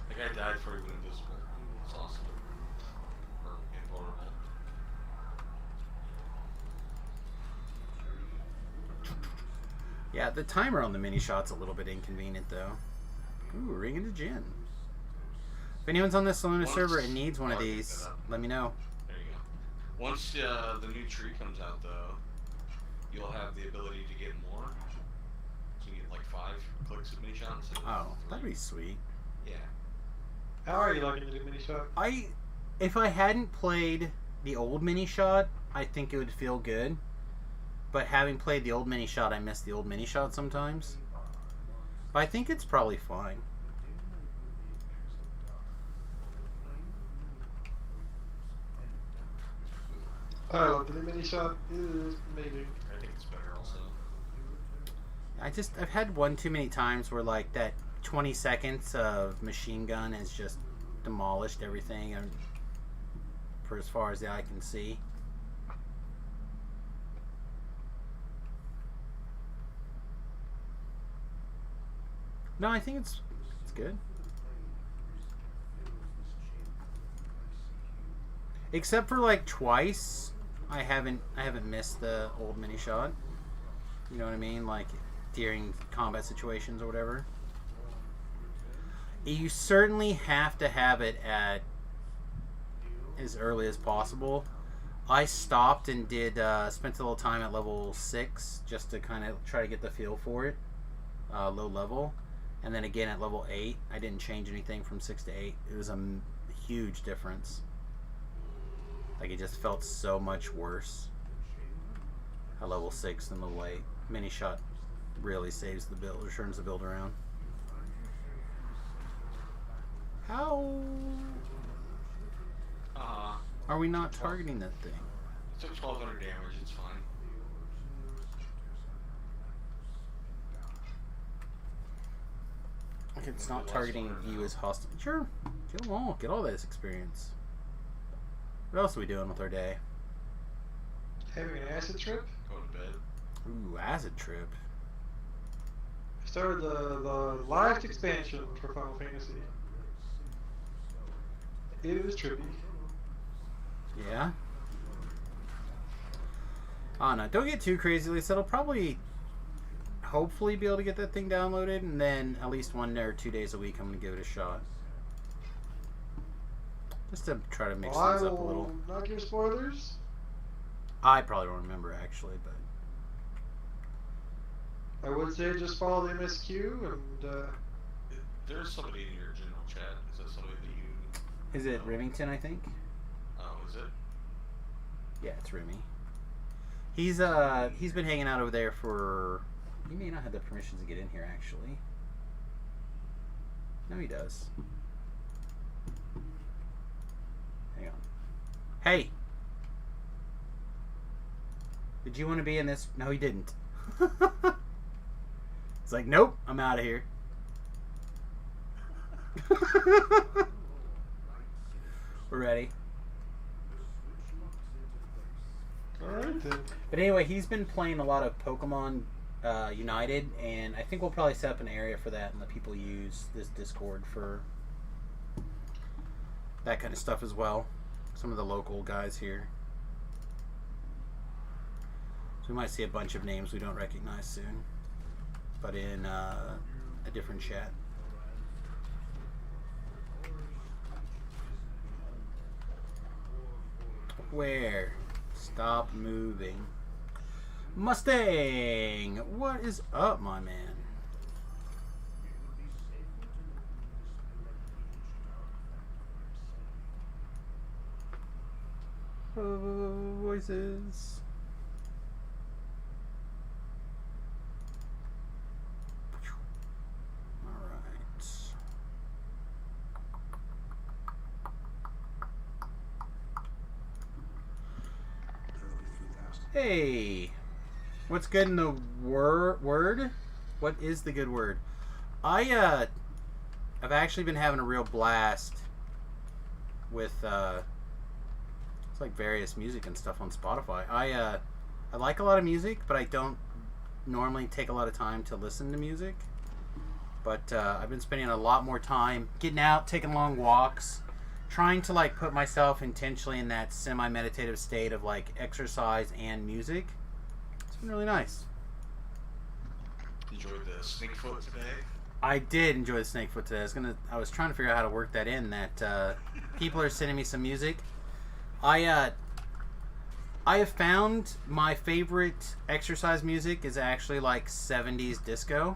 The guy died for even invisible. It's awesome. Or invulnerable. Yeah, the timer on the mini shot's a little bit inconvenient though. Ooh, ring into Jin. If anyone's on this Soluna server and needs one of these, let me know. There you go. Once the new tree comes out, though, you'll have the ability to get more. So you get like 5 clicks of mini shot instead of Oh, 3. that'd be sweet. Yeah. How are you liking the new mini shot? If I hadn't played the old mini shot, I think it would feel good. But having played the old mini shot, I miss the old mini shot sometimes. But I think it's probably fine. I love the new mini shot. It is amazing. I think it's better also. I've had one too many times where like that 20 seconds of machine gun has just demolished everything and for as far as the eye can see. No, I think it's good. Except for like twice, I haven't missed the old mini shot. You know what I mean? Like during combat situations or whatever. You certainly have to have it at as early as possible. I stopped and spent a little time at level 6 just to kind of try to get the feel for it, low level, and then again at level 8. I didn't change anything from 6 to 8. It was a huge difference. Like it just felt so much worse. a level 6 and level 8. Mini shot really saves the build, or turns the build around. How are we not targeting that thing? It took 1,200 damage, it's fine. Like it's not targeting you as hostile. Sure, kill them all. Get all this experience. What else are we doing with our day? Having an acid trip. Go to bed. Ooh, acid trip. I started the live expansion for Final Fantasy. It was trippy. Yeah. Oh no, don't get too crazy, Lisa. It'll probably, hopefully, be able to get that thing downloaded, and then at least 1 or 2 days a week, I'm gonna give it a shot. Just to try to mix things up a little. Not give spoilers. I probably don't remember actually, but I would say just follow the MSQ and. There's somebody in your general chat. Is that somebody that you... is it Remington? I think. Oh, is it? Yeah, it's Remy. He's been hanging out over there for. He may not have the permissions to get in here actually. No, he does. Hang on. Hey! Did you want to be in this? No, he didn't. It's like, nope, I'm out of here. We're ready. Alright then. But anyway, he's been playing a lot of Pokemon United, and I think we'll probably set up an area for that and let people use this Discord for that kind of stuff as well. Some of the local guys here. So we might see a bunch of names we don't recognize soon, but in a different chat. Where? Stop moving. Mustang! What is up, my man? Voices. Alright. Hey! What's good in the word? What is the good word? I've actually been having a real blast with it's like various music and stuff on Spotify. I like a lot of music, but I don't normally take a lot of time to listen to music. But I've been spending a lot more time getting out, taking long walks, trying to like put myself intentionally in that semi-meditative state of like exercise and music. It's been really nice. Enjoyed the Snakefoot today. I did enjoy the Snakefoot today. I was trying to figure out how to work that in. That people are sending me some music. I have found my favorite exercise music is actually like 70s disco.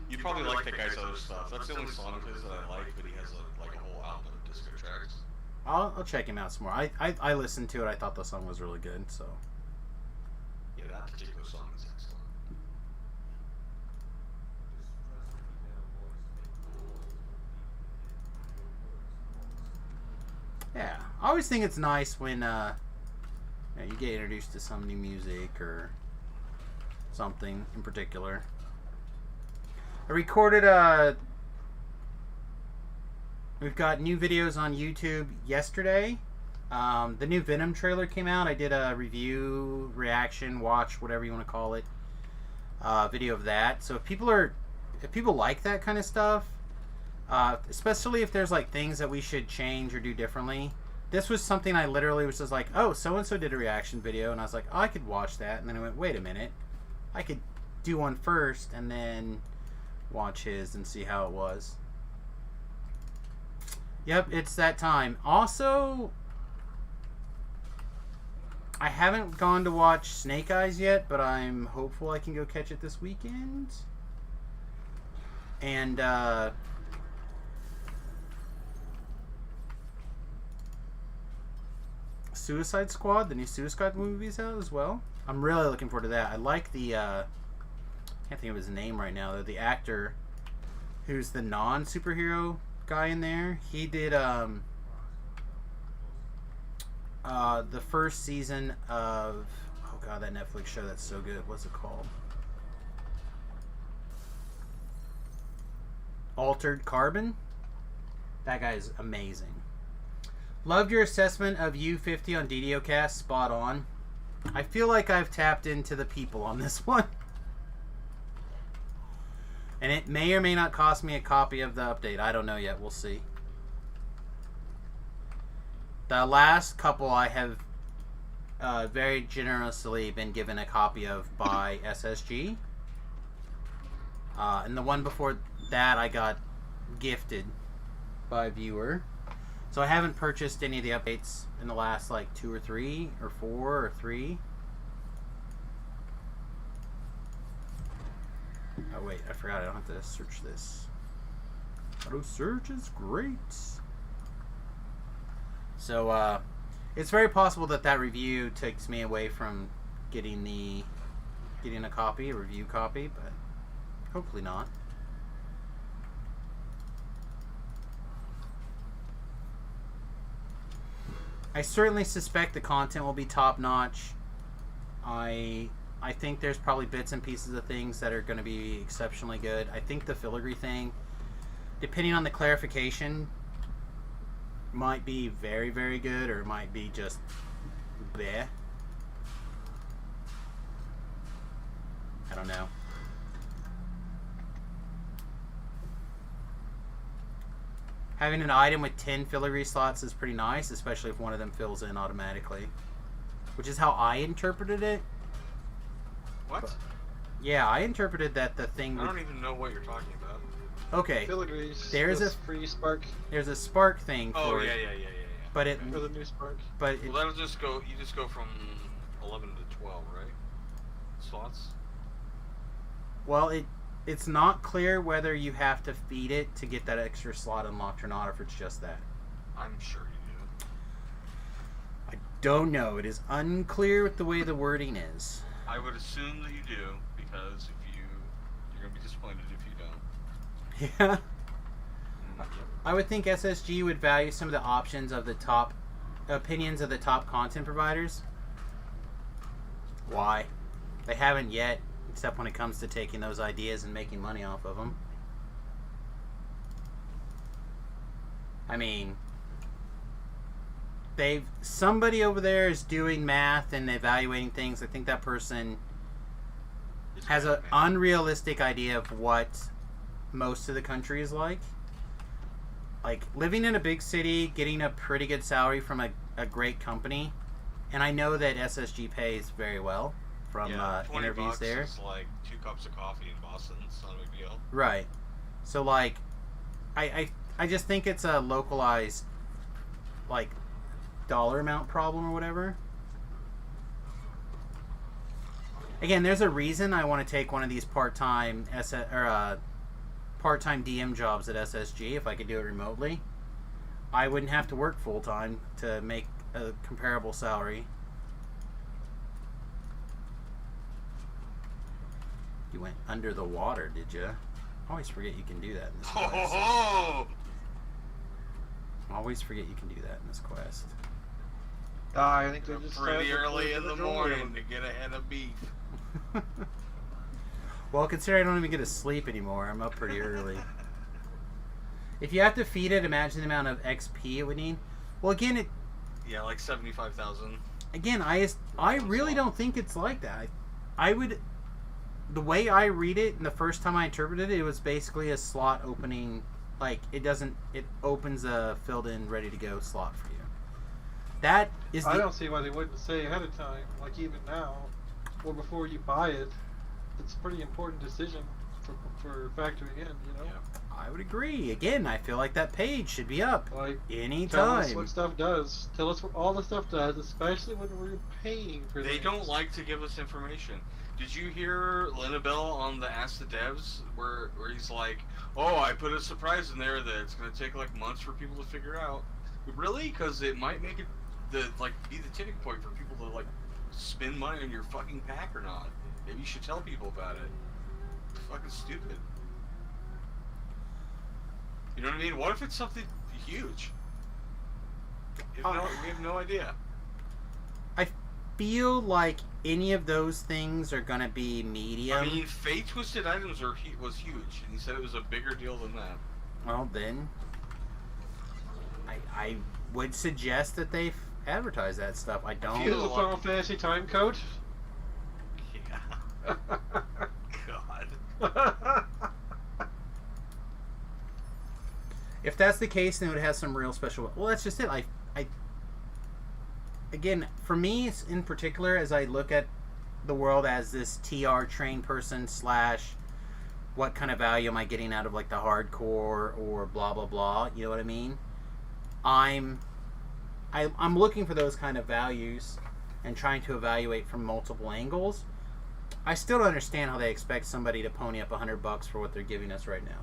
You probably like that guy's other stuff. That's the only song of his that I like, but he has like a whole album of disco tracks. I'll check him out some more. I listened to it. I thought the song was really good. So Yeah, that particular song is excellent. yeah, I always think it's nice when you get introduced to some new music or something in particular. I recorded we've got new videos on YouTube yesterday. The new Venom trailer came out. I did a review, reaction, watch, whatever you want to call it, video of that. So if people like that kind of stuff, especially if there's like things that we should change or do differently, this was something I literally was just like, oh, so and so did a reaction video, and I was like, oh, I could watch that, and then I went, wait a minute, I could do one first and then watch his and see how it was. Yep, it's that time. Also, I haven't gone to watch Snake Eyes yet, but I'm hopeful I can go catch it this weekend. And Suicide Squad, the new Suicide movie's out as well. I'm really looking forward to that. I like the I can't think of his name right now. The actor who's the non-superhero guy in there. He did the first season of, oh god, that Netflix show that's so good. What's it called? Altered Carbon. That guy is amazing. Loved your assessment of U50 on DDoCast. Spot on. I feel like I've tapped into the people on this one. And it may or may not cost me a copy of the update. I don't know yet. We'll see. The last couple I have very generously been given a copy of by SSG. And the one before that I got gifted by a viewer. So I haven't purchased any of the updates in the last like 2 or 3 or 4 or 3. Oh wait, I forgot I don't have to search this. Auto search is great. So it's very possible that that review takes me away from getting a copy, a review copy, but hopefully not. I certainly suspect the content will be top notch. I think there's probably bits and pieces of things that are going to be exceptionally good. I think the filigree thing, depending on the clarification, might be very, very good, or it might be just bleh. I don't know. Having an item with 10 filigree slots is pretty nice, especially if one of them fills in automatically. Which is how I interpreted it. What? Yeah, I interpreted that the thing I don't even know what you're talking about. Okay. Filigrees. There's this a free spark There's a spark thing for Oh, it. yeah. But it for the new spark. but it, Well, that'll just go, you just go from 11 to 12, right? Slots? well, it's not clear whether you have to feed it to get that extra slot unlocked or not, or if it's just that. I'm sure you do. I don't know. It is unclear with the way the wording is. I would assume that you do, because if you're going to be disappointed if you don't. Yeah. Mm, I would think SSG would value some of the options of the top opinions of the top content providers. Why? They haven't yet, except when it comes to taking those ideas and making money off of them. I mean, somebody over there is doing math and evaluating things. I think that person It's has good, an man. unrealistic idea of what most of the country is like. Like, living in a big city, getting a pretty good salary from a great company, and I know that SSG pays very well from Yeah, 20 interviews bucks there. is like 2 cups of coffee in Boston. It's not a big deal. Right. So, like, I just think it's a localized, like, dollar amount problem or whatever. Again, there's a reason I want to take one of these part-time part-time DM jobs at SSG if I could do it remotely. I wouldn't have to work full-time to make a comparable salary. You went under the water, did you? I always forget you can do that in this Ho ho quest. ho! I always forget you can do that in this quest. I think they're just Pretty early in the morning morning. to get a head of beef. Well, considering I don't even get to sleep anymore, I'm up pretty early. If you have to feed it, imagine the amount of XP it would need. Well, again, Yeah, like 75,000. I really don't think it's like that. I would, the way I read it and the first time I interpreted it, it was basically a slot opening. Like, it opens a filled in, ready to go slot for you. That is I don't see why they wouldn't say ahead of time, like even now, or before you buy it. It's a pretty important decision for factoring in, you know? Yeah. I would agree. Again, I feel like that page should be up Like, tell us anytime. what stuff does. Tell us what all the stuff does, especially when we're paying for They things. don't like to give us information. Did you hear Linabelle on the Ask the Devs where he's like, oh, I put a surprise in there that it's going to take like months for people to figure out. Really? Because it might make it be the tipping point for people to like spend money on your fucking pack or not. Maybe you should tell people about it. It's fucking stupid. You know what I mean? What if it's something huge? We have no idea. I feel like any of those things are gonna be medium. I mean, Fate Twisted Items was huge, and he said it was a bigger deal than that. Well, then, I would suggest that they advertise that stuff. I don't. Use the Final Fantasy time code. Yeah. God. If that's the case, then it would have some real special. Well, that's just it. Again, for me in particular, as I look at the world as this TR trained person / what kind of value am I getting out of like the hardcore or blah blah blah, you know what I mean? I'm looking for those kind of values and trying to evaluate from multiple angles. I still don't understand how they expect somebody to pony up $100 for what they're giving us right now.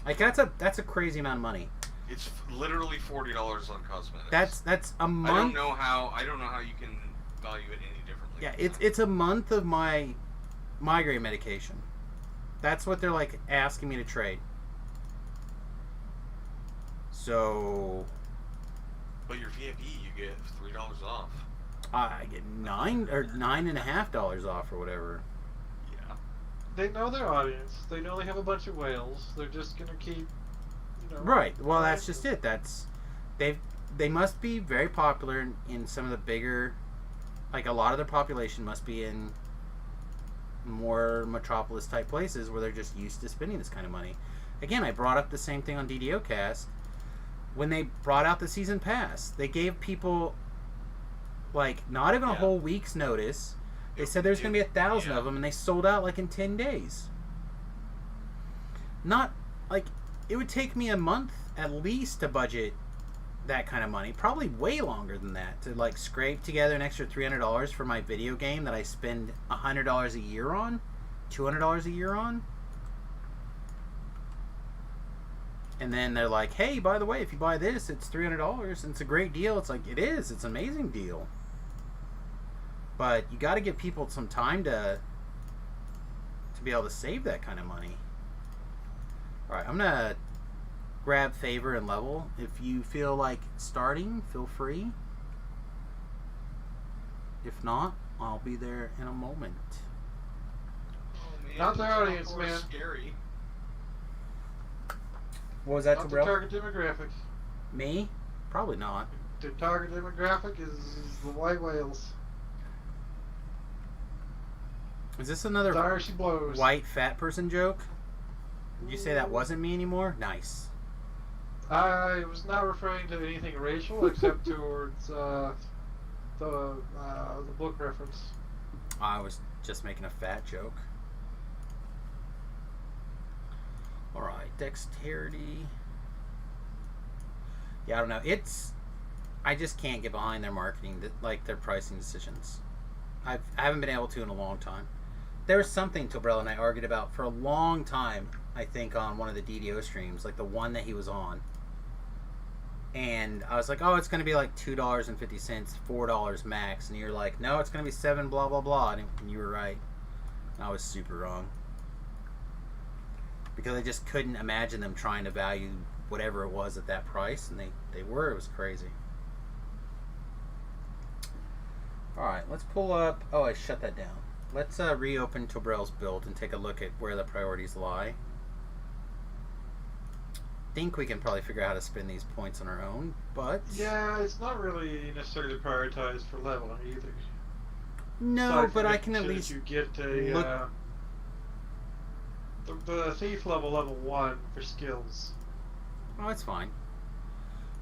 Like that's a crazy amount of money. It's literally $40 on cosmetics. That's a month. I don't know how you can value it any differently. Yeah, it's a month of my migraine medication. That's what they're like asking me to trade. So. But your VIP, you get $3 off. I get $9.50 off or whatever. Yeah. They know their audience. They know they have a bunch of whales. They're just gonna keep. Right. Well, that's just it. They must be very popular in some of the bigger, like a lot of their population must be in more metropolis type places where they're just used to spending this kind of money. Again, I brought up the same thing on DDO Cast when they brought out the season pass. They gave people like not even a whole week's notice. They said there's going to be 1,000 of them, and they sold out like in 10 days. Not like. It would take me a month at least to budget that kind of money. Probably way longer than that to like scrape together an extra $300 for my video game that I spend $100 a year on, $200 a year on. And then they're like, "Hey, by the way, if you buy this, it's $300 and it's a great deal." It's like it is. It's an amazing deal. But you got to give people some time to be able to save that kind of money. Alright, I'm going to grab favor and level. If you feel like starting, feel free. If not, I'll be there in a moment. Oh, man, Not their audience, man. Scary. What was that, Not the bro? target demographic. Me? Probably not. The target demographic is the white whales. Is this another Dire she blows. white fat person joke? Did you say that wasn't me anymore? Nice. I was not referring to anything racial except towards the book reference. I was just making a fat joke. Alright, dexterity. Yeah, I don't know. I just can't get behind their marketing, like their pricing decisions. I haven't been able to in a long time. There was something Tobrell and I argued about for a long time, I think, on one of the DDO streams, like the one that he was on. And I was like, oh, it's going to be like $2.50, $4 max. And you're like, no, it's going to be $7, blah, blah, blah. And you were right. And I was super wrong. Because I just couldn't imagine them trying to value whatever it was at that price. And they were. It was crazy. Alright, let's pull up. Oh, I shut that down. Let's reopen Tobrell's build and take a look at where the priorities lie. Think we can probably figure out how to spend these points on our own, but Yeah, it's not really necessarily prioritized for leveling either. no, Aside but from I can at making least sure that you get a look. the thief level 1 for skills. Oh, it's fine.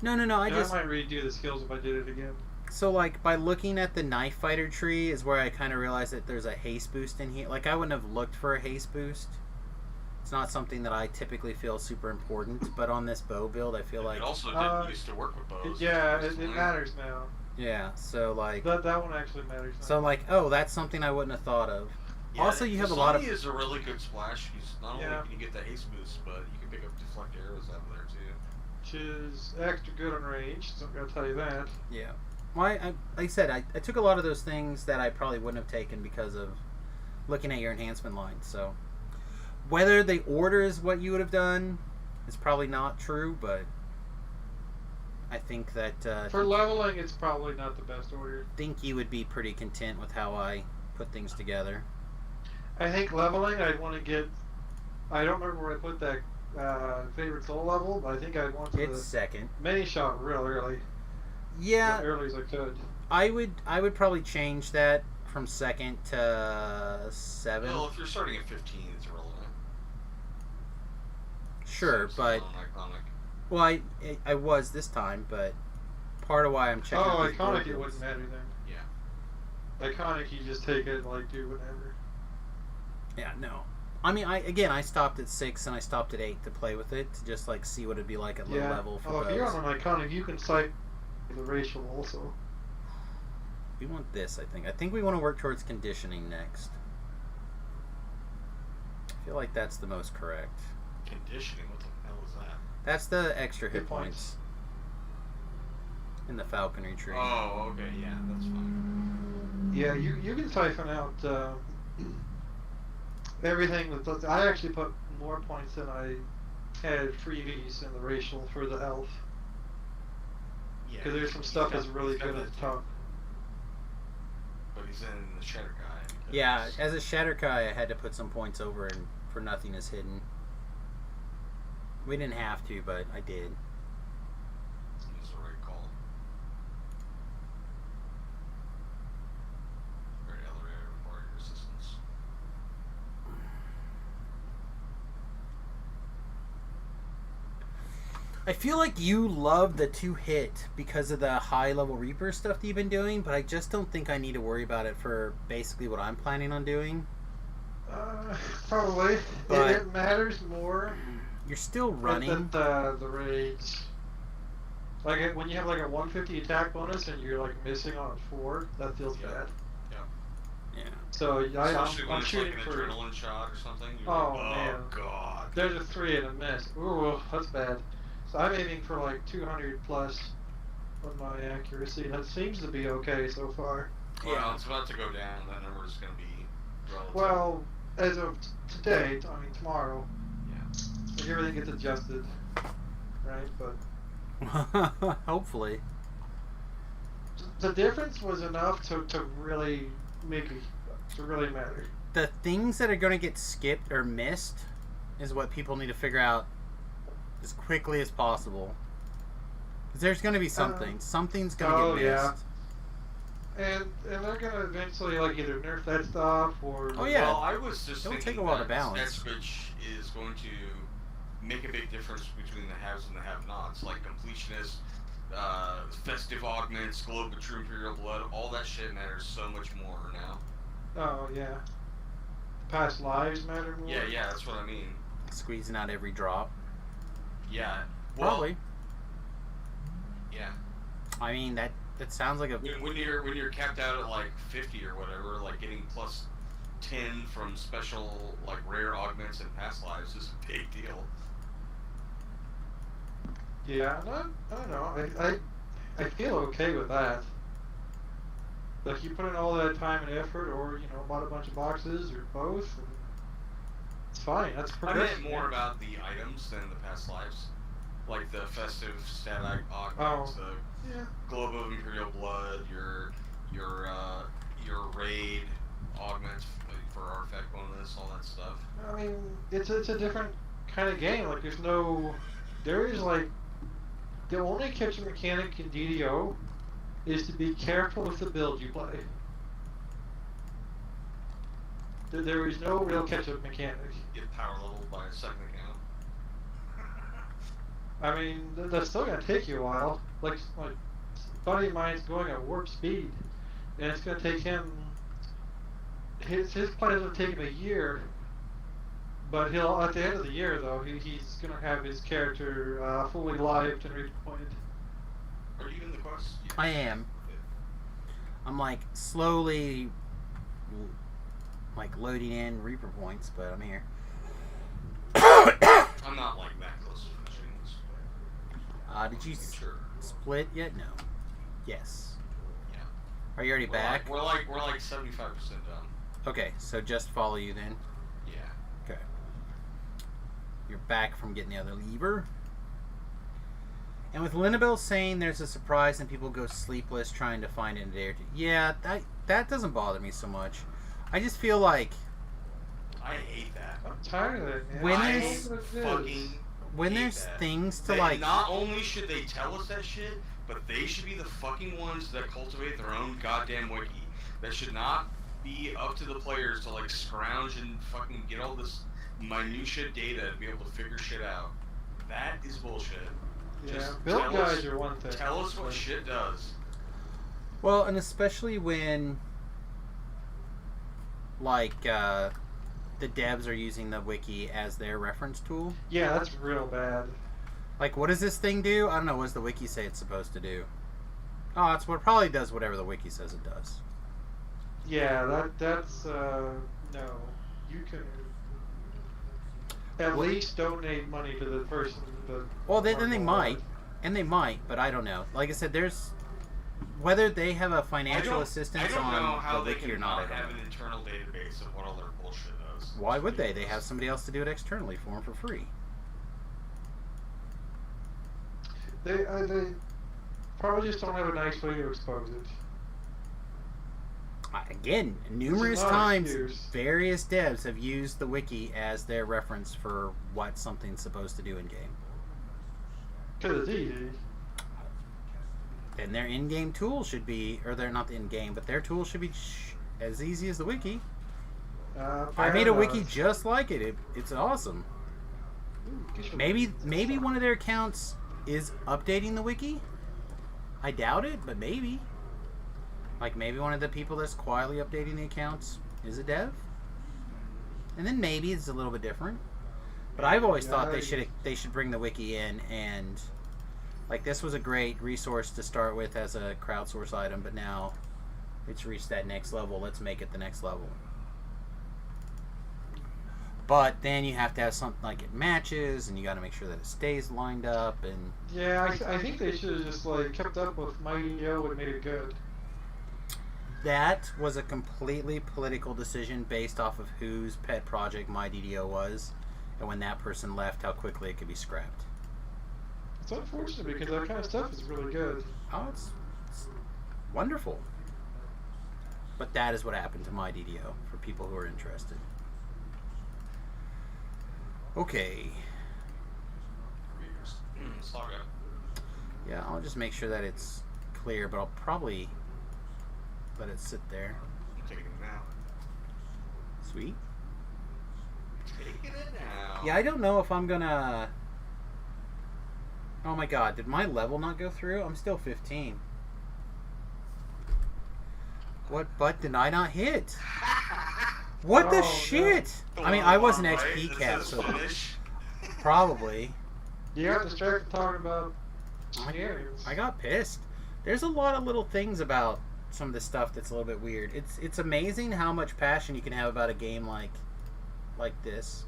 No. I I just might redo the skills if I did it again. so like by looking at the knife fighter tree is where I kind of realized that there's a haste boost in here. Like I wouldn't have looked for a haste boost. It's not something that I typically feel super important, but on this bow build, I feel like It also didn't used to work with bows. It matters now. yeah. So like That one actually matters now. so like oh, that's something I wouldn't have thought of. Yeah, Also, you have a lot of is a really good splash. Not only Yeah. can you get the haste boost, but you can pick up deflect arrows out of there too. which is extra good on range. So I'm gonna tell you that. Yeah. Well, like I said, I took a lot of those things that I probably wouldn't have taken because of looking at your enhancement line. So whether the order is what you would have done is probably not true, but I think that For leveling, it's probably not the best order. think you would be pretty content with how I put things together. I think leveling, I'd want to get. I don't remember where I put that favorite soul level, but I think I'd want to It's second. mini shot real early. Yeah, As early as I could. I would probably change that from second to 7. Well, if you're starting at 15, it's irrelevant. Sure, It's but non-iconic. well, I was this time, but part of why I'm checking. Oh, out these board iconic, it builds- wouldn't matter then. Yeah. Iconic, you just take it and like do whatever. Yeah, no. I mean, I stopped at 6 and I stopped at 8 to play with it to just like see what it'd be like at low Yeah. level for Oh, if those. you're on an iconic, you can cite the racial also. We want this, I think. I think we want to work towards conditioning next. I feel like that's the most correct. Conditioning, what the hell is that? That's the extra hit Hit points in the falconry tree. Oh, okay, yeah, that's fine. Yeah, you can siphon out everything with. I actually put more points than I had freebies in the racial for the elf. Yeah. Because there's some he's stuff got- that's really he's got good at that the too. top. But he's in the Shatter Guy. because- Yeah, as a Shatterkai, I had to put some points over and for nothing is hidden. We didn't have to, but I did. It was the right call. Very elevator required your assistance. I feel like you love the 2-hit because of the high level Reaper stuff that you've been doing, but I just don't think I need to worry about it for basically what I'm planning on doing. Probably. But- It matters more You're still running. than the raids. Like when you have like a 150 attack bonus and you're like missing on a 4, that feels Yeah. bad. Yeah. So Especially when I'm it's shooting like an for. adrenaline shot or something. You're Oh, like, man. God. There's a 3 and a miss. Ooh, that's bad. So I'm aiming for like 200 plus on my accuracy. That seems to be okay so far. Well, Yeah. it's about to go down. That number is going to be relative. Well, as of today, I mean tomorrow, yeah. like everything gets adjusted, right? But Hopefully. the difference was enough to really make it, to really matter. The things that are going to get skipped or missed is what people need to figure out as quickly as possible. Because there's going to be something. Something's going to oh, get yeah. missed. And they're gonna eventually like either nerf that stuff or Oh, yeah. Well, I was just It'll thinking take a while to that balance. Switch is going to make a big difference between the haves and the have-nots. Like completionist, festive augments, globe of true imperial blood, all that shit matters so much more now. Oh yeah. Past lives matter more. Yeah, that's what I mean. Squeezing out every drop. Yeah. Well, Probably. Yeah. I mean, that sounds like a... When you're capped out at like 50 or whatever, like getting plus 10 from special like rare augments and past lives is a big deal. Yeah, I don't know. I feel okay with that. Like you put in all that time and effort, or bought a bunch of boxes, or both, and it's fine. That's I progressive. meant more about the items than the past lives, like the festive stat augments, Oh. the Yeah. globe of imperial blood, your raid augments for artifact bonus, all that stuff. I mean, it's a different kind of game. Like there is like the only catch mechanic in DDO is to be careful with the build you play. There is no real catch-up mechanic. Get power leveled by a second account. I mean, that's still gonna take you a while. Like a buddy of mine's going at warp speed, and it's gonna take him. His plan is gonna take him a year, but he'll at the end of the year though he's gonna have his character fully lived and redeployed. Are you in the quest? Yeah. I am. I'm like slowly like loading in Reaper points, but I'm here. I'm not like that close to finishing this. Did you Sure. split yet? No. Yes. Yeah. Are you already back? We're like 75% done. Okay, so just follow you then. Yeah. Okay. You're back from getting the other lever. And with Linabelle saying there's a surprise and people go sleepless trying to find it in a day or two. Yeah, that doesn't bother me so much. I just feel like I hate that. I'm tired of it, man. When I there's- fucking when hate there's that. things to They, like not only should they tell us that shit, but they should be the fucking ones that cultivate their own goddamn wiki. That should not be up to the players to like scrounge and fucking get all this minutia data to be able to figure shit out. That is bullshit. Yeah, Just build tell guides us- are one thing. Tell us what shit does. well, and especially when like the devs are using the wiki as their reference tool. Yeah, that's real bad. Like, what does this thing do? I don't know. What does the wiki say it's supposed to do? Oh, it's what it probably does whatever the wiki says it does. Yeah, that's no. You can at least donate money to the person that. Well, then they might, and they might, but I don't know. Like I said, there's whether they have a financial assistance I don't know on how the they wiki can or not. I not don't have know. an internal database of what all their bullshit does. Why would they? They have somebody else to do it externally for them for free. They probably just don't have a nice way to expose it. Again, numerous not an times, excuse. various devs have used the wiki as their reference for what something's supposed to do in game. Because it's easy. And their in-game tool should be, or they're not the in-game, but their tool should be as easy as the wiki. I made a wiki just like it. It's awesome. Maybe one of their accounts is updating the wiki. I doubt it, but maybe. Like maybe one of the people that's quietly updating the accounts is a dev. And then maybe it's a little bit different. But I've always thought they should bring the wiki in, and like this was a great resource to start with as a crowdsource item, but now it's reached that next level. Let's make it the next level. But then you have to have something like it matches, and you got to make sure that it stays lined up. And Yeah, I think they should have just like kept up with Mighty O and made it good. that was a completely political decision based off of whose pet project MyDDO was, and when that person left, how quickly it could be scrapped. It's unfortunate because that kind of stuff is really good. Oh, it's wonderful. But that is what happened to MyDDO for people who are interested. Okay. Saga. Yeah, I'll just make sure that it's clear, but I'll probably let it sit there. I'm taking it now. Sweet. Taking it now. Yeah, I don't know if I'm gonna... Oh my god, did my level not go through? I'm still 15. What butt did I not hit? What the Oh, shit? The I mean, little I was an bar, XP right, cap, that says so finish. probably. You got distracted talking about aliens. I got pissed. There's a lot of little things about some of this stuff that's a little bit weird. It's amazing how much passion you can have about a game like this.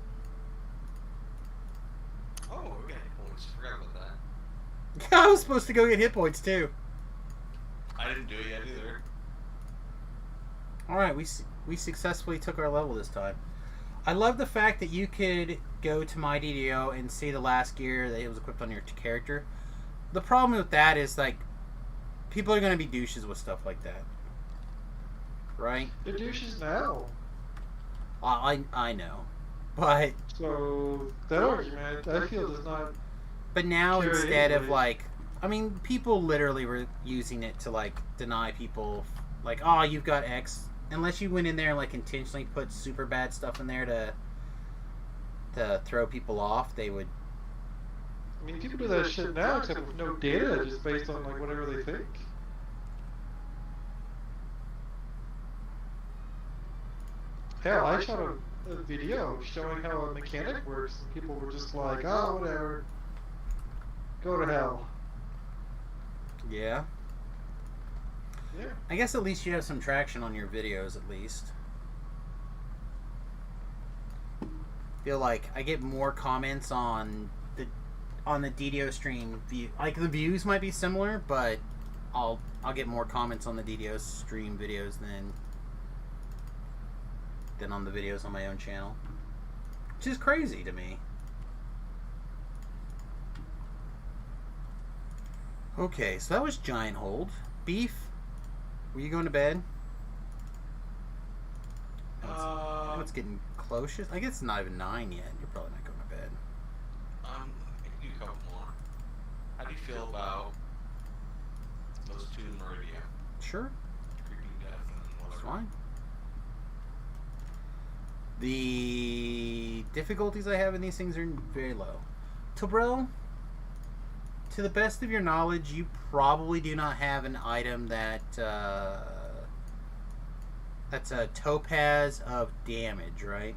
Oh, we got hit points. Forgot about that. I was supposed to go get hit points too. I didn't do it yet either. All right, we successfully took our level this time. I love the fact that you could go to MyDDO and see the last gear that it was equipped on your character. The problem with that is like people are going to be douches with stuff like that, right? They're douches now. I know, but that argument I feel does not. now Sure, instead of anyway. like, I mean, people literally were using it to like deny people, like, oh, you've got X. Unless you went in there and like intentionally put super bad stuff in there to throw people off, they would. I mean, people do that shit now, except with no data, just based on like whatever they think. Hell, I shot a video showing how a mechanic works, and people were just like, "Oh, whatever, go to hell." Yeah. Yeah. I guess at least you have some traction on your videos, at least. Feel like I get more comments on the on the DDO stream view. Like the views might be similar, but I'll get more comments on the DDO stream videos than on the videos on my own channel, which is crazy to me. Okay, so that was Giant Hold. Beef, were you going to bed? I know it's getting close. I guess it's not even 9 yet. You're probably not going to bed. I can do a couple more. How do you feel about those two in Meridia? Sure, Creeping Death and it's whatever. fine. The difficulties I have in these things are very low. Tobril, to the best of your knowledge, you probably do not have an item that that's a topaz of damage, right?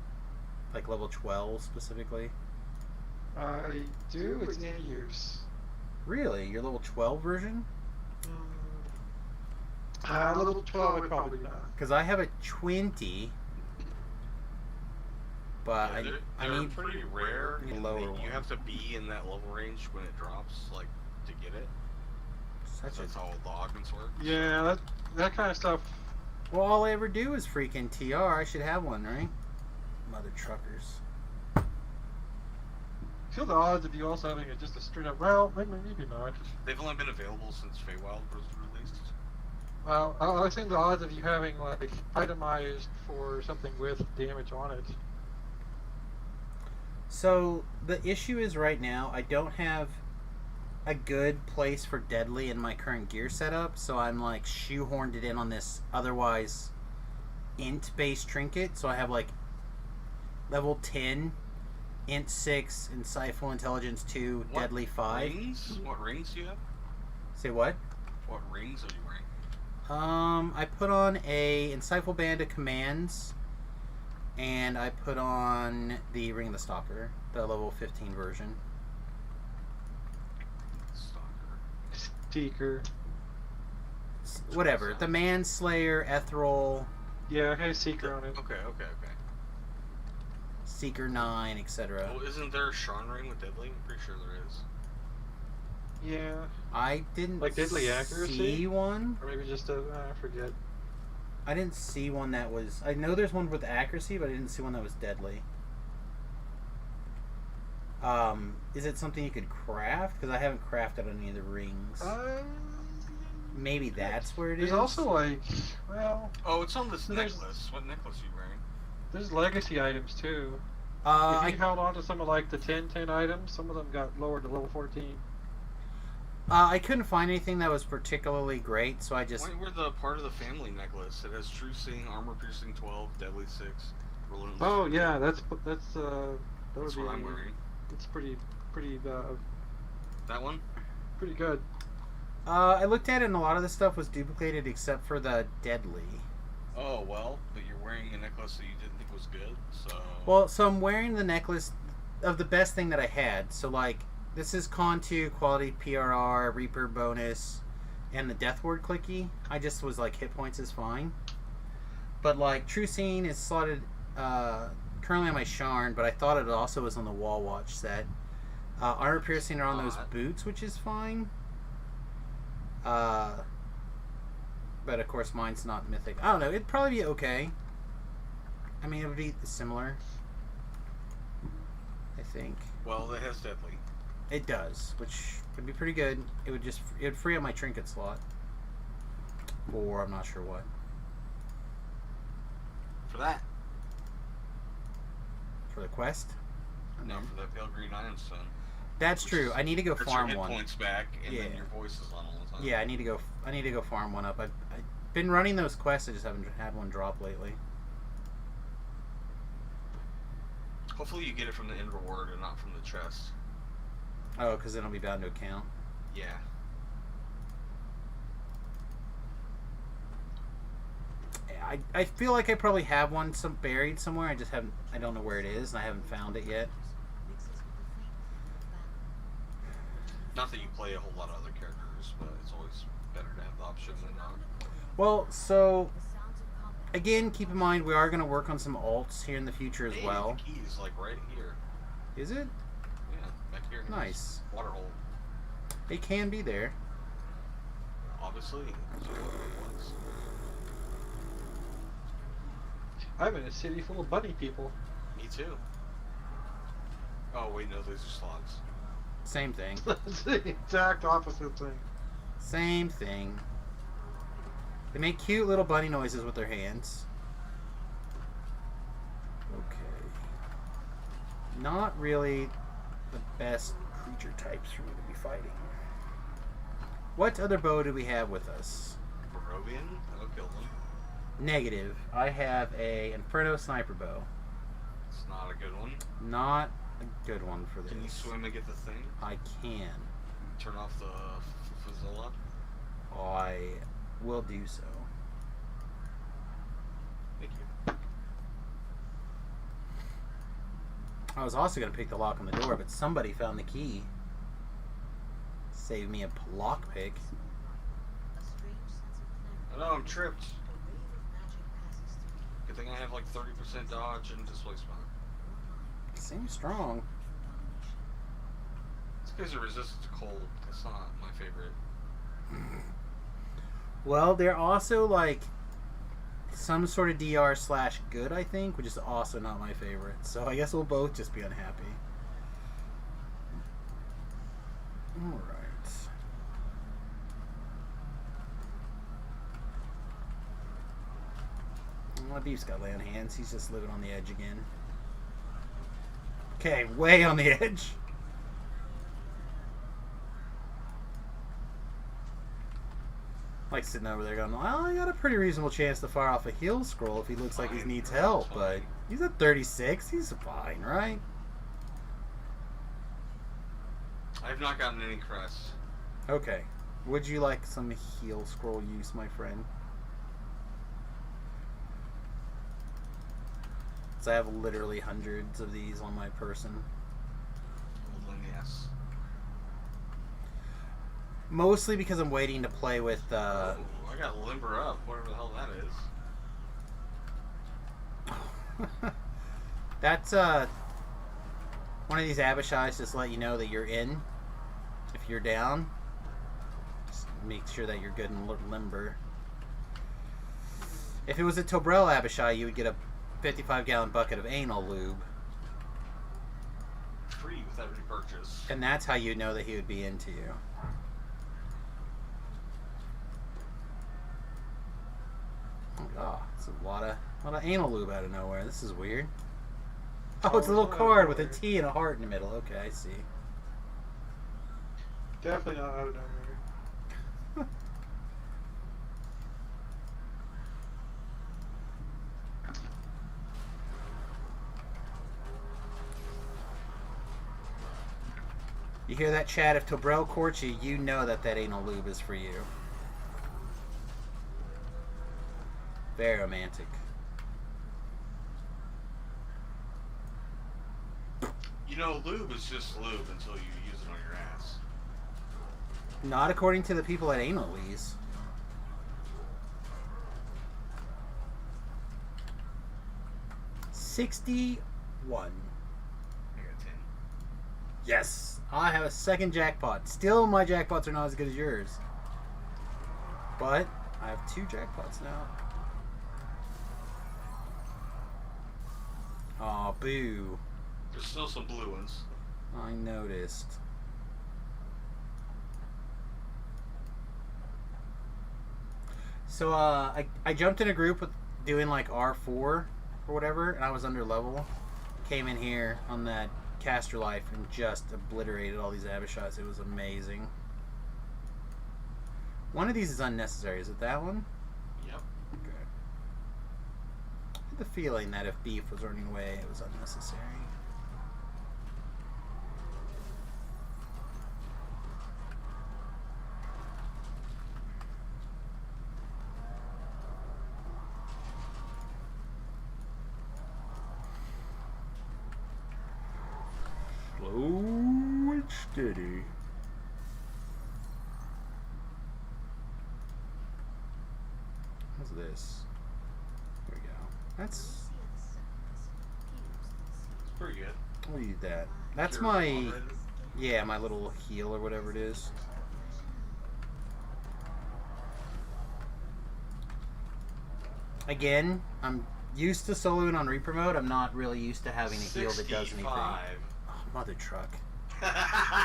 Like level 12 specifically. I do. It's in use. Really, your level 12 version? Level 12, I probably not. Because I have a 20, but Yeah, they're I need pretty rare. need a and lower you one. have to be in that level range when it drops, like, to get it. such That's a. how the augments work. Yeah, that kind of stuff. Well, all I ever do is freaking TR. I should have one, right? Mother truckers. Feel the odds of you also having just a straight up. Well, maybe not. They've only been available since Feywild was released. Well, I think the odds of you having like itemized for something with damage on it. So the issue is right now I don't have a good place for deadly in my current gear setup, so I'm like shoehorned it in on this otherwise int based trinket. So I have like level 10, int 6, insightful intelligence 2, What deadly 5. Rings? What rings do you have? Say what? What rings are you wearing? I put on a insightful band of commands, and I put on the Ring of the Stalker, the level 15 version. Stalker. Seeker. Whatever. The Manslayer, Ethereal, Yeah, I have Seeker on it. Okay. Seeker 9, etc. Well, isn't there a Sharn ring with Deadly? I'm pretty sure there is. Yeah, I didn't Like deadly accuracy? see one. or maybe just I forget. I didn't see one that was. I know there's one with accuracy, but I didn't see one that was deadly. Is it something you could craft? Because I haven't crafted any of the rings. Maybe that's where it is. There's also like, well, Oh, it's on this There's- necklace. What necklace are you wearing? there's legacy items too. If I you held on to some of like the 10 items, some of them got lowered to level 14. I couldn't find anything that was particularly great, so I just. Why wear the part of the family necklace? It has True Seeing, Armor Piercing 12, Deadly 6, Relentless. Oh yeah, that would That's be. what I'm wearing. It's pretty That one? good. I looked at it, and a lot of the stuff was duplicated except for the deadly. Oh, well, but you're wearing a necklace that you didn't think was good, so... Well, so I'm wearing the necklace of the best thing that I had. So, like, this is Con 2, Quality PRR, Reaper bonus, and the Death Ward clicky. I just was like, hit points is fine. But, like, True Seeing is slotted currently on my Sharn, but I thought it also was on the Wall Watch set. Armor Piercing are on those boots, which is fine. But, of course, mine's not mythic. I don't know. It'd probably be okay. I mean, it would be similar. I think. Well, it has Deadly. It does, which would be pretty good. It would free up my trinket slot. Or I'm not sure what. For that. For the quest? No, for the Pale Green Iron Stone. That's true. I need to go Gets farm your hit one. points back, and then Yeah. your voice is on all the time. Yeah, I need to go farm one up. I've been running those quests, I just haven't had one drop lately. Hopefully you get it from the end reward and not from the chest. Oh, because then it'll be bound to account. Yeah. I feel like I probably have one buried somewhere. I don't know where it is, and I haven't found it yet. Not that you play a whole lot of other characters, but it's always better to have the option than not. Well, so again, keep in mind we are going to work on some alts here in the future as Hey, well. the key's like right here. Is it? Yeah. back here. In Nice. this water hole. They can be there. Obviously. That's what it was. I'm in a city full of bunny people. Me too. Oh wait, no, those are slots. Same thing. That's the exact opposite thing. Same thing. They make cute little bunny noises with their hands. Okay. Not really the best creature types for me to be fighting. What other bow do we have with us? Barovian? That'll kill them. Negative. I have a Inferno sniper bow. It's not a good one. Not a good one for this. Can you swim and get the thing? I can. Turn off the Fazilla? I will do so. Thank you. I was also going to pick the lock on the door, but somebody found the key. Save me a lockpick. A strange sense of clarity. I know, I'm tripped. A wave of magic passes through Good thing I have like 30% dodge and displacement. Seems strong. It's because it resistant to cold. That's not my favorite. Well, they're also like some sort of DR/good, I think, which is also not my favorite. So I guess we'll both just be unhappy. Alright. My beef's got lay on hands. He's just living on the edge again. Okay, way on the edge. Like sitting over there going, well, I got a pretty reasonable chance to fire off a heal scroll if he looks like he Fine, needs that's help, fine. but he's at 36. He's fine, right? I have not gotten any crests. Okay. Would you like some heal scroll use, my friend? So I have literally hundreds of these on my person. Well, then yes. Mostly because I'm waiting to play with, Oh, I got limber up, whatever the hell that is. That's, one of these Abishais just let you know that you're in. If you're down, just make sure that you're good and limber. If it was a Tobrel Abishai, you would get a 55-gallon bucket of anal lube. Free with every purchase. And that's how you know that he would be into you. Oh, it's a lot of anal lube out of nowhere. This is weird. Oh, it's a little card with a T and a heart in the middle. Okay, I see. Definitely not out of nowhere. You hear that, Chad? If Tobrel courts you, you know that that anal lube is for you. Very romantic. You know, lube is just lube until you use it on your ass. Not according to the people at Anal-Lee's. $61. I got 10. Yes! I have a second jackpot. Still, my jackpots are not as good as yours. But, I have 2 jackpots now. Aw, boo. There's still some blue ones. I noticed. So, I jumped in a group with doing like R4 or whatever, and I was under level. Came in here on that caster life and just obliterated all these Abishais. It was amazing. One of these is unnecessary. Is it that one? Yep. Okay. I had the feeling that if beef was running away, it was unnecessary. Slow and steady. What's this? There we go. That's. It's pretty good. We'll use that. That's Cure my. already. Yeah, my little heal or whatever it is. Again, I'm used to soloing on Reaper mode. I'm not really used to having a heal that does anything. 65. Oh, mother truck.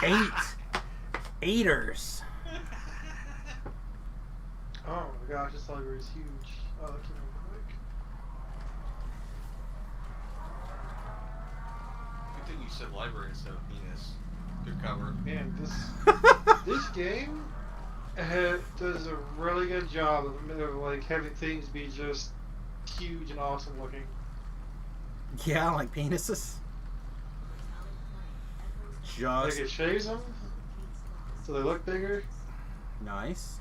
8. Eighters. Oh my gosh, this library is huge. Oh, that came over quick. Good thing you said library instead of penis. Good cover. Man, this game does a really good job of like having things be just huge and awesome looking. Yeah, like penises. Like Just it shaves them so they look bigger. nice.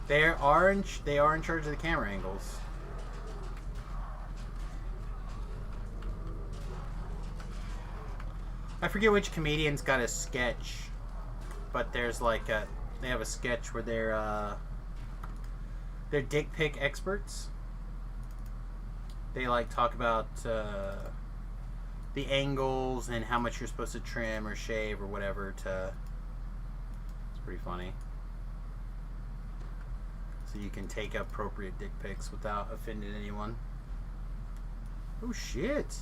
They are in charge of the camera angles. I forget which comedian's got a sketch, but there's like they have a sketch where they're dick pic experts. They like talk about the angles and how much you're supposed to trim or shave or whatever to. It's pretty funny. So you can take appropriate dick pics without offending anyone. Oh shit!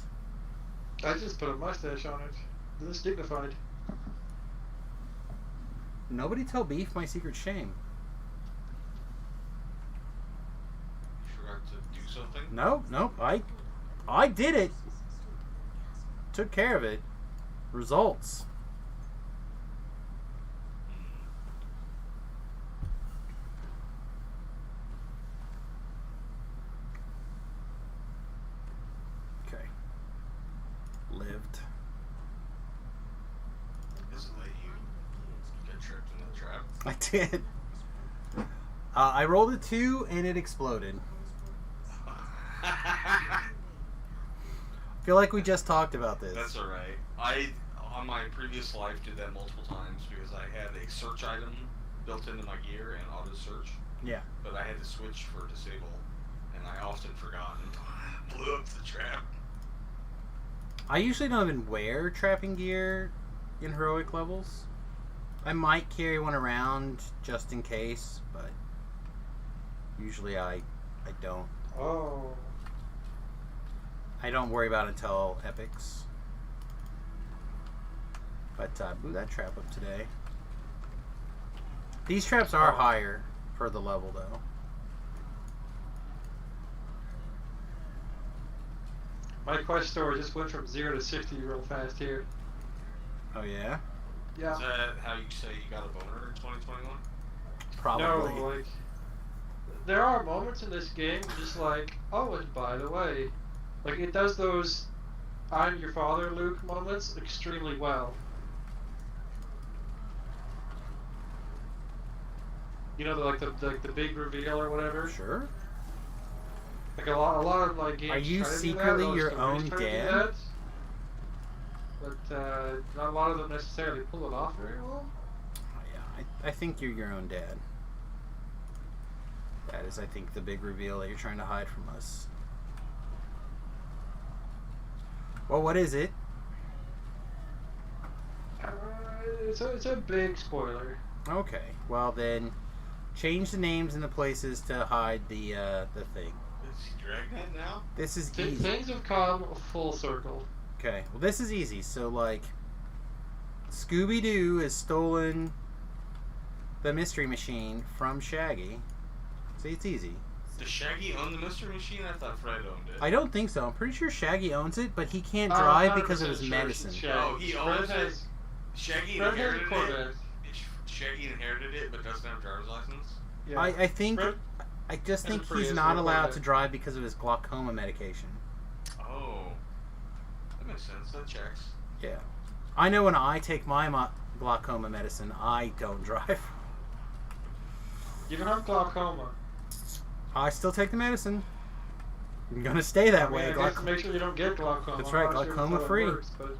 I just put a mustache on it. This dignified. Nobody tell Beef my secret shame. You forgot to do something? Nope. I did it. Took care of it. Results. Okay. Lived. This is like you get tripped in the trap. I did. I rolled a 2 and it exploded. I feel like we just talked about this. That's alright. I, on my previous life, did that multiple times because I had a search item built into my gear and auto search, Yeah. but I had to switch for disable, and I often forgot and blew up the trap. I usually don't even wear trapping gear in heroic levels. I might carry one around just in case, but usually I don't. Oh. I don't worry about it until epics. But blew that trap up today. These traps are higher for the level though. My quest score just went from 0 to 60 real fast here. Oh yeah? Yeah. Is that how you say you got a boner in 2021? Probably. No, like there are moments in this game just like, oh, and by the way, like it does those "I'm your father, Luke" moments extremely well. You know, the big reveal or whatever. Sure. Like a lot of like games. Are you try to do secretly that, or your stories own try to do dad? that, but not a lot of them necessarily pull it off very well. Oh, yeah, I think you're your own dad. That is, I think, the big reveal that you're trying to hide from us. Well, what is it? It's a big spoiler. Okay. Well, then, change the names and the places to hide the thing. Is he Dragnet now? This is easy. Things have come full circle. Okay. Well, this is easy. So, like, Scooby-Doo has stolen the Mystery Machine from Shaggy. See, it's easy. Does Shaggy own the Mystery Machine? I thought Fred owned it. I don't think so. I'm pretty sure Shaggy owns it, but he can't drive because of 100% his sure medicine. Shaggy. Oh, he owns Fred it? has- Shaggy Fred has a inherited it. Corvette. Shaggy inherited it, but doesn't have a driver's license. Yeah. I think Fred- I just has a think Prius he's not or allowed whatever. to drive because of his glaucoma medication. Oh, that makes sense. That checks. Yeah. I know when I take my glaucoma medicine, I don't drive. You don't have glaucoma. I still take the medicine. I'm gonna stay that way. I guess to make sure you don't get glaucoma. That's I'm right, not sure that's glaucoma how it free. works, but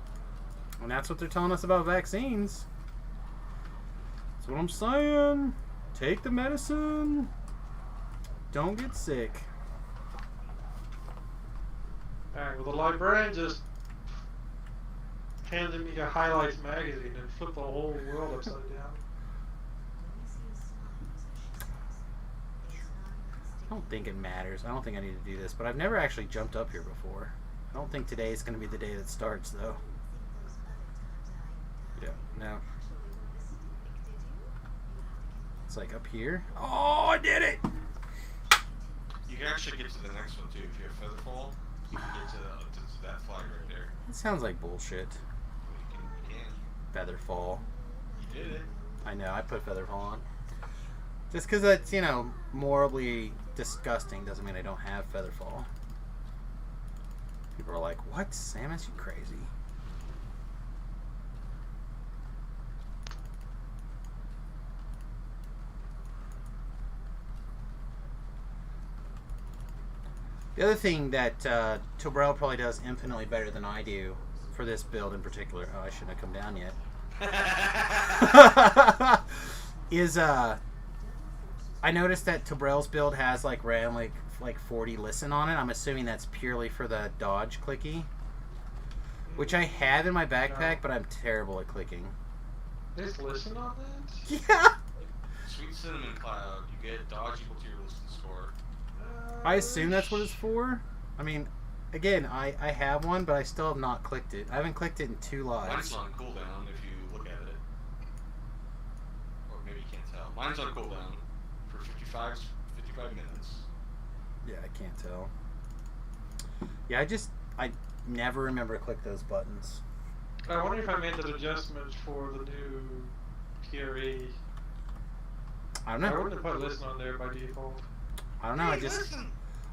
And that's what they're telling us about vaccines. That's what I'm saying. Take the medicine. Don't get sick. alright, well the librarian just handed me a highlights magazine and flipped the whole world upside down. I don't think it matters. I don't think I need to do this, but I've never actually jumped up here before. I don't think today is going to be the day that starts, though. Yeah, no. It's like up here. Oh, I did it! You can actually get to the next one too. If you have Featherfall, you can get to that flag right there. It sounds like bullshit. You can. Featherfall. You did it. I know, I put Featherfall on. Just because it's, you know, morally disgusting doesn't mean I don't have Featherfall. People are like, what? Samus, you crazy. The other thing that Tobrel probably does infinitely better than I do for this build in particular, oh, I shouldn't have come down yet, is I noticed that Tobrel's build has like random like 40 listen on it. I'm assuming that's purely for the dodge clicky, which I have in my backpack, but I'm terrible at clicking. There's listen on that? Yeah. Sweet Cinnamon Cloud. You get dodge equal to your listen score. I assume that's what it's for. I mean, again, I have one, but I still have not clicked it. I haven't clicked it in 2 lives. Mine's on cooldown if you look at it. Or maybe you can't tell. Mine's on cooldown for 55 minutes. Yeah, I can't tell. Yeah, I never remember to click those buttons. I wonder if I made that adjustment for the new PRE. I don't I know. wouldn't have put listen on there by default. I don't know.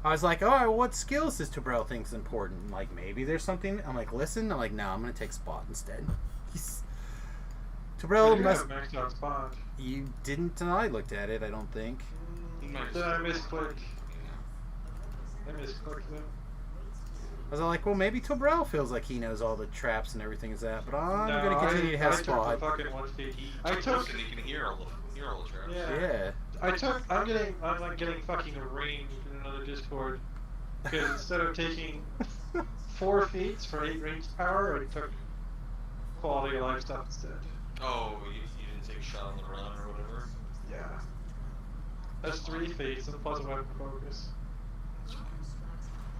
I was like, oh, what skills does Tobrel think is important? Like, maybe there's something. I'm like, listen. I'm like, no, I'm gonna take Spot instead. Tobrel You must. have maxed out Spot. You didn't until I looked at it. I don't think. Did I misclick? I misclicked them. I was like, well, maybe Tobrel feels like he knows all the traps and everything is that, but I'm No, gonna continue to have I took Spot. the fucking 1 feet. I I took. and you can hear all the traps. Yeah. Yeah. I'm like getting fucking arraigned in another Discord because instead of taking 4 feats for 8 ranged power, I took quality of life stuff instead. Oh, you didn't take a shot on the run or whatever? Yeah. That's 3 feats and plus a weapon focus.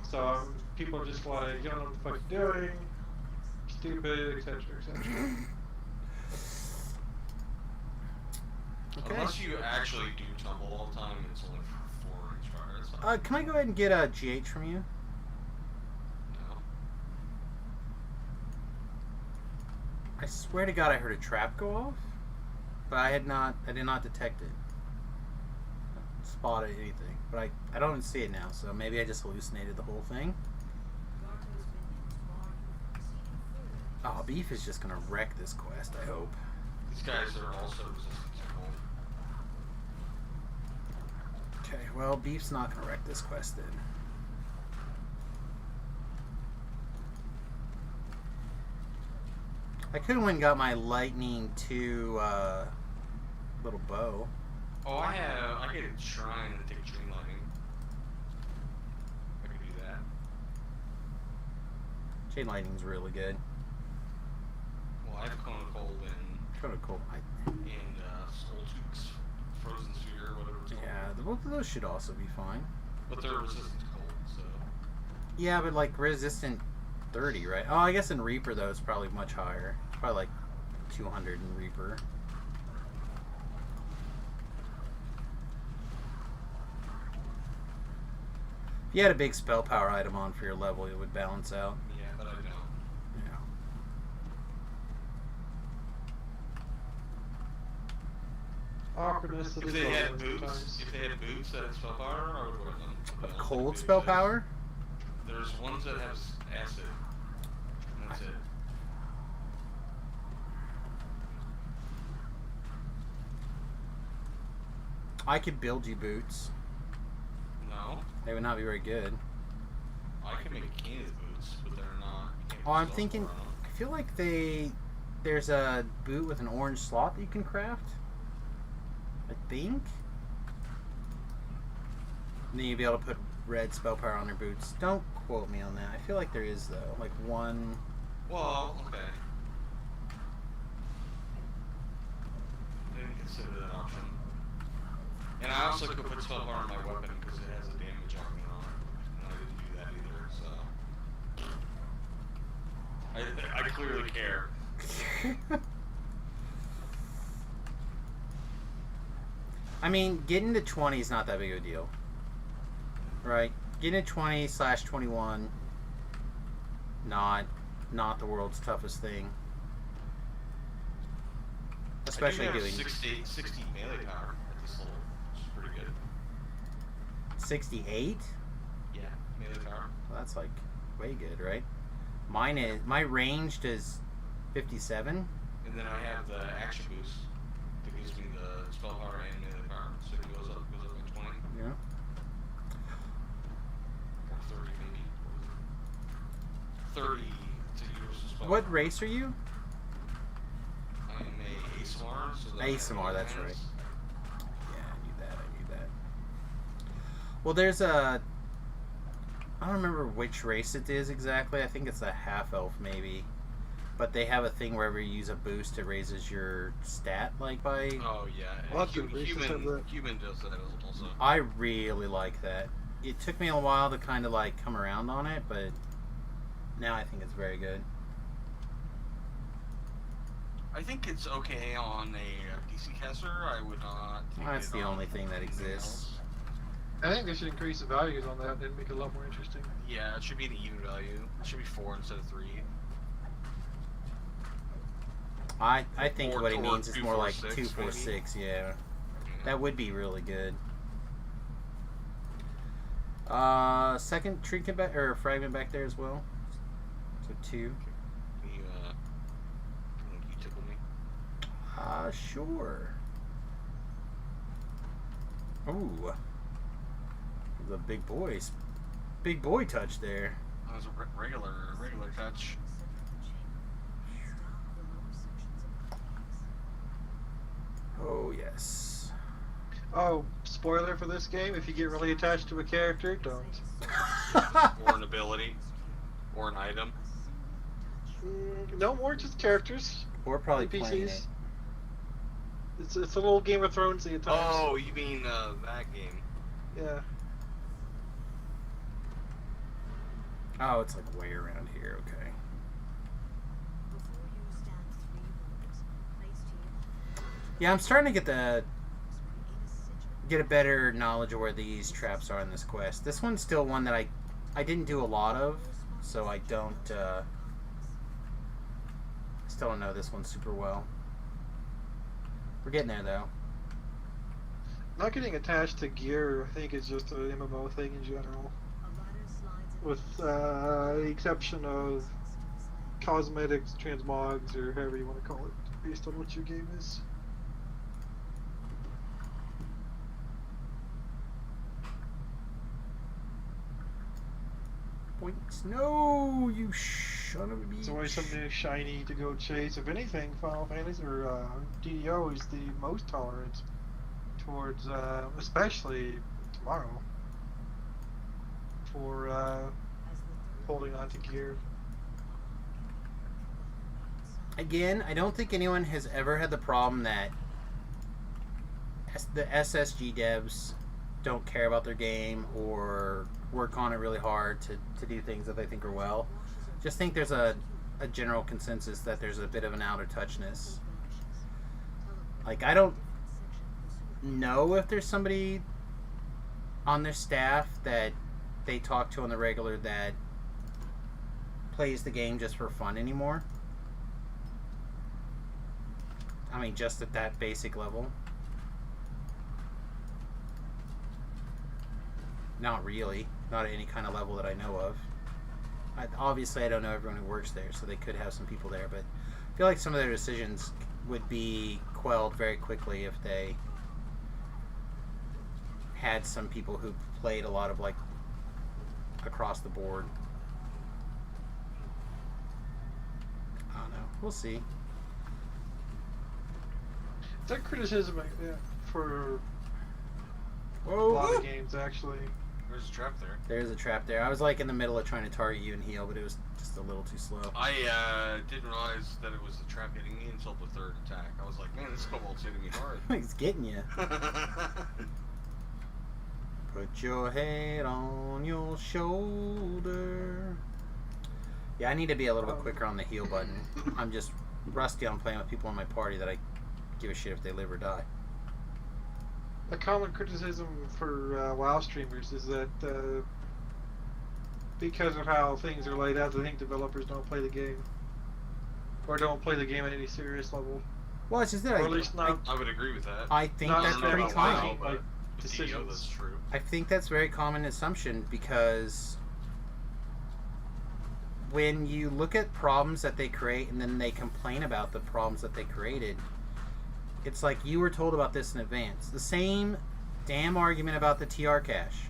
So people are just like, you don't know what the fuck you're doing, stupid, etc., etc. Okay. Unless you actually do tumble all the time, it's only for 4 range fire. That's not Can I go ahead and get a GH from you? no. I swear to God, I heard a trap go off, but I did not detect it. Spotted anything, but I don't see it now. So maybe I just hallucinated the whole thing. Oh, Beef is just gonna wreck this quest. I hope. These guys are also resistant to cold. Okay, well, Beef's not gonna wreck this quest then. I could have went and got my Lightning 2 little bow. Oh, I get a shrine and take Dream Lightning. I could do that. Chain Lightning's really good. Well, I have Cone of Cold and Kind of cool. Skulltooth's Frozen Sphere, whatever it's called. Yeah, both of those should also be fine. But they're resistant to cold, so. Yeah, but like resistant 30, right? Oh, I guess in Reaper though it's probably much higher. Probably like 200 in Reaper. If you had a big spell power item on for your level, it would balance out. Yeah, but I don't. Yeah. Awkwardness of If the they had zone boots, sometimes. if they had boots that had spell power, I would wear them. A But cold they spell just- power? There's ones that have acid. And that's it. I could build you boots. No, They would not be very good. I can make Candace boots, but they're not. you can't Oh, I'm spell thinking. power on 'em. I feel like there's a boot with an orange slot that you can craft. I think. And then you'd be able to put red spell power on your boots. Don't quote me on that. I feel like there is though. Like one. Well, okay. also could put spellpower on my weapon because it has a damage augment on it. And I didn't do that either, so. I clearly care. I mean, getting to 20 is not that big of a deal. Right? Getting to 20/21, not the world's toughest thing. Especially I do have doing 60 melee power at this level, which is pretty good. 68. Yeah, melee power. Well, that's like way good, right? My ranged is 57. And then I have the action boost that gives me the spell power and melee power, so it goes up by 20. Yeah. Or 30 maybe. 30 to use the spell What power. race are you? I'm a ASMR, so that ASMR, that's has- right. Yeah, I knew that. Well, there's a... I don't remember which race it is exactly. I think it's a half-elf, maybe. But they have a thing wherever you use a boost, it raises your stat, like, by... Oh, yeah. Lots of races have that. Human does that also. I really like that. It took me a while to kind of, like, come around on it, but now I think it's very good. I think it's okay on a DC caster. I would not. take That's it the on only thing that anything exists. else. I think they should increase the values on that and make it a lot more interesting. Yeah, it should be an even value. It should be 4 instead of 3. I think Or what he or means is more like 246, 246, yeah. Yeah. That would be really good. Second trinket back, or fragment back there as well. So 2. Can you tickle me? Sure. Ooh. The big boys. Big boy touch there. That was a regular touch. Oh, yes. Oh, spoiler for this game: if you get really attached to a character, don't. Or an ability. Or an item. No more just characters. We're probably playing NPCs. it. It's a little Game of Thrones at times. Oh, you mean that game? Yeah. Oh, it's like way around here, okay. Before you stand 3 borders placed here. Yeah, I'm starting to get In a sigil. a better knowledge of where these traps are in this quest. This one's still one that I didn't do a lot of, so I don't still don't know this one super well. We're getting there though. Not getting attached to gear, I think, is just an MMO thing in general. A ladder slides in With the exception of cosmetics, transmogs, or however you want to call it, based on what your game is. Points. No, you son of a bitch. It's always something shiny to go chase. If anything, Final Fantasy or DDO is the most tolerant towards, especially tomorrow, for as the third holding on to gear. Again, I don't think anyone has ever had the problem that the SSG devs don't care about their game or work on it really hard to do things that they think are well. Just think there's a general consensus that there's a bit of an outer touchness. Like, I don't know if there's somebody on their staff that they talk to on the regular that plays the game just for fun anymore. I mean, just at that basic level. Not really. Not at any kind of level that I know of. Obviously, I don't know everyone who works there, so they could have some people there, but I feel like some of their decisions would be quelled very quickly if they had some people who played a lot of, like, across the board. I don't know. We'll see. It's a criticism for a Whoa! lot of games, actually. There's a trap there. There's a trap there. I was like in the middle of trying to target you and heal, but it was just a little too slow. I didn't realize that it was the trap hitting me until the third attack. I was like, man, this kobold's hitting me hard. It's getting you. Put your head on your shoulder. Yeah, I need to be a little bit quicker on the heal button. I'm just rusty on playing with people in my party that I give a shit if they live or die. A common criticism for WoW streamers is that because of how things are laid out, I think developers don't play the game. Or don't play the game at any serious level. Well, it's just that Or at least not. I would agree with that. I think Not that's instead pretty of common. making, like, With DO, decisions. that's true. I think that's a very common assumption because when you look at problems that they create and then they complain about the problems that they created, it's like you were told about this in advance. The same damn argument about the TR cache.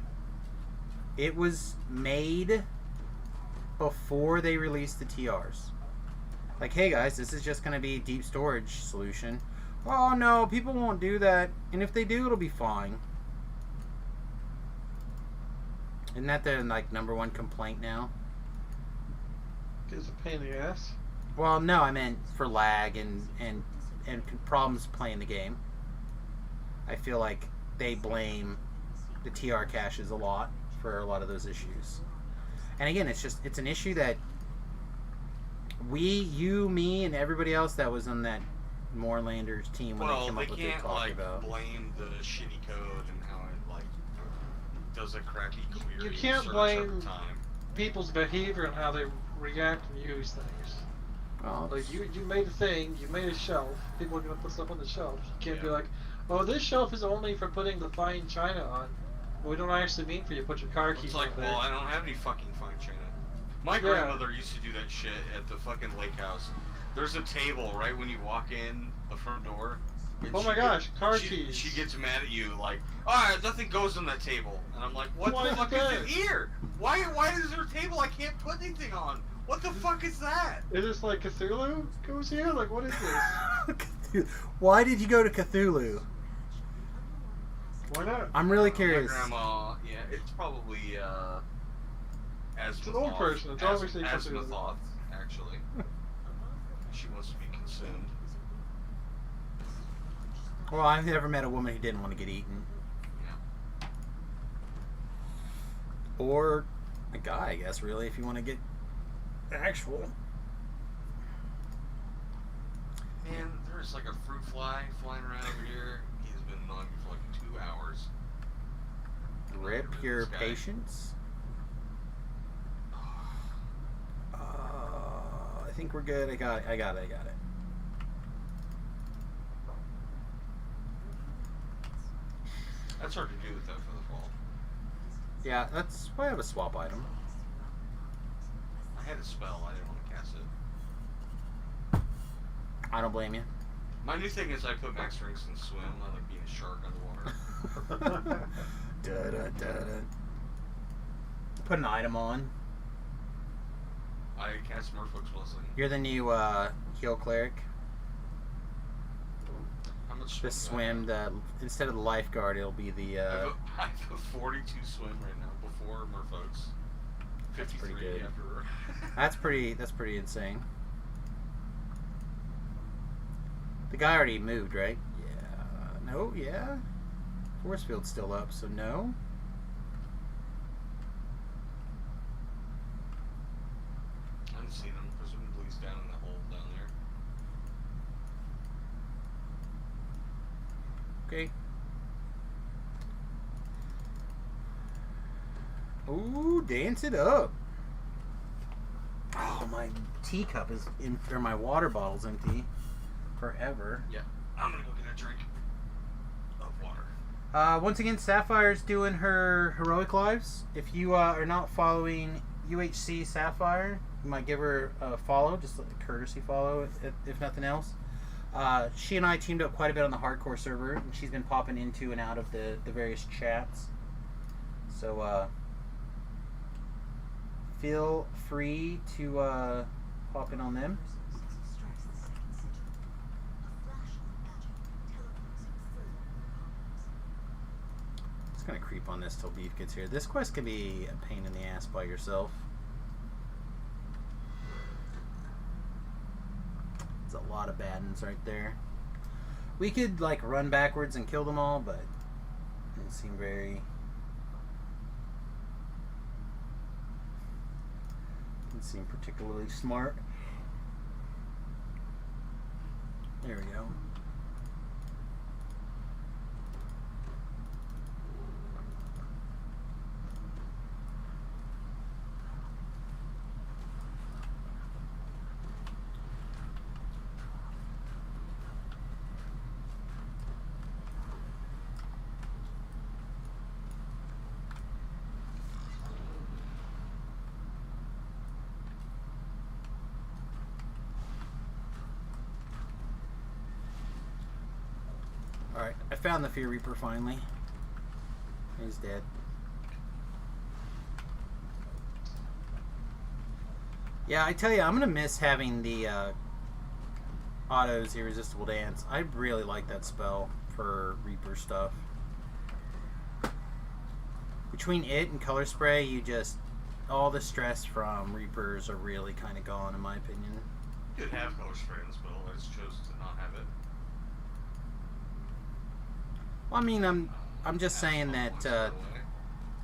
It was made before they released the TRs. Like, hey guys, this is just going to be a deep storage solution. Oh no, people won't do that. And if they do, it'll be fine. Isn't that their like number one complaint now? It's a pain in the ass. Well, no, I meant for lag and problems playing the game. I feel like they blame the TR caches a lot for a lot of those issues. And again, it's an issue that you, me, and everybody else that was on that Moorlanders team when they Well, came they up with it can't talked like about. blame the shitty code and how it like does a cracky query. You can't search blame- every time. People's behavior and how they react and use things. Well, Like you made a thing, you made a shelf. People are gonna put stuff on the shelf. You can't be Yeah. like, oh, this shelf is only for putting the fine china on. We don't actually mean for you to put your car keys It's on like, there. well, I don't have any fucking fine china. My Yeah. grandmother used to do that shit at the fucking lake house. There's a table right when you walk in the front door. and Oh she my gosh, car she, keys. She gets mad at you like, ah, nothing goes on that table. And I'm like, what Why the is fuck that? is it here? Why is there a table I can't put anything on? What the fuck is that? Is this like Cthulhu goes here? Like, what is this? Why did you go to Cthulhu? Why not? I'm really curious. My grandma, yeah, it's probably It's an old person. It's obviously Cthulhu. Azmathoth, actually. She wants to be consumed. Well, I've never met a woman who didn't want to get eaten. Yeah. Or a guy, I guess, really, if you want to get actual. Man, there's like a fruit fly flying around over here. He's been on me for like 2 hours. Rip This your guy. patience. I think we're good. I got it. That's hard to do with that for the fall. Yeah, that's why I have a swap item. I had a spell. I didn't want to cast it. I don't blame you. My new thing is I put max strengths and swim. I like being a shark underwater. Da-da-da-da. Put an item on. I cast Merfolk's Blessing. You're the new heal cleric. How much The swim, instead of the lifeguard, it'll be the. I have a 42 swim right now before Merfolk's. That's pretty 53 good. after. That's pretty insane. The guy already moved, right? Yeah. No, yeah. Force field's still up, so no. I haven't seen him. Presumably he's down in the hole down there. Okay. Ooh, dance it up. Oh, my teacup is in, or my water bottle's empty. Forever. Yeah. I'm gonna go get a drink of water. Once again, Sapphire's doing her heroic lives. If you are not following UHC Sapphire, you might give her a follow, just like a courtesy follow, if nothing else. She and I teamed up quite a bit on the hardcore server, and she's been popping into and out of the various chats. So feel free to pop in on them. Just gonna creep on this till Beef gets here. This quest can be a pain in the ass by yourself. There's a lot of bad ones right there. We could like run backwards and kill them all, but it didn't seem very Doesn't seem particularly smart. There we go. Alright, I found the Fear Reaper finally. He's dead. Yeah, I tell you, I'm gonna miss having the Otto's Irresistible Dance. I really like that spell for Reaper stuff. Between it and Color Spray, you just... all the stress from Reapers are really kind of gone, in my opinion. You could have Color Spray in the spell, I just chose to not have it. Well, I mean, I'm just saying that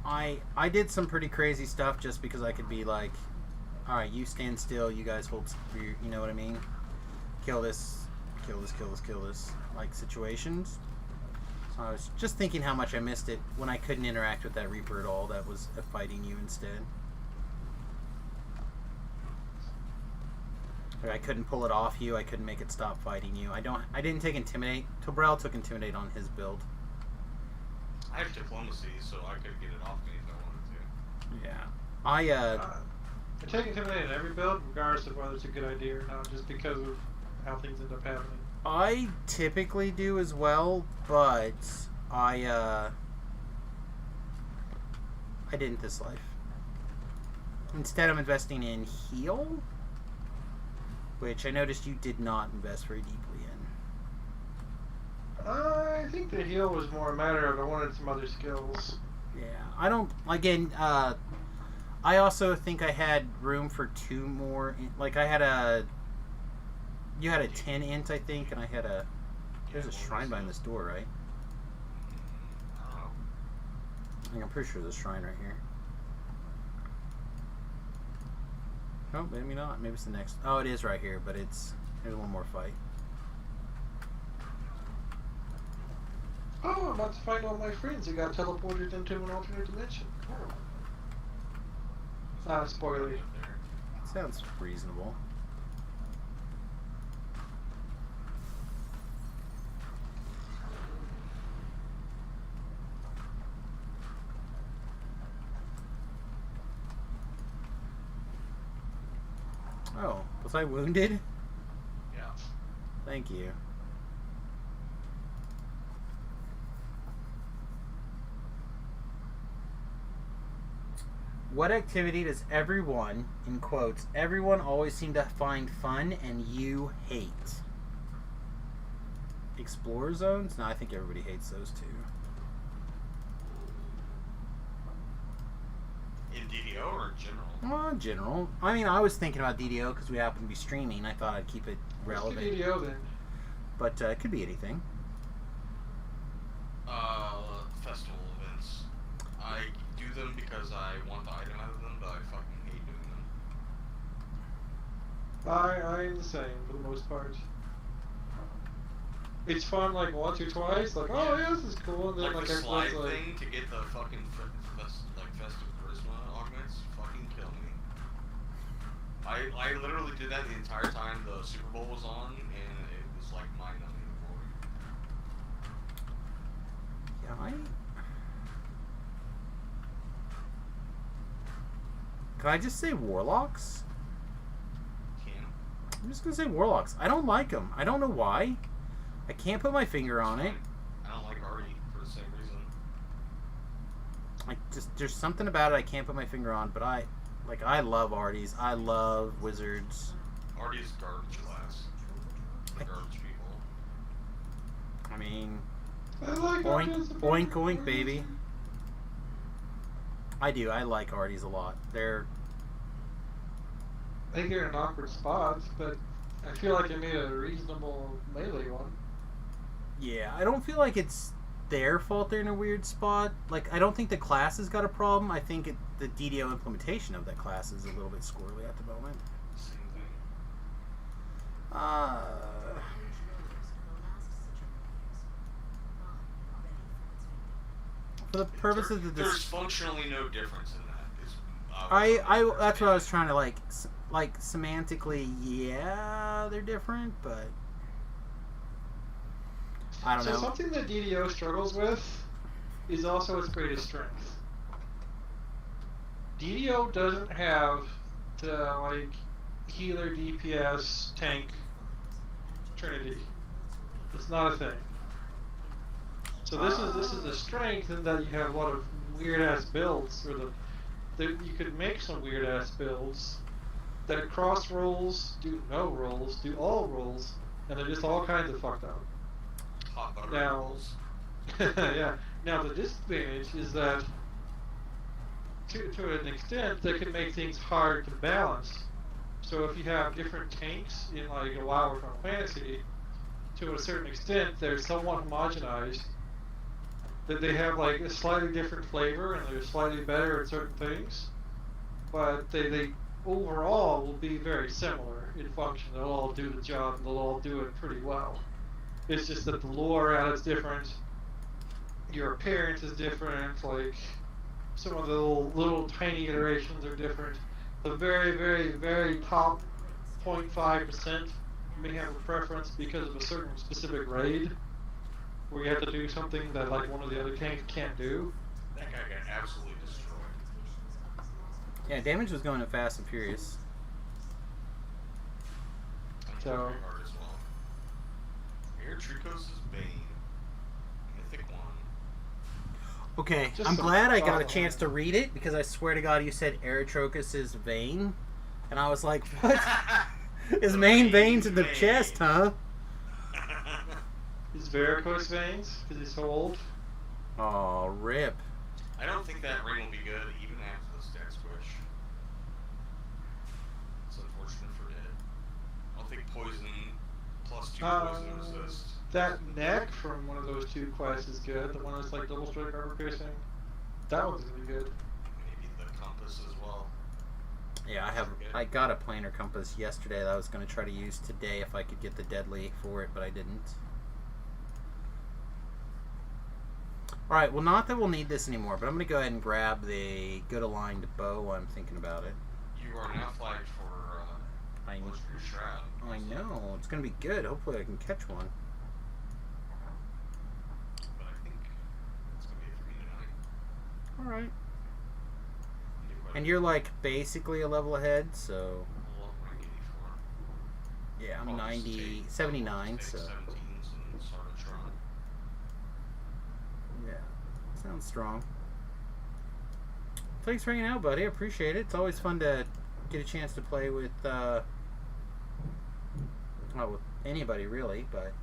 I did some pretty crazy stuff just because I could be like, all right, you stand still, you guys hold, you know what I mean? Kill this, kill this, kill this, kill this, like situations. So I was just thinking how much I missed it when I couldn't interact with that Reaper at all. That was fighting you instead. Like I couldn't pull it off you. I couldn't make it stop fighting you. I didn't take Intimidate. Tobrel took Intimidate on his build. I have Diplomacy, so I could get it off me if I wanted to. Yeah. I take Intimidate in every build, regardless of whether it's a good idea or not, just because of how things end up happening. I typically do as well, but I didn't this life. Instead, I'm investing in Heal, which I noticed you did not invest very deeply in. I think the heal was more a matter of I wanted some other skills. Yeah, I don't. Again, I also think I had room for two more. Like I had a. You had a 10 int, I think, and I had a. There's a shrine behind this door, right? I think I'm pretty sure there's a shrine right here. Oh, maybe not. Maybe it's the next. Oh, it is right here, but it's. There's one more fight. Oh, I'm about to find all my friends who got teleported into an alternate dimension. It's not a spoiler. Sounds reasonable. Oh, was I wounded? Yeah. Thank you. What activity does everyone, in quotes, everyone always seem to find fun and you hate? Explorer zones? No, I think everybody hates those too. In DDO or in general? Well, in general. I mean, I was thinking about DDO because we happen to be streaming. I thought I'd keep it relevant. What's the DDO then? But it could be anything. Festival events. I do them because I want the item out of them, but I fucking hate doing them. I'm the same for the most part. It's fun like once or twice, like oh yeah, this is cool, and then Like like the slide everyone's like, thing to get the fucking festive charisma augments fucking kill me. I literally did that the entire time the Super Bowl was on, and it was like mind-numbing for me. Yeah, Can I just say Warlocks? Can. I'm just gonna say Warlocks. I don't like them. I don't know why. I can't put my finger on it. I don't like Artie for the same reason. There's something about it I can't put my finger on, but I love Arties. I love Wizards. Artie's garbage class. For garbage people. I mean, I like oink, Arties a bit. oink, oink, baby. I do. I like Arties a lot. They're... I think they're in awkward spots, but I feel like I made a reasonable melee one. Yeah, I don't feel like it's their fault they're in a weird spot. Like, I don't think the class has got a problem. I think the DDO implementation of that class is a little bit squirrely at the moment. Same thing. Uh, for the purposes of There's this, functionally no difference in that. Is, that's what I was trying to like semantically. Yeah, they're different, but I don't So know. something that DDO struggles with is also its greatest strength. DDO doesn't have the like healer, DPS, tank trinity. It's not a thing. So this is a strength in that you have a lot of weird ass builds, or you could make some weird ass builds that cross rolls, do no rolls, do all rolls, and they're just all kinds of fucked up. hot butter Now, rolls. yeah. Now the disadvantage is that to an extent they can make things hard to balance. So if you have different tanks in like a WoW or Final Fantasy, to a certain extent they're somewhat homogenized. That they have like a slightly different flavor and they're slightly better at certain things, but they overall will be very similar in function. They'll all do the job and they'll all do it pretty well. It's just that the lore at it's different. Your appearance is different. Like some of the little tiny iterations are different. The very, very, very top 0.5% may have a preference because of a certain specific raid, where you have to do something that like one of the other tanks can't do. That guy got absolutely destroyed. Yeah, damage was going at Fast and Furious. I'm So- very hard as well. Air Tricos is Bane. Mythic 1. Okay, Just I'm some glad I got a thought chance on to read it, because I swear to God you said Aerotrocus is vein, and I was like, what? His main veins in the vein. chest, huh? His varicose veins, because he's so old. Oh, rip. I don't think that ring will be good even after the stat squish. It's unfortunate for Dead. I don't think poison plus 2 poison resist. That neck from one of those two quests is good. The one that's like double strike armor piercing. That one's gonna be good. Maybe the compass as well. Yeah, I got a planar compass yesterday that I was going to try to use today if I could get the deadly for it, but I didn't. Alright, well, not that we'll need this anymore, but I'm going to go ahead and grab the good aligned bow while I'm thinking about it. You are now flagged for I Illusory Shroud. I know, it's going to be good. Hopefully I can catch one. But I think it's going to be a 3 tonight. Alright. You do quite And a you're like basically a level ahead, so little rank 84. yeah, I'm I'll just 90, take- 79, I'll just so take 17s and Sarvatron. yeah, sounds strong. Thanks for hanging out, buddy. I appreciate it. It's always fun to get a chance to play with, well, with anybody really, but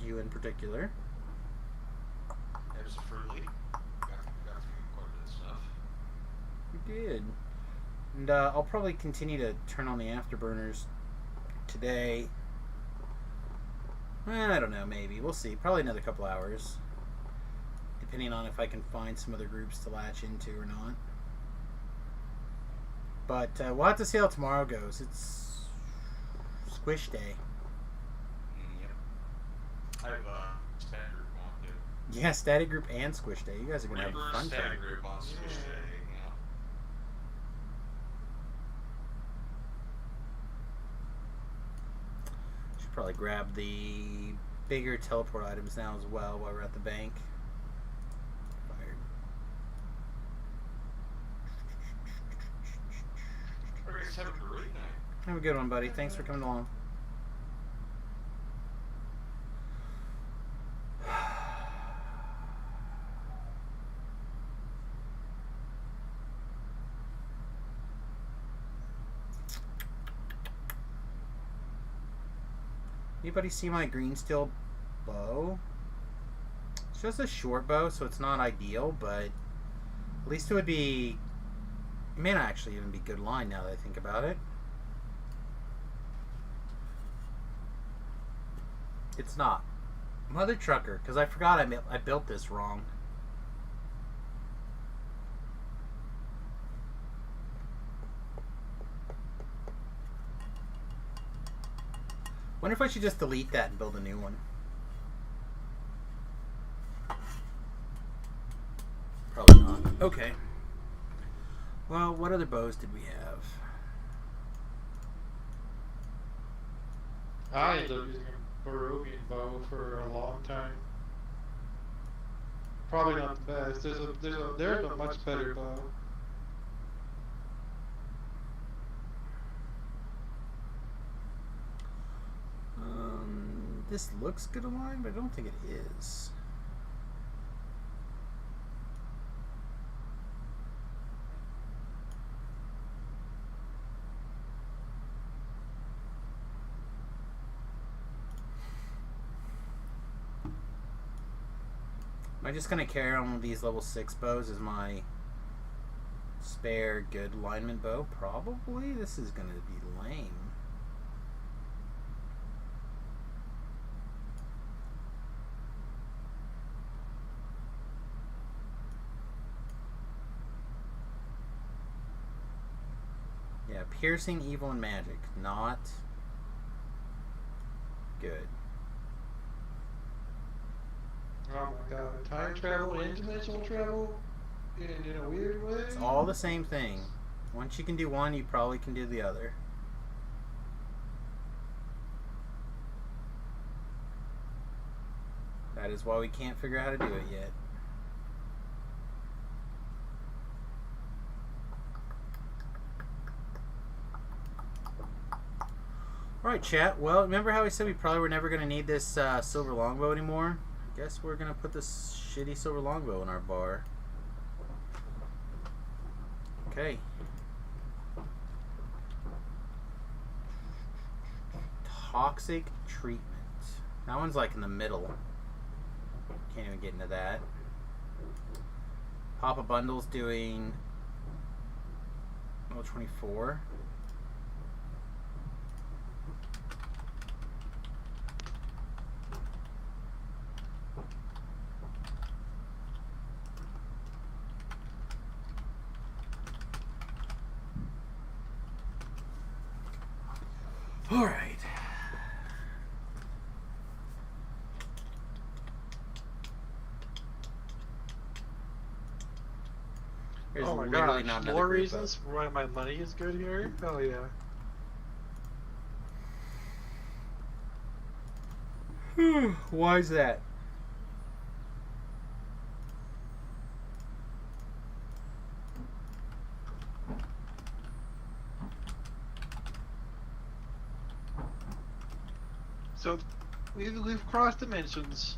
you in particular. Absolutely. Got through quite a bit of stuff. You did. And I'll probably continue to turn on the afterburners today. I don't know, maybe. We'll see. Probably another couple hours. Depending on if I can find some other groups to latch into or not. But we'll have to see how tomorrow goes. It's Squish Day. Yep. I have a stat group on too. Yeah, Static Group and Squish Day. You guys are going to have a Reaper fun stat time. group on Squish Day. Yeah. Should probably grab the bigger teleport items now as well while we're at the bank. Fired. Alright, guys, have a great night. Have a good one, buddy. Thanks for coming along. Anybody see my green steel bow? It's just a short bow, so it's not ideal, but at least it would be... It may not actually even be good line now that I think about it. It's not. Mother trucker, because I forgot I built this wrong. Wonder if I should just delete that and build a new one. Probably not. Okay. Well, what other bows did we have? I ended up using a Peruvian bow for a long time. Probably not the best. There's a much better bow. This looks good aligned, but I don't think it is. Am I just going to carry on with these level 6 bows as my spare good alignment bow? Probably. This is going to be lame. Yeah, piercing, evil, and magic. Not good. Oh my god. Time travel, interdimensional travel in a weird way? It's all the same thing. Once you can do one, you probably can do the other. That is why we can't figure out how to do it yet. Alright, chat. Well, remember how we said we probably were never going to need this silver longbow anymore? I guess we're going to put this shitty silver longbow in our bar. Okay. Toxic treatment. That one's like in the middle. Can't even get into that. Papa Bundle's doing level 24. All right. There's Oh my literally gosh, not another more group reasons why my money is good here? Hell yeah. Why is that? So, we've crossed dimensions,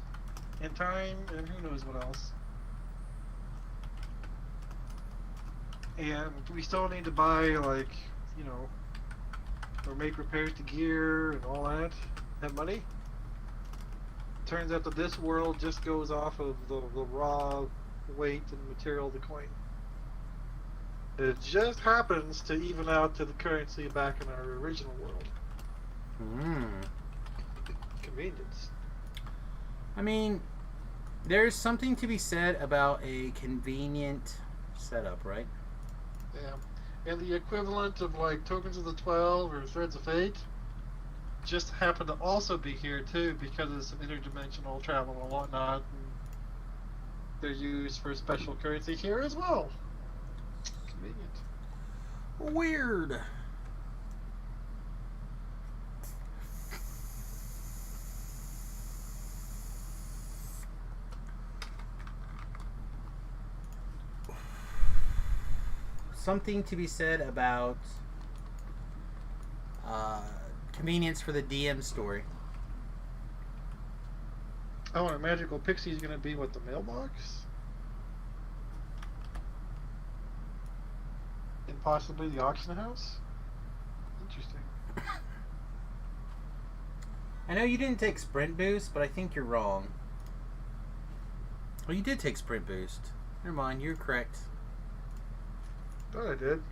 and time, and who knows what else. And we still need to buy, like, you know, or make repairs to gear and all that. Have money. Turns out that this world just goes off of the raw weight and material of the coin. It just happens to even out to the currency back in our original world. Convenience. I mean, there's something to be said about a convenient setup, right? Yeah. And the equivalent of like Tokens of the 12 or Threads of Fate just happen to also be here too because of some interdimensional travel and whatnot. And they're used for special currency here as well. Convenient. Weird. Something to be said about convenience for the DM story. Oh, and a magical pixie is going to be what, the mailbox? And possibly the auction house? Interesting. I know you didn't take sprint boost, but I think you're wrong. Oh, you did take sprint boost. Never mind, you're correct. Thought I did.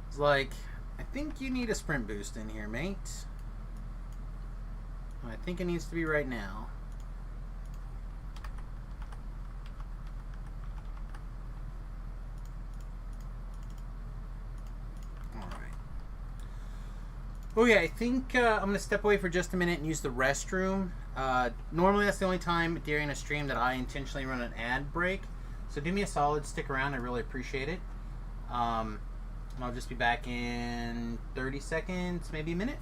It's like, I think you need a sprint boost in here, mate. I think it needs to be right now. Okay, I think I'm going to step away for just a minute and use the restroom. Normally, that's the only time during a stream that I intentionally run an ad break. So do me a solid, stick around. I really appreciate it. And I'll just be back in 30 seconds, maybe a minute.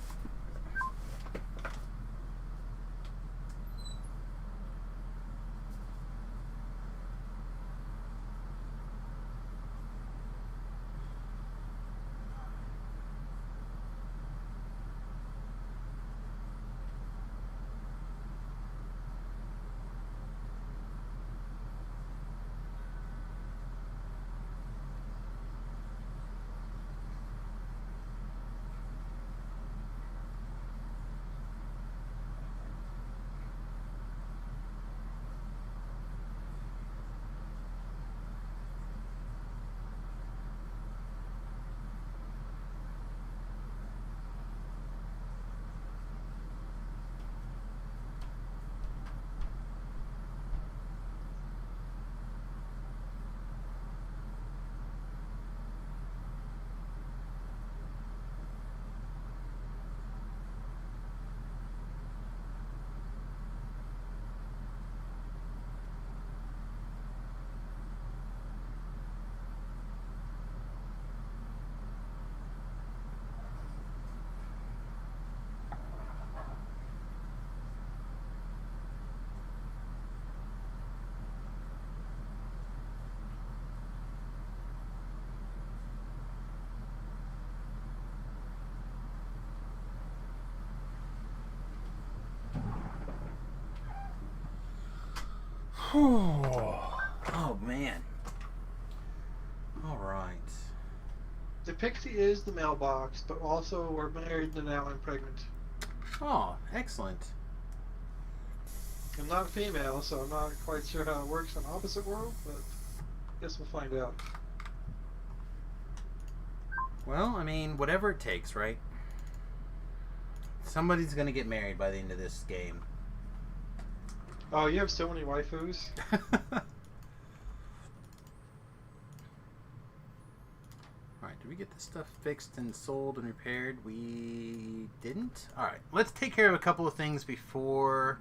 Oh, man. All right. The pixie is the mailbox, but also we're married and now I'm pregnant. Oh, excellent. I'm not female, so I'm not quite sure how it works in opposite world, but I guess we'll find out. Well, I mean, whatever it takes, right? Somebody's going to get married by the end of this game. Oh, you have so many waifus. Alright, did we get this stuff fixed and sold and repaired? We didn't? Alright, let's take care of a couple of things before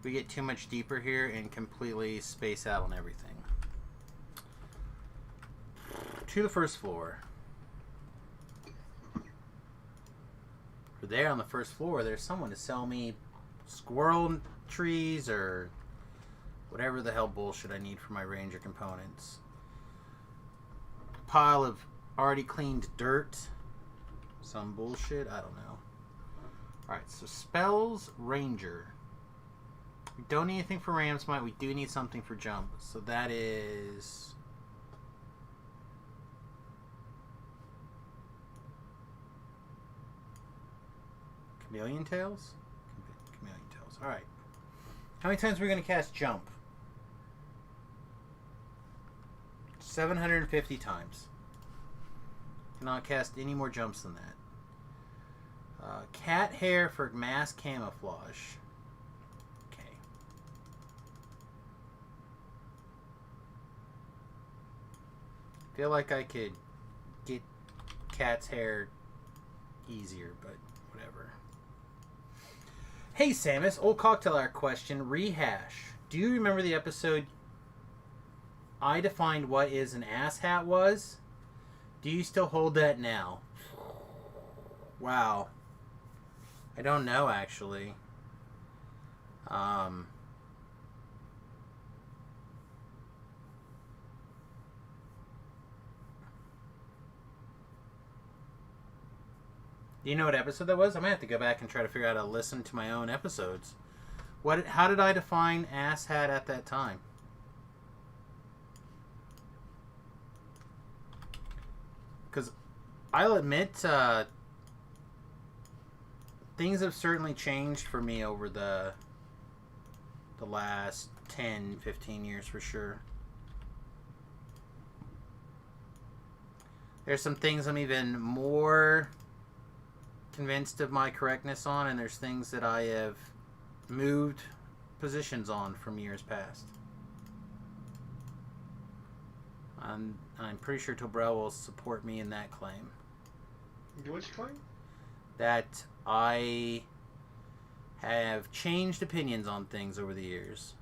we get too much deeper here and completely space out on everything. To the first floor. There on the first floor, there's someone to sell me squirrel trees or whatever the hell bullshit I need for my ranger components. Pile of already cleaned dirt. Some bullshit, I don't know. Alright, so spells, ranger. We don't need anything for ram's might, we do need something for jump. So that is... Chameleon Tails? Chameleon Tails. Alright. How many times are we going to cast Jump? 750 times. Cannot cast any more jumps than that. Cat hair for mass camouflage. Okay. Feel like I could get cat's hair easier, but whatever. Hey Samus, old cocktail hour question, rehash. Do you remember the episode I defined what is an ass hat was? Do you still hold that now? Wow. I don't know, actually. Do you know what episode that was? I might have to go back and try to figure out how to listen to my own episodes. How did I define ass hat at that time? Because I'll admit, things have certainly changed for me over the last 10, 15 years for sure. There's some things I'm even more convinced of my correctness on, and there's things that I have moved positions on from years past. I'm pretty sure Tobrel will support me in that claim. Which claim? that I have changed opinions on things over the years.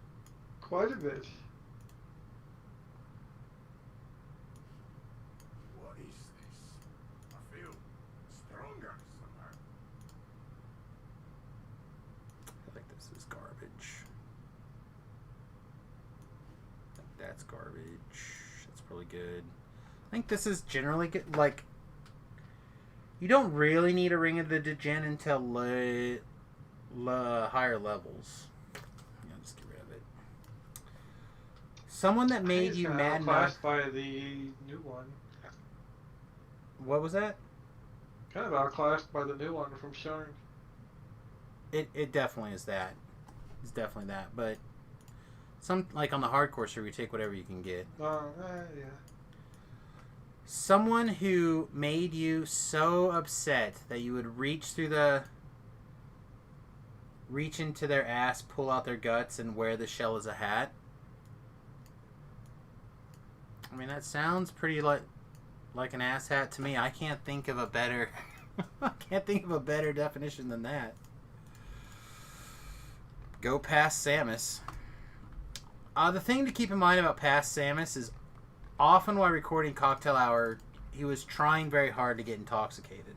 Quite a bit. What is this? I feel stronger somehow. I feel like this is garbage. I think that's garbage. That's probably good. I think this is generally good. Like, you don't really need a Ring of the Degen until higher levels. Yeah, just get rid of it. Someone that made you mad enough. Outclassed by the new one. What was that? Kind of outclassed by the new one from Sharn. It definitely is that. It's definitely that. But some, like on the hardcore server, you take whatever you can get. Yeah. Someone who made you so upset that you would reach into their ass, pull out their guts, and wear the shell as a hat. I mean, that sounds pretty like an ass hat to me. I can't think of a better definition than that. Go past Samus. The thing to keep in mind about past Samus is often while recording Cocktail Hour, he was trying very hard to get intoxicated.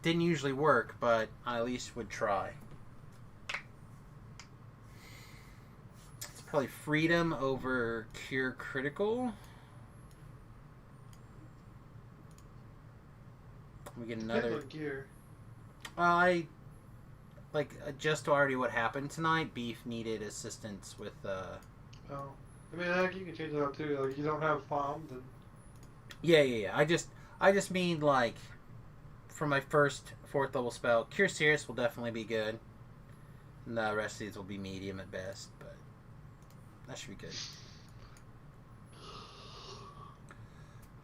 Didn't usually work, but I at least would try. It's probably Freedom over Cure Critical. We get another gear. Just already what happened tonight. Beef needed assistance with. Oh, I mean, I think you can change it out too. Like, you don't have bombed and. Yeah. I just mean like, for my first 4th level spell, Cure Serious will definitely be good. And the rest of these will be medium at best, but that should be good.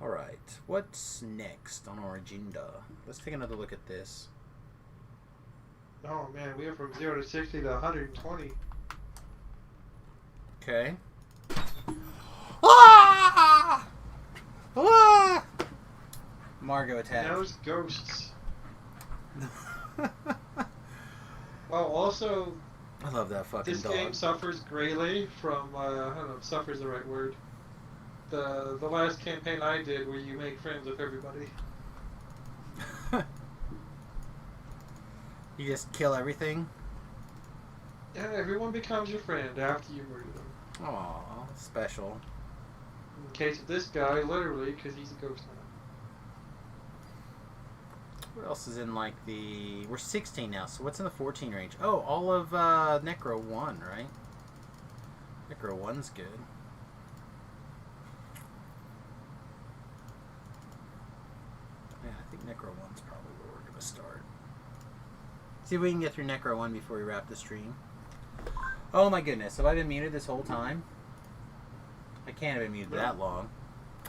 All right, what's next on our agenda? Let's take another look at this. Oh man, we went from 0 to 60 to 120. Okay. Ah! Ah! Margot attack. Those ghosts. Well, also, I love that fucking this dog. game suffers greatly from, I don't know if suffer's the right word. The last campaign I did where you make friends with everybody. You just kill everything? Yeah, everyone becomes your friend after you murder them. Aw, special. In the case of this guy, literally, because he's a ghost now. What else is in like the... We're 16 now, so what's in the 14 range? Oh, all of Necro 1, right? Necro 1's good. Yeah, I think Necro 1's probably where we're going to start. See if we can get through Necro 1 before we wrap the stream. Oh my goodness, have I been muted this whole time? I can't have been muted that long.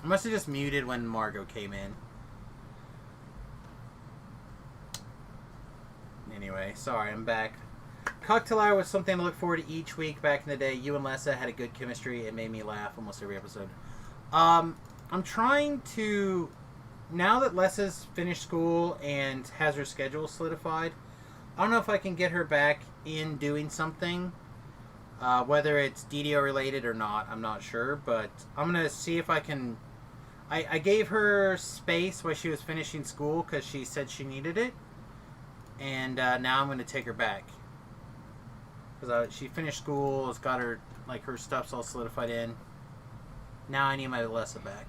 I must have just muted when Margot came in. Anyway, sorry, I'm back. Cocktail Hour was something to look forward to each week back in the day. You and Lessa had a good chemistry. It made me laugh almost every episode. I'm trying to... Now that Lessa's finished school and has her schedule solidified, I don't know if I can get her back in doing something. Whether it's DDO related or not, I'm not sure. But I'm going to see if I can... I gave her space while she was finishing school because she said she needed it. And now I'm going to take her back. Because she finished school, has got her, like, her stuff's all solidified in. Now I need my Lessa back.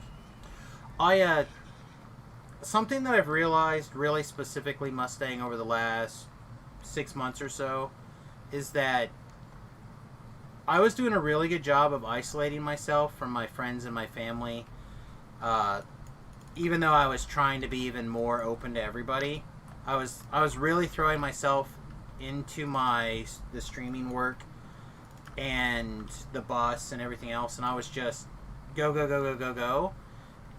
Something that I've realized really specifically Mustang over the last 6 months or so is that I was doing a really good job of isolating myself from my friends and my family. Even though I was trying to be even more open to everybody. I was really throwing myself into the streaming work and the bus and everything else, and I was just go,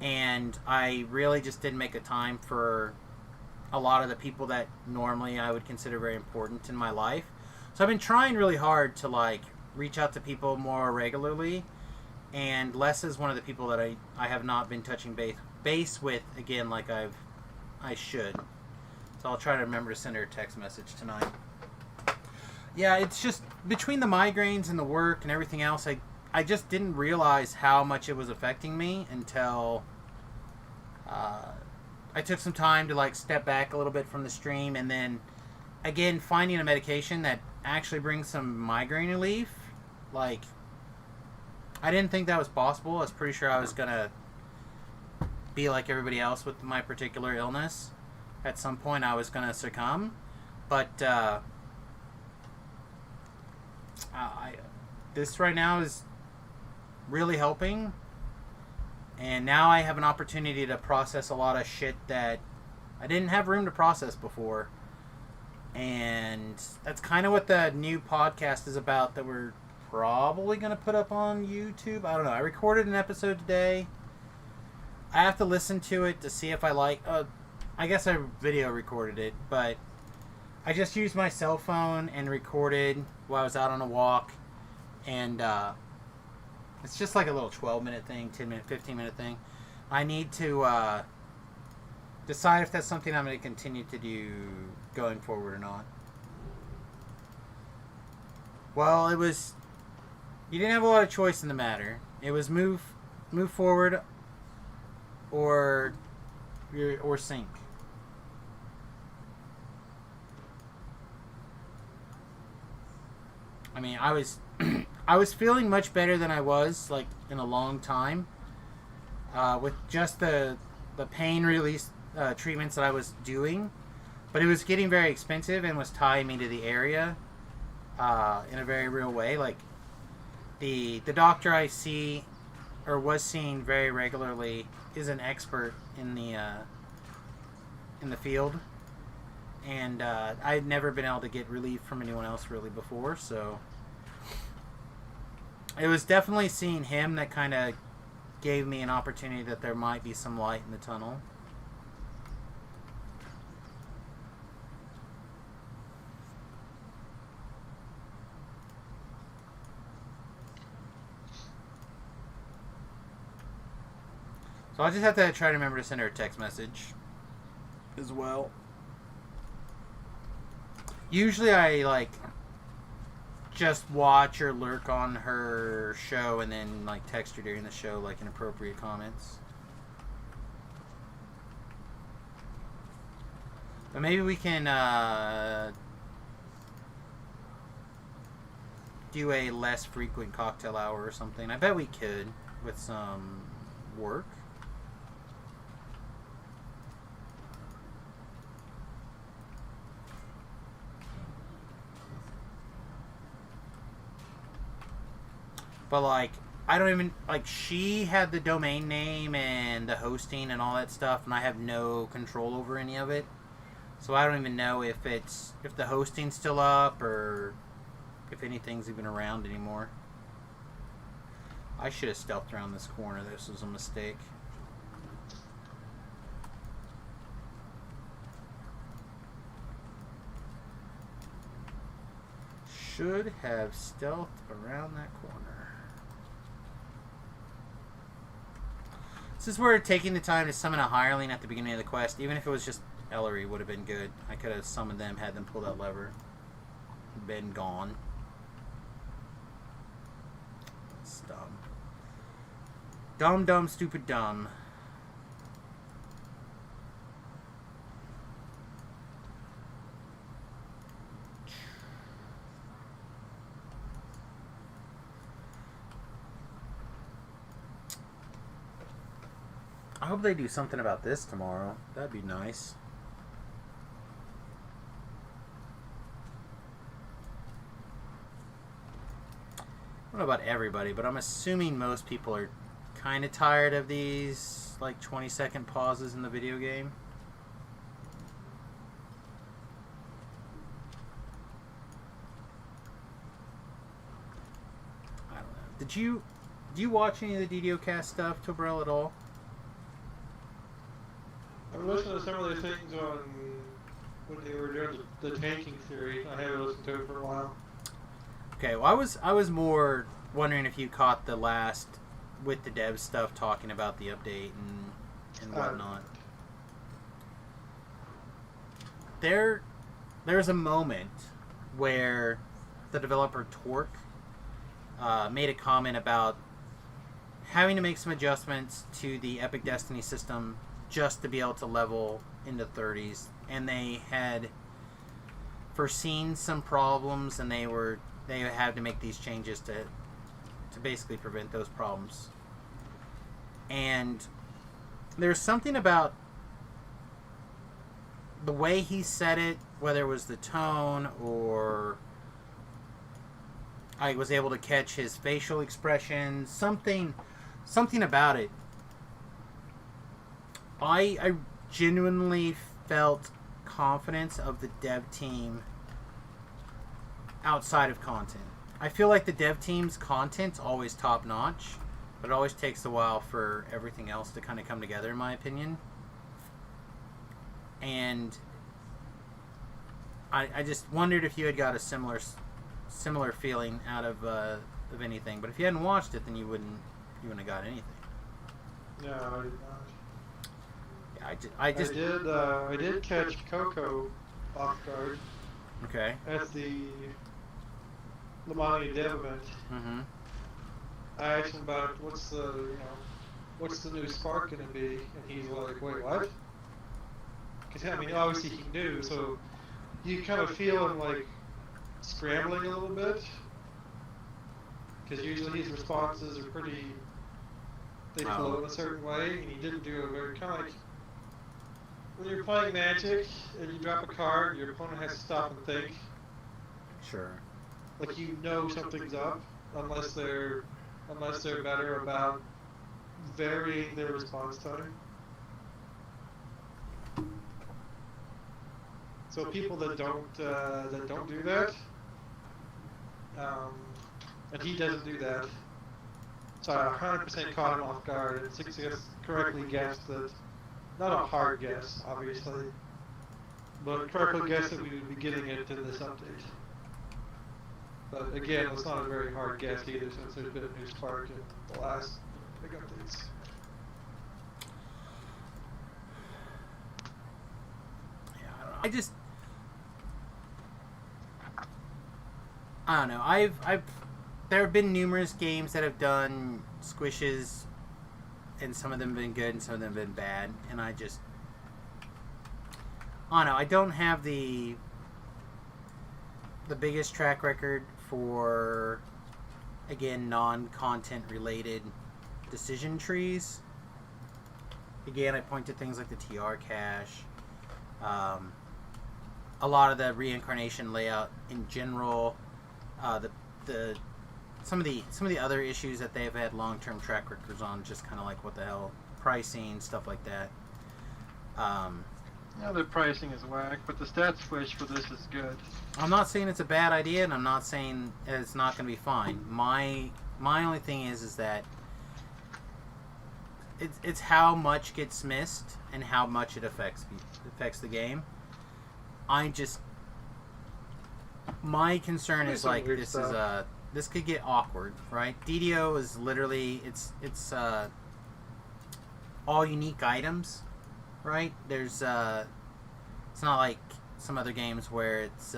and I really just didn't make a time for a lot of the people that normally I would consider very important in my life. So I've been trying really hard to like reach out to people more regularly And Les is one of the people that I have not been touching base with again like I should. So I'll try to remember to send her a text message tonight. Yeah, it's just between the migraines and the work and everything else, I just didn't realize how much it was affecting me until I took some time to like step back a little bit from the stream, and then again finding a medication that actually brings some migraine relief. Like, I didn't think that was possible. I was pretty sure I was gonna be like everybody else with my particular illness. At some point I was gonna succumb, but this right now is really helping, and now I have an opportunity to process a lot of shit that I didn't have room to process before. And that's kind of what the new podcast is about that we're probably going to put up on YouTube. I don't know. I recorded an episode today. I have to listen to it to see if I like... I guess I video recorded it, but I just used my cell phone and recorded while I was out on a walk. And it's just like a little 12-minute thing, 10-minute, 15-minute thing. I need to decide if that's something I'm going to continue to do going forward or not. Well, it was... You didn't have a lot of choice in the matter. It was move forward or sink. I mean, I was feeling much better than I was like in a long time with just the pain release treatments that I was doing, but it was getting very expensive and was tying me to the area in a very real way. Like the doctor I see or was seeing very regularly is an expert in the field, and I'd never been able to get relief from anyone else really before, so it was definitely seeing him that kind of gave me an opportunity that there might be some light in the tunnel. So I'll just have to try to remember to send her a text message as well. Usually I like just watch or lurk on her show and then like text her during the show like inappropriate comments. But maybe we can do a less frequent cocktail hour or something. I bet we could with some work. But, like, I don't even... Like, she had the domain name and the hosting and all that stuff, and I have no control over any of it. So I don't even know if the hosting's still up or if anything's even around anymore. I should have stealthed around this corner. This was a mistake. Should have stealthed around that corner. This is where taking the time to summon a hireling at the beginning of the quest, even if it was just Ellery, would have been good. I could have summoned them, had them pull that lever. Been gone. It's dumb. Dumb, dumb, stupid, dumb. I hope they do something about this tomorrow. That'd be nice. I don't know about everybody, but I'm assuming most people are kind of tired of these like 20-second pauses in the video game. I don't know. Do you watch any of the DDoCast stuff, Tobrel, at all? I've listened to some of the things on when they were doing the tanking theory. I haven't listened to it for a while. Okay, well, I was more wondering if you caught the last with the dev stuff talking about the update and whatnot. There's a moment where the developer Torque made a comment about having to make some adjustments to the Epic Destiny system just to be able to level into 30s, and they had foreseen some problems, and they had to make these changes to basically prevent those problems. And there's something about the way he said it, whether it was the tone or I was able to catch his facial expressions, something about it. I genuinely felt confidence of the dev team outside of content. I feel like the dev team's content's always top notch, but it always takes a while for everything else to kind of come together, in my opinion. And I just wondered if you had got a similar feeling out of anything. But if you hadn't watched it, then you wouldn't have got anything. No, I did not. Yeah, I did catch Coco off guard Okay. at the Lamani dev event. Mm-hmm. I asked him about what's the new Spark gonna be, and he's like, wait, what? Because I mean, obviously he knew, so you kind of feel him like scrambling a little bit, because usually his responses are they flow in a certain way, and he didn't do a very kind of like when you're playing Magic and you drop a card, your opponent has to stop and think. Sure. Like you know something's up, unless they're better about varying their response time. So people that don't do that, and he doesn't do that. So I 100% caught him off guard and correctly guessed that, not a hard guess, obviously, but correctly guessed that we would be getting it in this update. But again, it's not a very hard guess either, since there's been a new Spark in the last big updates. Yeah, I don't know. There have been numerous games that have done squishes, and some of them have been good and some of them have been bad, and I don't know. I don't have the biggest track record for, again, non-content related decision trees. Again, I point to things like the TR cache, a lot of the reincarnation layout in general, some of the other issues that they've had long-term track records on, just kind of like what the hell, pricing, stuff like that. Yeah, the pricing is whack, but the stat switch for this is good. I'm not saying it's a bad idea, and I'm not saying it's not going to be fine. My only thing is that it's how much gets missed and how much it affects the game. My concern is like this could get awkward, right? DDO is literally it's all unique items, right? There's it's not like some other games where it's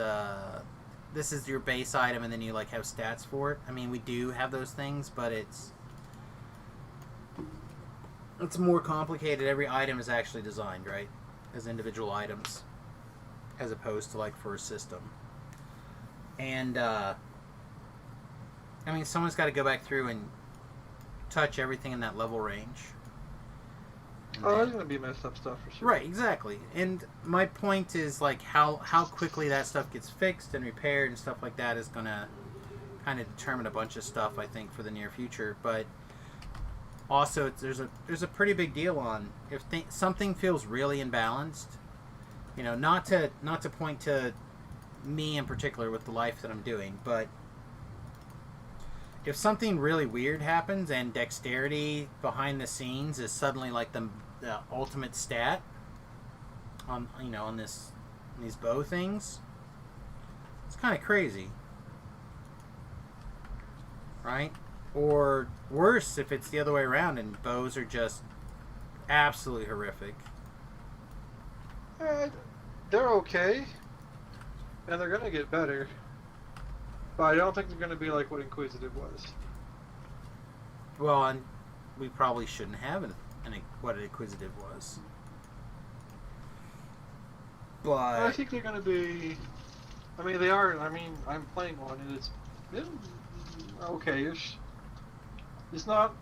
this is your base item and then you like have stats for it. I mean, we do have those things, but it's more complicated. Every item is actually designed, right, as individual items, as opposed to like for a system. And I mean, someone's got to go back through and touch everything in that level range. Oh, there's gonna be messed up stuff for sure. Right, exactly. And my point is like how quickly that stuff gets fixed and repaired and stuff like that is gonna kind of determine a bunch of stuff, I think, for the near future. But also, there's a pretty big deal on if something feels really imbalanced. You know, not to point to me in particular with the life that I'm doing, but if something really weird happens and dexterity behind the scenes is suddenly like the ultimate stat on these bow things, it's kind of crazy, right? Or worse if it's the other way around and bows are just absolutely horrific. Eh, they're okay, and they're gonna get better. But I don't think they're gonna be like what Inquisitive was. Well, and we probably shouldn't have what an Inquisitive was. I But think they're gonna be. I mean, they are. I mean, I'm playing one, and it's okay-ish. It's not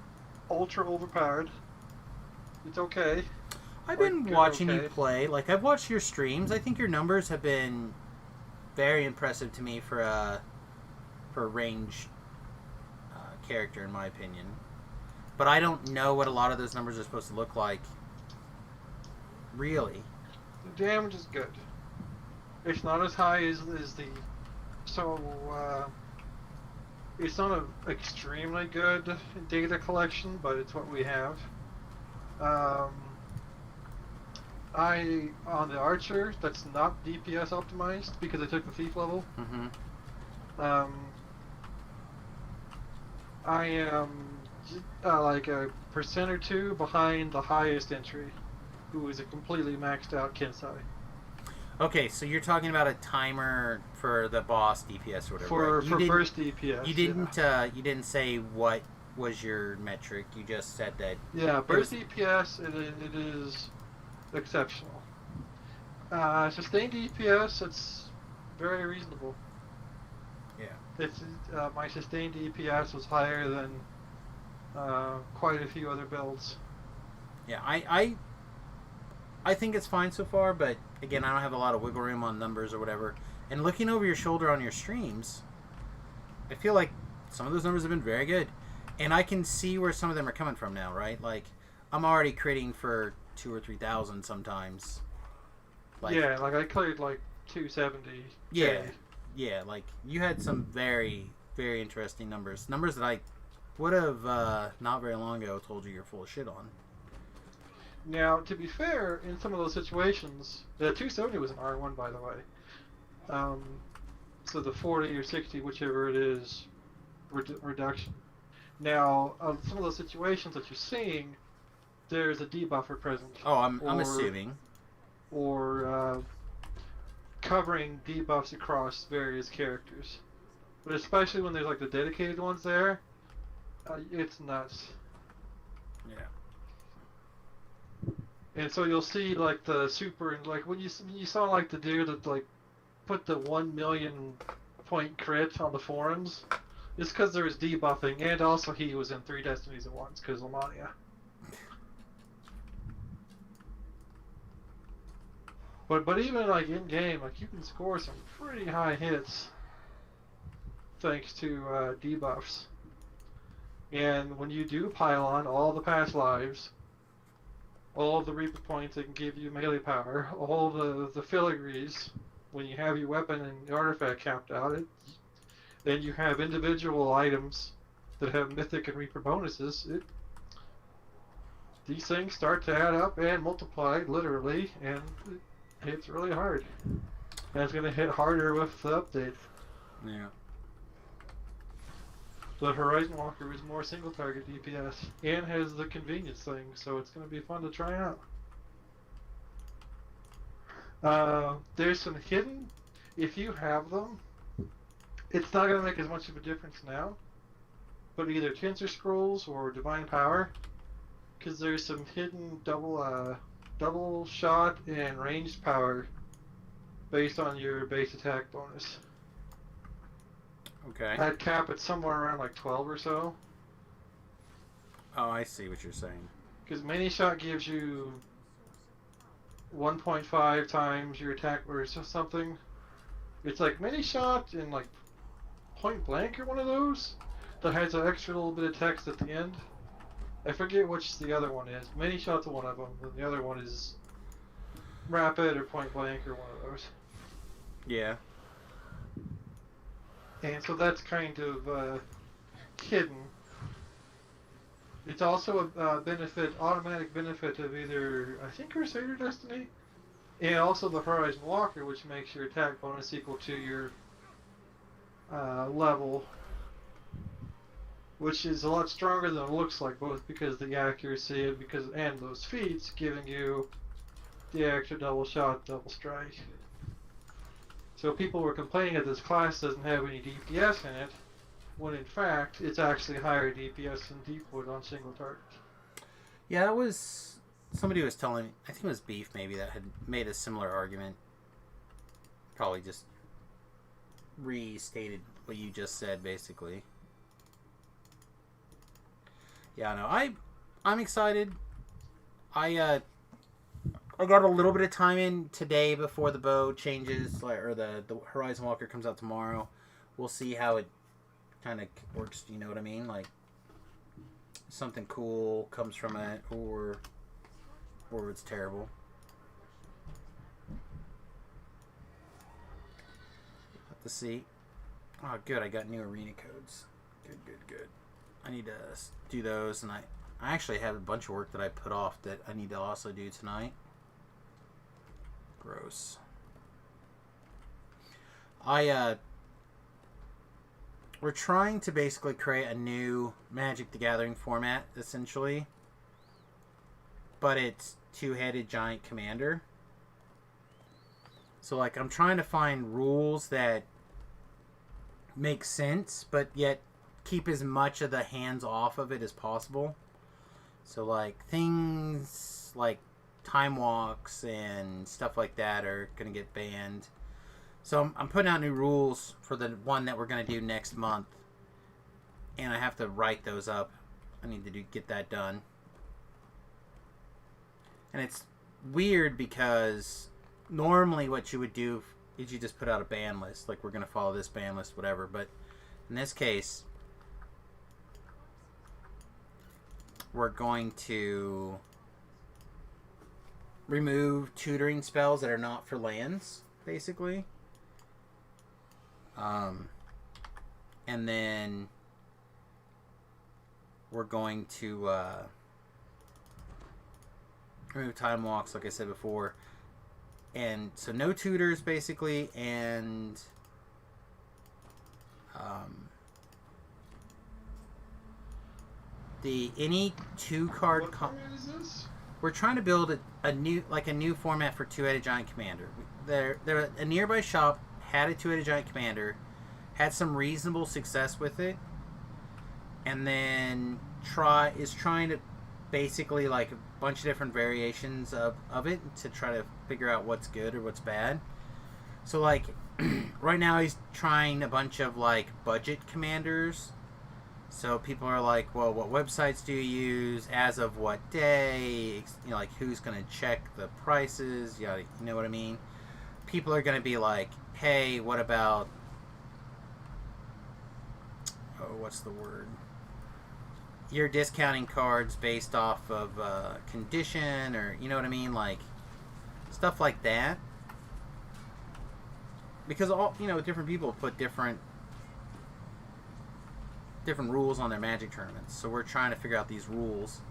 ultra overpowered. It's okay. I've Like, been good, watching you okay. play. Like, I've watched your streams. I think your numbers have been very impressive to me for a ranged character, in my opinion. But I don't know what a lot of those numbers are supposed to look like. Really. The damage is good. It's not as high as the. So, it's not an extremely good data collection, but it's what we have. On the Archer, that's not DPS optimized because I took the thief level. Mm-hmm. I am like a percent or two behind the highest entry, who is a completely maxed out Kensai. Okay, so you're talking about a timer for the boss DPS or whatever. For right? You didn't- first DPS. You didn't say what was your metric. You just said that. Yeah, burst DPS it is exceptional. Sustained DPS, it's very reasonable. Yeah. It's my sustained DPS was higher than quite a few other builds. Yeah, I think it's fine so far, but again, I don't have a lot of wiggle room on numbers or whatever. And looking over your shoulder on your streams, I feel like some of those numbers have been very good. And I can see where some of them are coming from now, right? Like, I'm already critting for 2,000 or 3,000 sometimes. Like, Yeah, like I cleared like 270. Yeah. Yeah, like, you had some very, very interesting numbers. Numbers that I would have, not very long ago, told you you're full of shit on. Now, to be fair, in some of those situations, the 270 was an R1, by the way. So the 40 or 60, whichever it is, reduction. Now, some of those situations that you're seeing, there's a debuffer present. Oh, I'm assuming. Or covering debuffs across various characters. But especially when there's like the dedicated ones there, it's nuts. Yeah. And so you'll see like the super, like when you saw like the dude that like put the 1 million point crit on the forums, it's because there was debuffing, and also he was in 3 destinies at once because Lamania. But even like in game, like you can score some pretty high hits thanks to debuffs. And when you do pile on all the past lives, all of the Reaper points that can give you melee power, all the filigrees, when you have your weapon and your artifact capped out, then you have individual items that have mythic and Reaper bonuses. These things start to add up and multiply, literally, and it hits really hard. And it's going to hit harder with the update. Yeah. The Horizon Walker is more single target DPS and has the convenience thing, so it's going to be fun to try out. There's some hidden, if you have them, it's not going to make as much of a difference now, but either Tensor Scrolls or Divine Power, because there's some hidden double shot and ranged power based on your base attack bonus. Okay. I'd cap it somewhere around like 12 or so. Oh, I see what you're saying. Because Mini Shot gives you 1.5 times your attack burst or something. It's like Mini Shot and like Point Blank or one of those that has an extra little bit of text at the end. I forget which the other one is. Mini Shot's one of them, and the other one is Rapid or Point Blank or one of those. Yeah. And so that's kind of hidden. It's also a automatic benefit of either, I think, Crusader Destiny, and also the Horizon Walker, which makes your attack bonus equal to your level. which is a lot stronger than it looks like, both because of the accuracy and those feats giving you the extra double shot, double strike. So people were complaining that this class doesn't have any DPS in it, when in fact it's actually higher DPS than Deepwood on single target. Yeah, that was somebody was telling me. I think it was Beef maybe that had made a similar argument. Probably just restated what you just said, basically. Yeah, no, I'm excited. I got a little bit of time in today before the bow changes, or the Horizon Walker comes out tomorrow. We'll see how it kind of works. You know what I mean? Like something cool comes from it, or it's terrible. Have to see. Oh, good. I got new arena codes. Good. I need to do those, and I actually have a bunch of work that I put off that I need to also do tonight. Gross. We're trying to basically create a new Magic the Gathering format, essentially. But it's two-headed giant commander. So, like, I'm trying to find rules that make sense, but yet keep as much of the hands off of it as possible. So, like, things like time walks and stuff like that are going to get banned. So I'm putting out new rules for the one that we're going to do next month. And I have to write those up. I need to get that done. And it's weird because normally what you would do is you just put out a ban list. Like, we're going to follow this ban list, whatever. But in this case, we're going to remove tutoring spells that are not for lands, basically. And then we're going to remove time walks, like I said before. And so no tutors, basically, and any 2-card. What format is this? We're trying to build a new format for two-headed giant commander. A nearby shop had a two-headed giant commander, had some reasonable success with it, and then is trying to basically, like, a bunch of different variations of it to try to figure out what's good or what's bad. So, like, right now he's trying a bunch of, like, budget commanders. So people are like, well, what websites do you use? As of what day? You know, like, who's going to check the prices? You know what I mean? People are going to be like, hey, what about... Oh, what's the word? You're discounting cards based off of condition, or, you know what I mean? Like, stuff like that. Because, different people put different rules on their Magic tournaments. So we're trying to figure out these rules.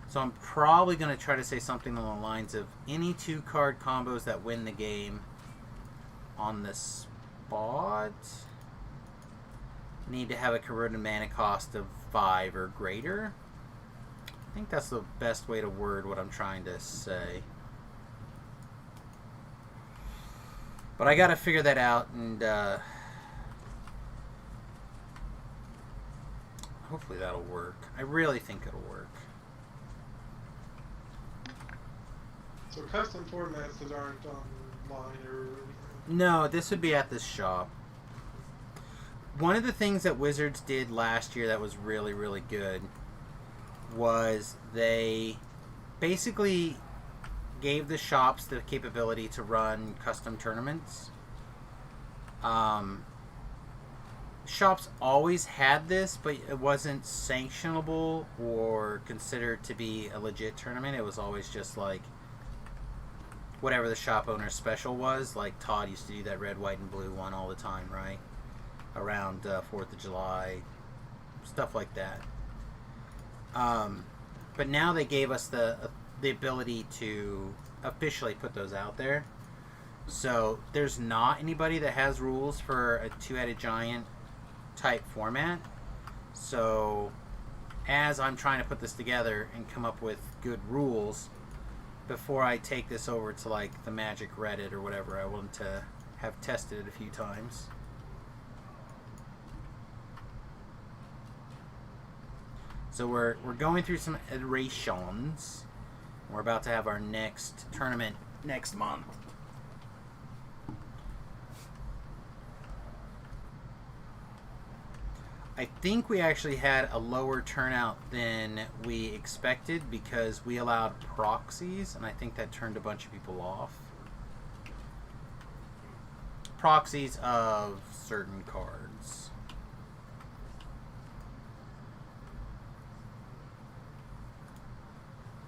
So I'm probably going to try to say something along the lines of any 2-card combos that win the game on the spot need to have a converted mana cost of 5 or greater. I think that's the best way to word what I'm trying to say. But I got to figure that out, and hopefully that'll work. I really think it'll work. So custom formats that aren't online or anything? No, this would be at this shop. One of the things that Wizards did last year that was really, really good was they basically gave the shops the capability to run custom tournaments. Shops always had this, but it wasn't sanctionable or considered to be a legit tournament. It was always just like whatever the shop owner's special was. Like Todd used to do that red, white, and blue one all the time, right? Around 4th of July, stuff like that. But now they gave us the ability to officially put those out there. So there's not anybody that has rules for a two-headed giant type format. So as I'm trying to put this together and come up with good rules before I take this over to like the Magic Reddit or whatever. I want to have tested it a few times. So we're going through some iterations. We're about to have our next tournament next month. I think we actually had a lower turnout than we expected because we allowed proxies, and I think that turned a bunch of people off. Proxies of certain cards.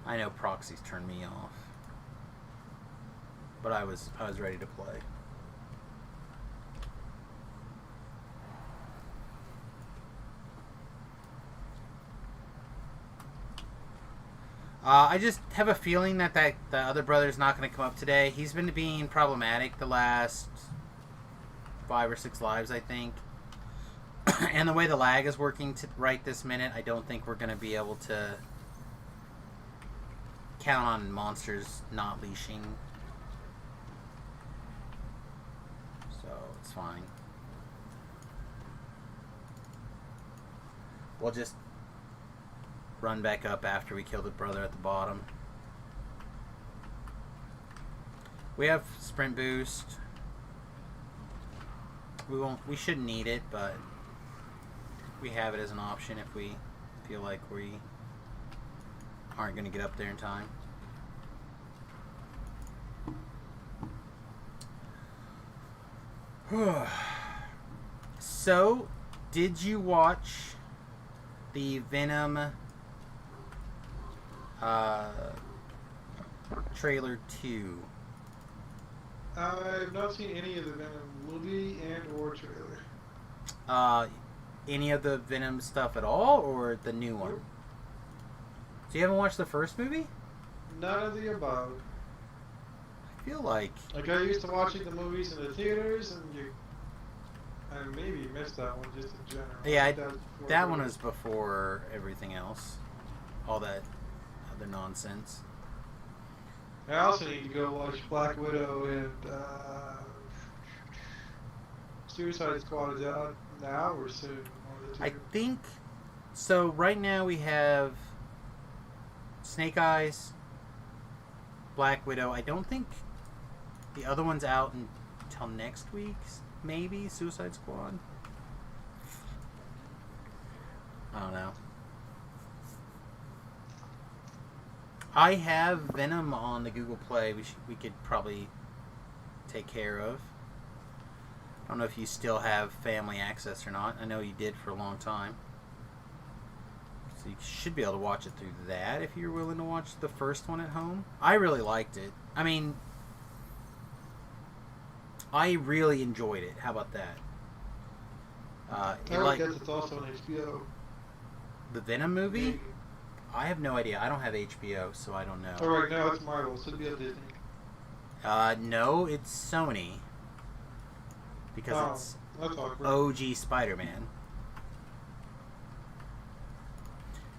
I know proxies turn me off, but I was ready to play. I just have a feeling that the other brother's not going to come up today. He's been being problematic the last 5 or 6 lives, I think. And the way the lag is working right this minute, I don't think we're going to be able to count on monsters not leashing. So, it's fine. We'll just run back up after we kill the brother at the bottom. We have sprint boost. We shouldn't need it, but we have it as an option if we feel like we aren't going to get up there in time. So, did you watch the Venom trailer 2? I've not seen any of the Venom movie and or trailer. Any of the Venom stuff at all, or the new one? So you haven't watched the first movie? None of the above. I feel like I used to watching the movies in the theaters, and I maybe missed that one just in general. yeah, That was before that the one movie. was before everything else, all that other nonsense. I also need to go watch Black Widow and Suicide Squad. Is out now or soon? One of the two. I think so. Right now we have Snake Eyes, Black Widow. I don't think the other one's out until next week. Maybe Suicide Squad. I don't know. I have Venom on the Google Play. We could probably take care of. I don't know if you still have family access or not. I know you did for a long time. So you should be able to watch it through that if you're willing to watch the first one at home. I really liked it. I mean, I really enjoyed it. How about that? I guess it's also on HBO. The Venom movie? I have no idea. I don't have HBO, so I don't know. Oh, right now it's Marvel, so it'll be on Disney. No, it's Sony. Because That's awkward. it's OG Spider-Man.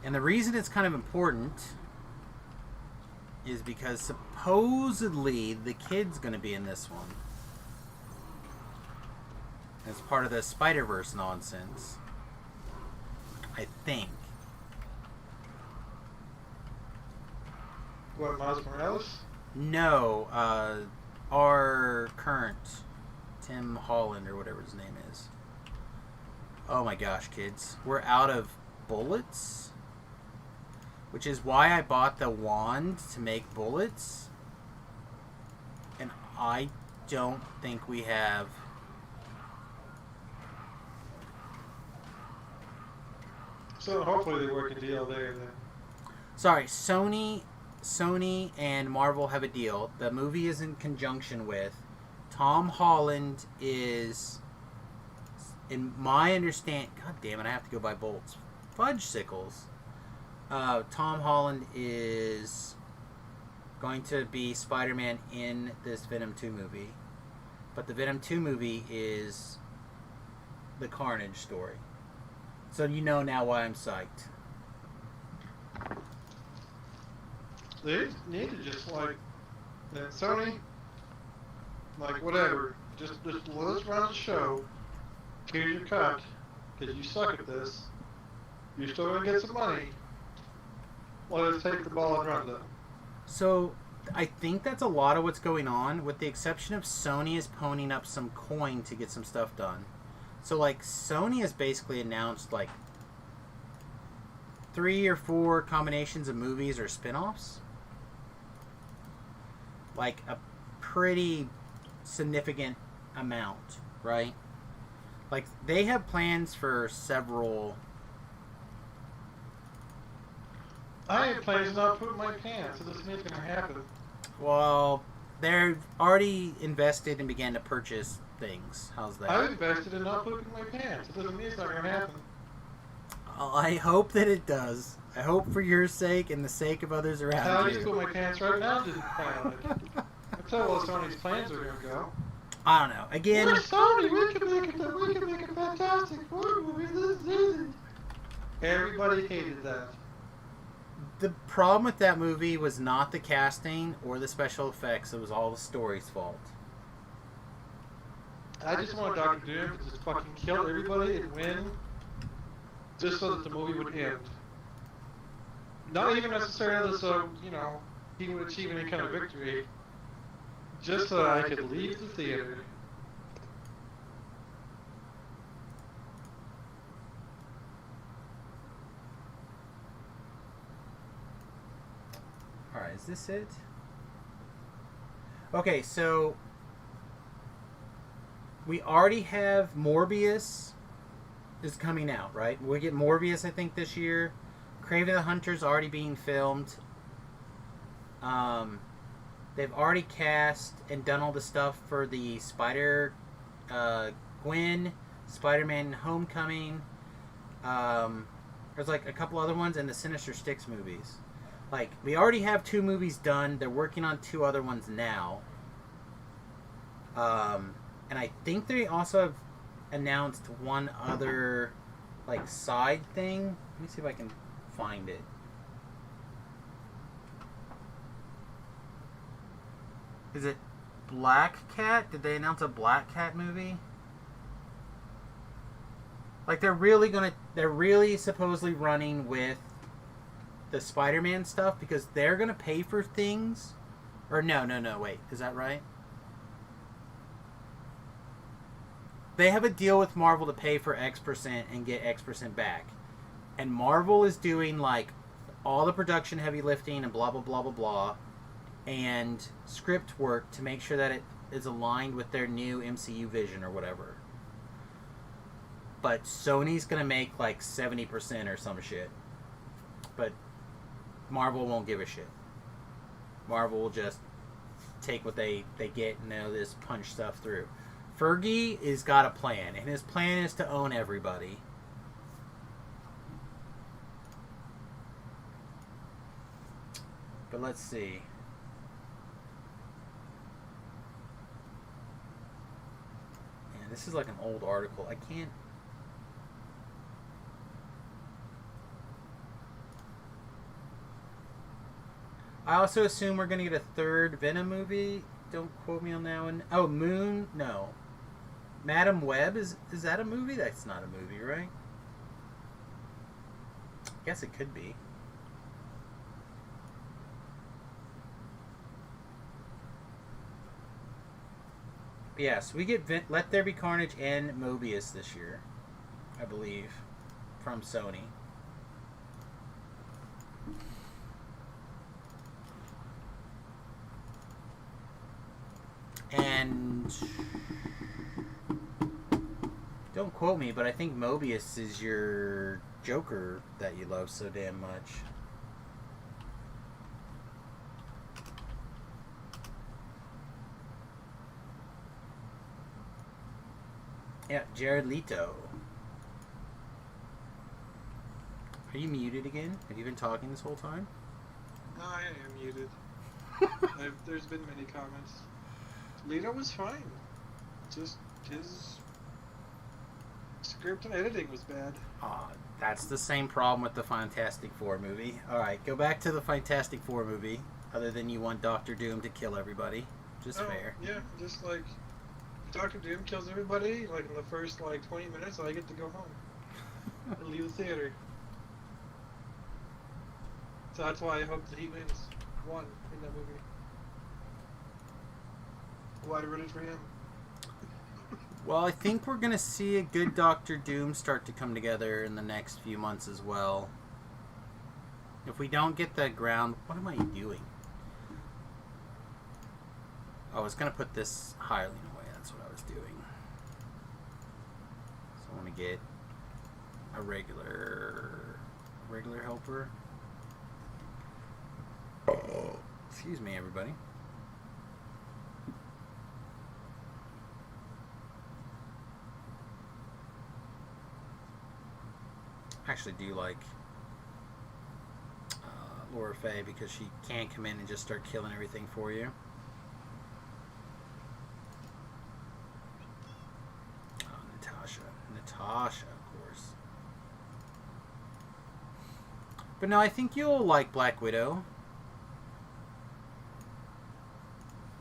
And the reason it's kind of important is because supposedly the kid's going to be in this one. As part of the Spider-Verse nonsense. I think. What, Miles Morales? No, our current Tim Holland or whatever his name is. Oh my gosh, kids. We're out of bullets. Which is why I bought the wand to make bullets. And I don't think we have... So hopefully they work a deal there then. Sorry, Sony and Marvel have a deal. The movie is in conjunction with. Tom Holland is, in my understand, God damn it, I have to go buy bolts. Fudge sickles. Tom Holland is going to be Spider-Man in this Venom 2 movie. But the Venom 2 movie is the Carnage story. So you know now why I'm psyched. They need to just like Sony, like whatever. Just let us run the show. Here's your cut, because you suck at this. You're still gonna get some money. Let us take the ball and run them. So I think that's a lot of what's going on, with the exception of Sony is ponying up some coin to get some stuff done. So like Sony has basically announced like 3 or 4 combinations of movies or spin-offs. Like a pretty significant amount, right? Like they have plans for several. I have plans to not poop my pants, so this ain't gonna happen. Well, they're already invested and began to purchase things. How's that? I've invested in not pooping my pants. It doesn't mean it's not gonna happen. I hope that it does. I hope for your sake and the sake of others How around I just you. poop my pants right now didn't plan on it. That's how well Sony's plans are gonna go. I don't know. Again, We're Sony, we can make a Fantastic Four movie this season. Everybody hated that. the problem with that movie was not the casting or the special effects. It was all the story's fault. I just want Dr. Doom to just fucking kill everybody and win, just so that the movie would end. Not even necessarily so, you know, he would achieve any kind of victory, just so I could leave the theater. Alright, is this it? Okay, so we already have Morbius is coming out, right? We get Morbius, I think, this year. Kraven the Hunter's already being filmed. They've already cast and done all the stuff for the Gwen, Spider-Man Homecoming. There's like a couple other ones, and the Sinister Six movies. Like, we already have 2 movies done. They're working on 2 other ones now. And I think they also have announced one other, like, side thing. Let me see if I can find it. Is it Black Cat? Did they announce a Black Cat movie? Like, they're really supposedly running with the Spider-Man stuff because they're gonna pay for things. Or no, wait, is that right? They have a deal with Marvel to pay for X% and get X% back. And Marvel is doing, like, all the production heavy lifting and blah, blah, blah, blah, blah, and script work to make sure that it is aligned with their new MCU vision or whatever. But Sony's going to make, like, 70% or some shit. But Marvel won't give a shit. Marvel will just take what they get and they'll just punch stuff through. Fergie has got a plan, and his plan is to own everybody. But let's see. Man, this is like an old article. I can't... I also assume we're going to get a 3rd Venom movie. Don't quote me on that one. Oh, Moon? No. Madam Web? Is that a movie? That's not a movie, right? I guess it could be. Yes, we get Let There Be Carnage and Mobius this year, I believe, from Sony. And don't quote me, but I think Mobius is your Joker that you love so damn much. Yeah, Jared Leto. Are you muted again? Have you been talking this whole time? No, I am muted. There's been many comments. Leto was fine. Just his script and editing was bad. That's the same problem with the Fantastic Four movie. Alright, go back to the Fantastic Four movie. Other than you want Doctor Doom to kill everybody. Just fair. Yeah, just like Doctor Doom kills everybody, like in the first like 20 minutes, I get to go home. And leave the theater. So that's why I hope that he wins one in that movie. Why I rooted for him. Well, I think we're gonna see a good Doctor Doom start to come together in the next few months as well. If we don't get the ground... What am I doing? Oh, I was gonna put this hireling away. That's what I was doing. So I want to get a regular helper. Excuse me, everybody. I actually do like Laura Faye because she can come in and just start killing everything for you. Oh, Natasha, of course. But no, I think you'll like Black Widow.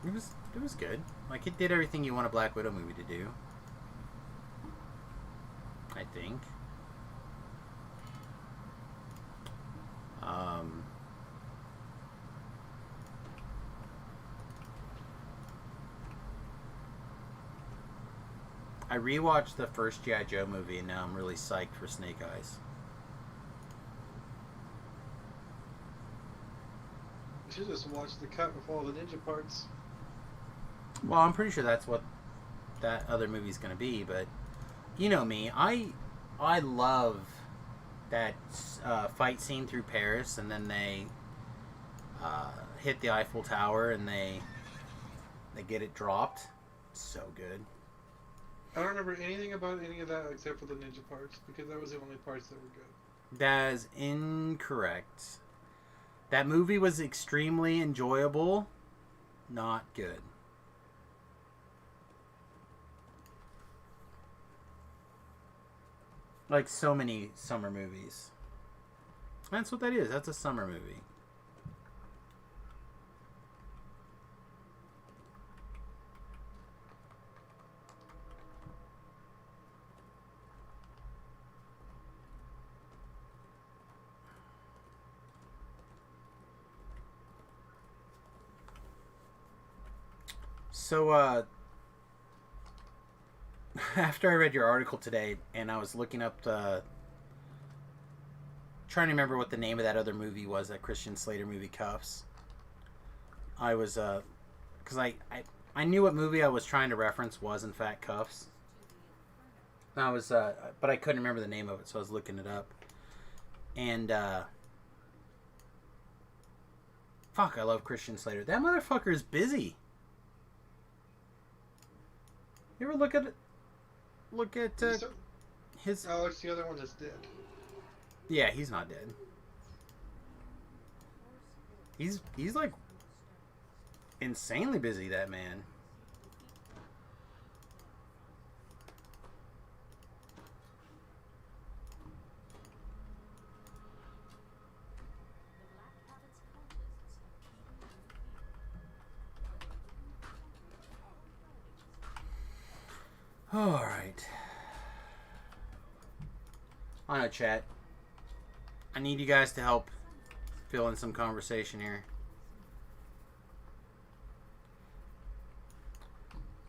It was good. Like, it did everything you want a Black Widow movie to do. I think. I rewatched the first G.I. Joe movie and now I'm really psyched for Snake Eyes. You should just watch the cut with all the ninja parts. Well, I'm pretty sure that's what that other movie's gonna be, but you know me, I love that fight scene through Paris, and then they hit the Eiffel Tower and they get it dropped. So good. I don't remember anything about any of that except for the ninja parts, because that was the only parts that were good. That is incorrect. That movie was extremely enjoyable, not good. Like so many summer movies. That's what that is. That's a summer movie. So, after I read your article today, and I was looking up trying to remember what the name of that other movie was, that Christian Slater movie, Cuffs. I was, because I knew what movie I was trying to reference was, in fact, Cuffs. I was, but I couldn't remember the name of it, so I was looking it up. And, fuck, I love Christian Slater. That motherfucker is busy. You ever look at his... Oh, it's the other one that's dead. Yeah, he's not dead. He's like insanely busy, that man. Alright. I know, chat. I need you guys to help fill in some conversation here.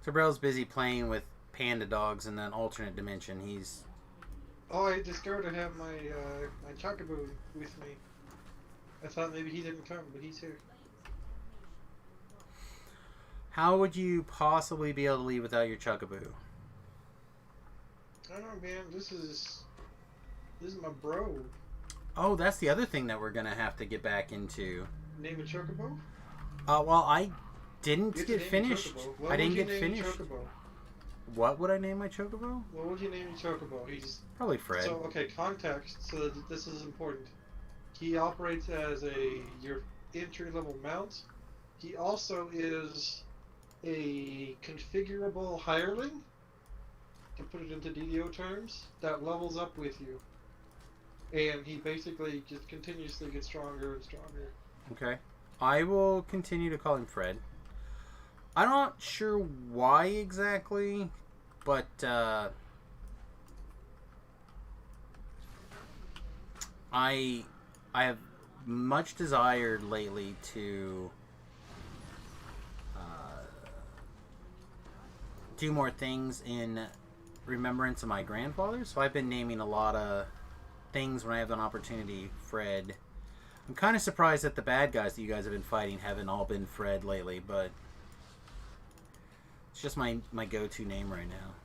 Sabrell's busy playing with panda dogs in an alternate dimension. He's... Oh, I discovered I have my my Chocobo with me. I thought maybe he didn't come, but he's here. How would you possibly be able to leave without your Chocobo? I don't know, man. This is my bro. Oh, that's the other thing that we're gonna have to get back into. Name a Chocobo? Well, I didn't You get have to name your finished. Chocobo. What I didn't would you get name your finished. Chocobo? What would I name my Chocobo? What would you name your Chocobo? He's Probably Fred. So okay, context. So that this is important. He operates as your entry level mount. He also is a configurable hireling, to put it into DDO terms, that levels up with you. And he basically just continuously gets stronger and stronger. Okay. I will continue to call him Fred. I'm not sure why exactly, but I have much desired lately to do more things in remembrance of my grandfather. So I've been naming a lot of things when I have an opportunity. Fred. I'm kind of surprised that the bad guys that you guys have been fighting haven't all been Fred lately, but it's just my go-to name right now.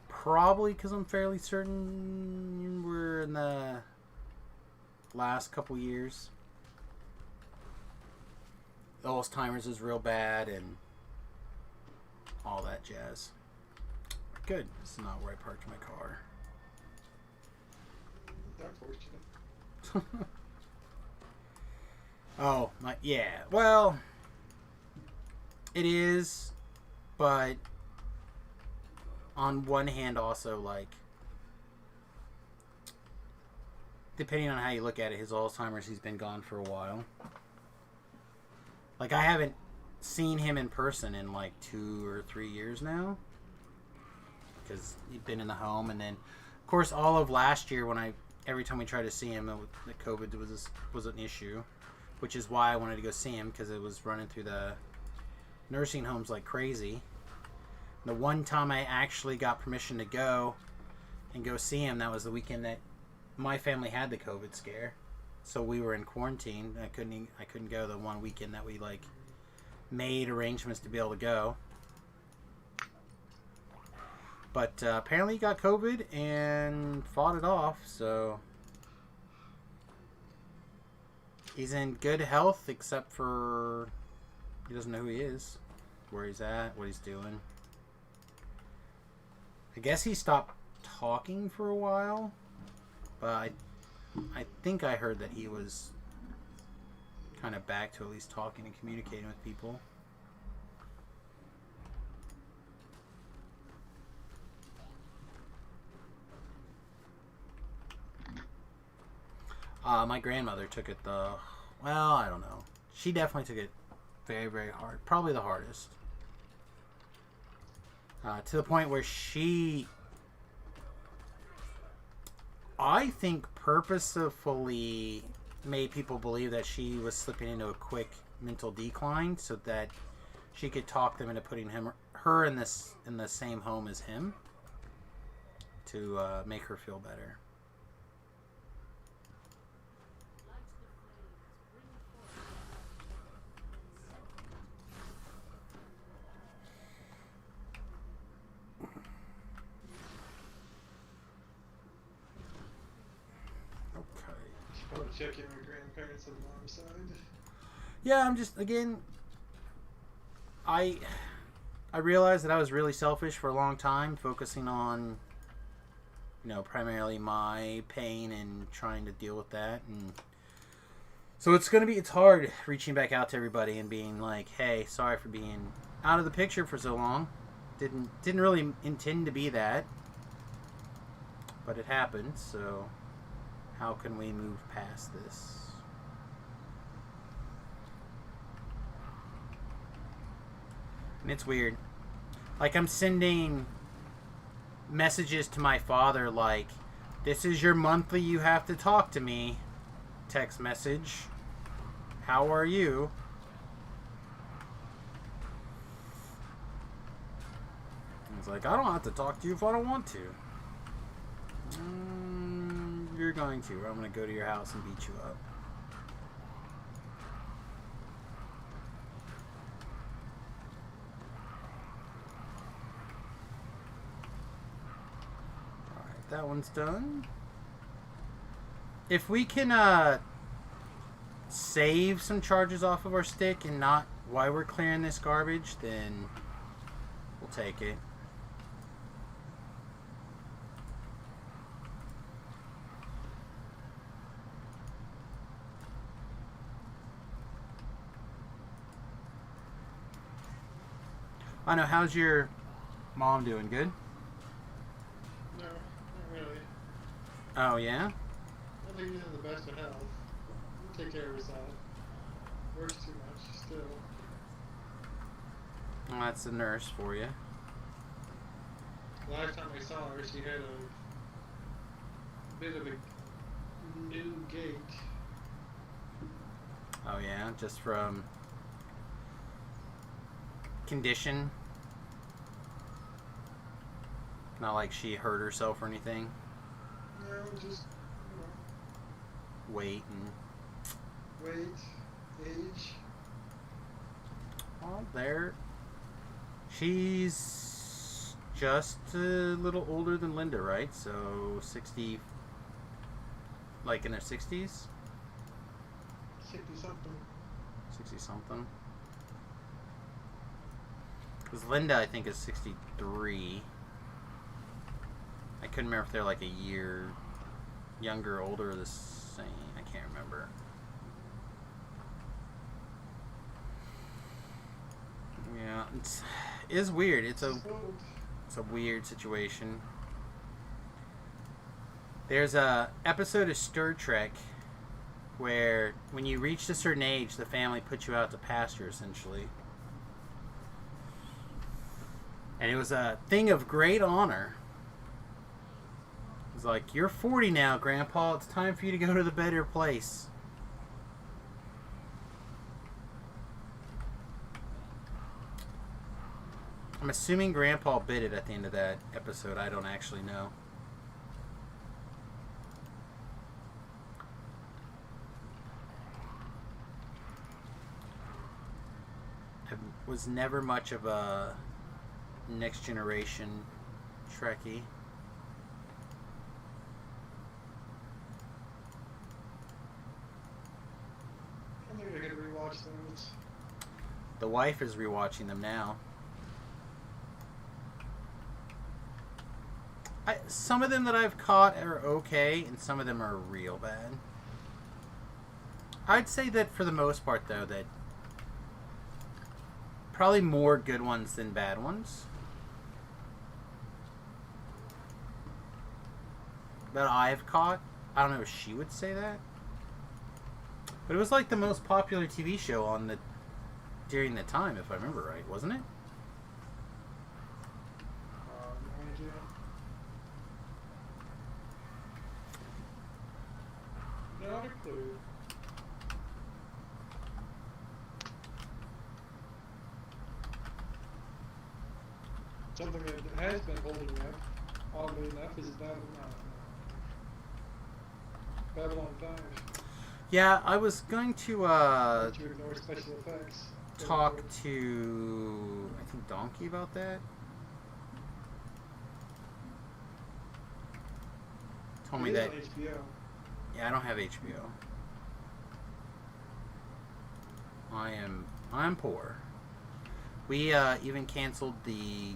Probably because I'm fairly certain we're in the last couple years. Alzheimer's is real bad and all that jazz. Good. This is not where I parked my car. Unfortunate. Oh, yeah. Well, it is, but on one hand also, like, depending on how you look at it, his Alzheimer's, he's been gone for a while. Like, I haven't seen him in person in like 2 or 3 years now, because he'd been in the home, and then of course all of last year when every time we tried to see him, the COVID was an issue, which is why I wanted to go see him, because it was running through the nursing homes like crazy. The one time I actually got permission to go and go see him, that was the weekend that my family had the COVID scare, so we were in quarantine. I couldn't go the one weekend that we like made arrangements to be able to go. But apparently he got COVID and fought it off, so he's in good health, except for he doesn't know who he is, where he's at, what he's doing. I guess he stopped talking for a while, but I think I heard that he was kind of back to at least talking and communicating with people. My grandmother took it well, I don't know. She definitely took it very, very hard. Probably the hardest. To the point where she, I think, purposefully made people believe that she was slipping into a quick mental decline so that she could talk them into putting her in the same home as him to make her feel better. Probably checking your grandparents on the mom's side. Yeah, I'm just, again, I realized that I was really selfish for a long time, focusing on, primarily my pain and trying to deal with that. And so it's hard reaching back out to everybody and being like, hey, sorry for being out of the picture for so long. Didn't really intend to be that, but it happened, so how can we move past this? And it's weird. Like, I'm sending messages to my father like, this is your monthly you have to talk to me text message. How are you? He's like, I don't have to talk to you if I don't want to. You're going to, or I'm going to go to your house and beat you up. Alright, that one's done. If we can save some charges off of our stick and not while we're clearing this garbage, then we'll take it. I know. How's your mom doing? Good? No, not really. Oh, yeah? I think he's in the best of health. He'll take care of himself. works too much still. Well, that's a nurse for you. Last time I saw her, she had a bit of a new gait. Oh yeah, just from condition. Not like she hurt herself or anything. No, just, Weight and weight, age. well, there. She's just a little older than Linda, right? So 60, like in her 60s, 60 something. 60 something. Because Linda, I think, is 63. I couldn't remember if they're like a year younger, older, or the same. I can't remember. Yeah, it is weird. It's a weird situation. There's a episode of Star Trek where when you reached a certain age, the family put you out to pasture, essentially. And it was a thing of great honor. It's like, you're 40 now, Grandpa. It's time for you to go to the better place. I'm assuming Grandpa bit it at the end of that episode. I don't actually know. I was never much of a Next Generation Trekkie. I think I could rewatch those. The wife is rewatching them now. Some of them that I've caught are okay, and some of them are real bad. I'd say that for the most part, though, that probably more good ones than bad ones. That I've caught. I don't know if she would say that. But it was like the most popular TV show on the during the time, if I remember right, wasn't it? No idea. Not a clue. Something that has been holding up, oddly enough, is Babylon 5. Yeah, I was going to To ignore special effects. talk to, I think, Donkey about that. Told me It is that. on HBO. Yeah, I don't have HBO. I'm poor. We even canceled the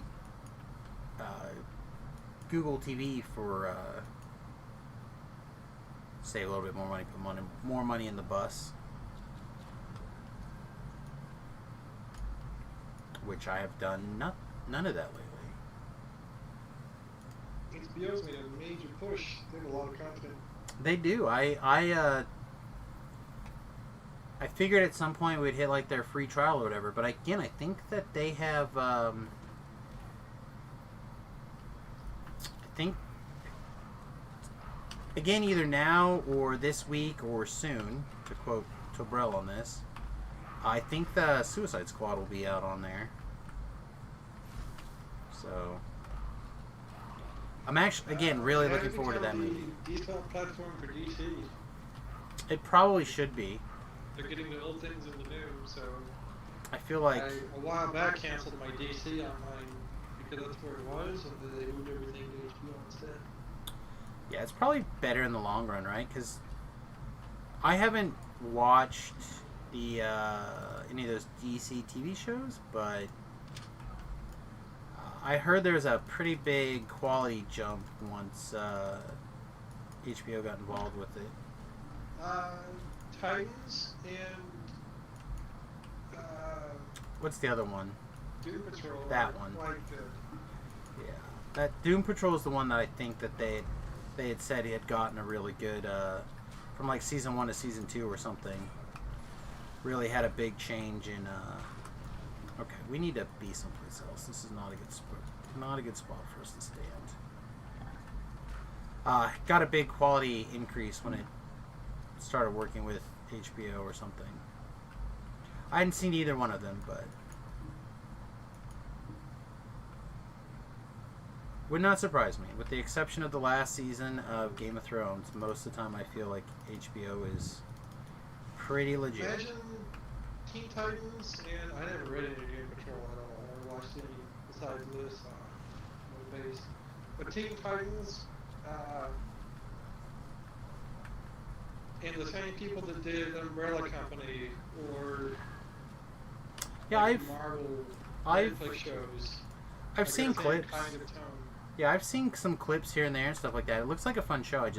Google TV for save a little bit more money, put more money in the bus, which I have done none of that lately. HBO's made a major push. They have a lot of content. They do. I figured at some point we'd hit like their free trial or whatever, but again, I think that they have. I think again either now or this week or soon, to quote Tobrell on this. I think the Suicide Squad will be out on there. So I'm actually again really looking forward to that movie. The default platform for DC. It probably should be. They're getting the old things in the new, so I feel like I a while back canceled my DC online because that's where it was, and then they moved everything to HBO instead. yeah, it's probably better in the long run, right? Because I haven't watched the any of those DC TV shows, but I heard there was a pretty big quality jump once HBO got involved with it. Titans and What's the other one? Doom Patrol. That are one. quite good. Yeah, that Doom Patrol is the one that I think that they had said he had gotten a really good from like season 1 to season 2 or something. really had a big change in. Okay, we need to be someplace else. This is not a good spot. Not a good spot for us to stand. Got a big quality increase when it started working with HBO or something. I hadn't seen either one of them, but would not surprise me. With the exception of the last season of Game of Thrones, most of the time I feel like HBO is pretty legit. Imagine Teen Titans, and I never read any Doom Patrol at all, or watched any besides this on the base. But Teen Titans, and the same people that did Umbrella Company or Yeah, like Marvel Netflix shows. I've like seen the same clips. kind of tone. Yeah, I've seen some clips here and there and stuff like that. It looks like a fun show. I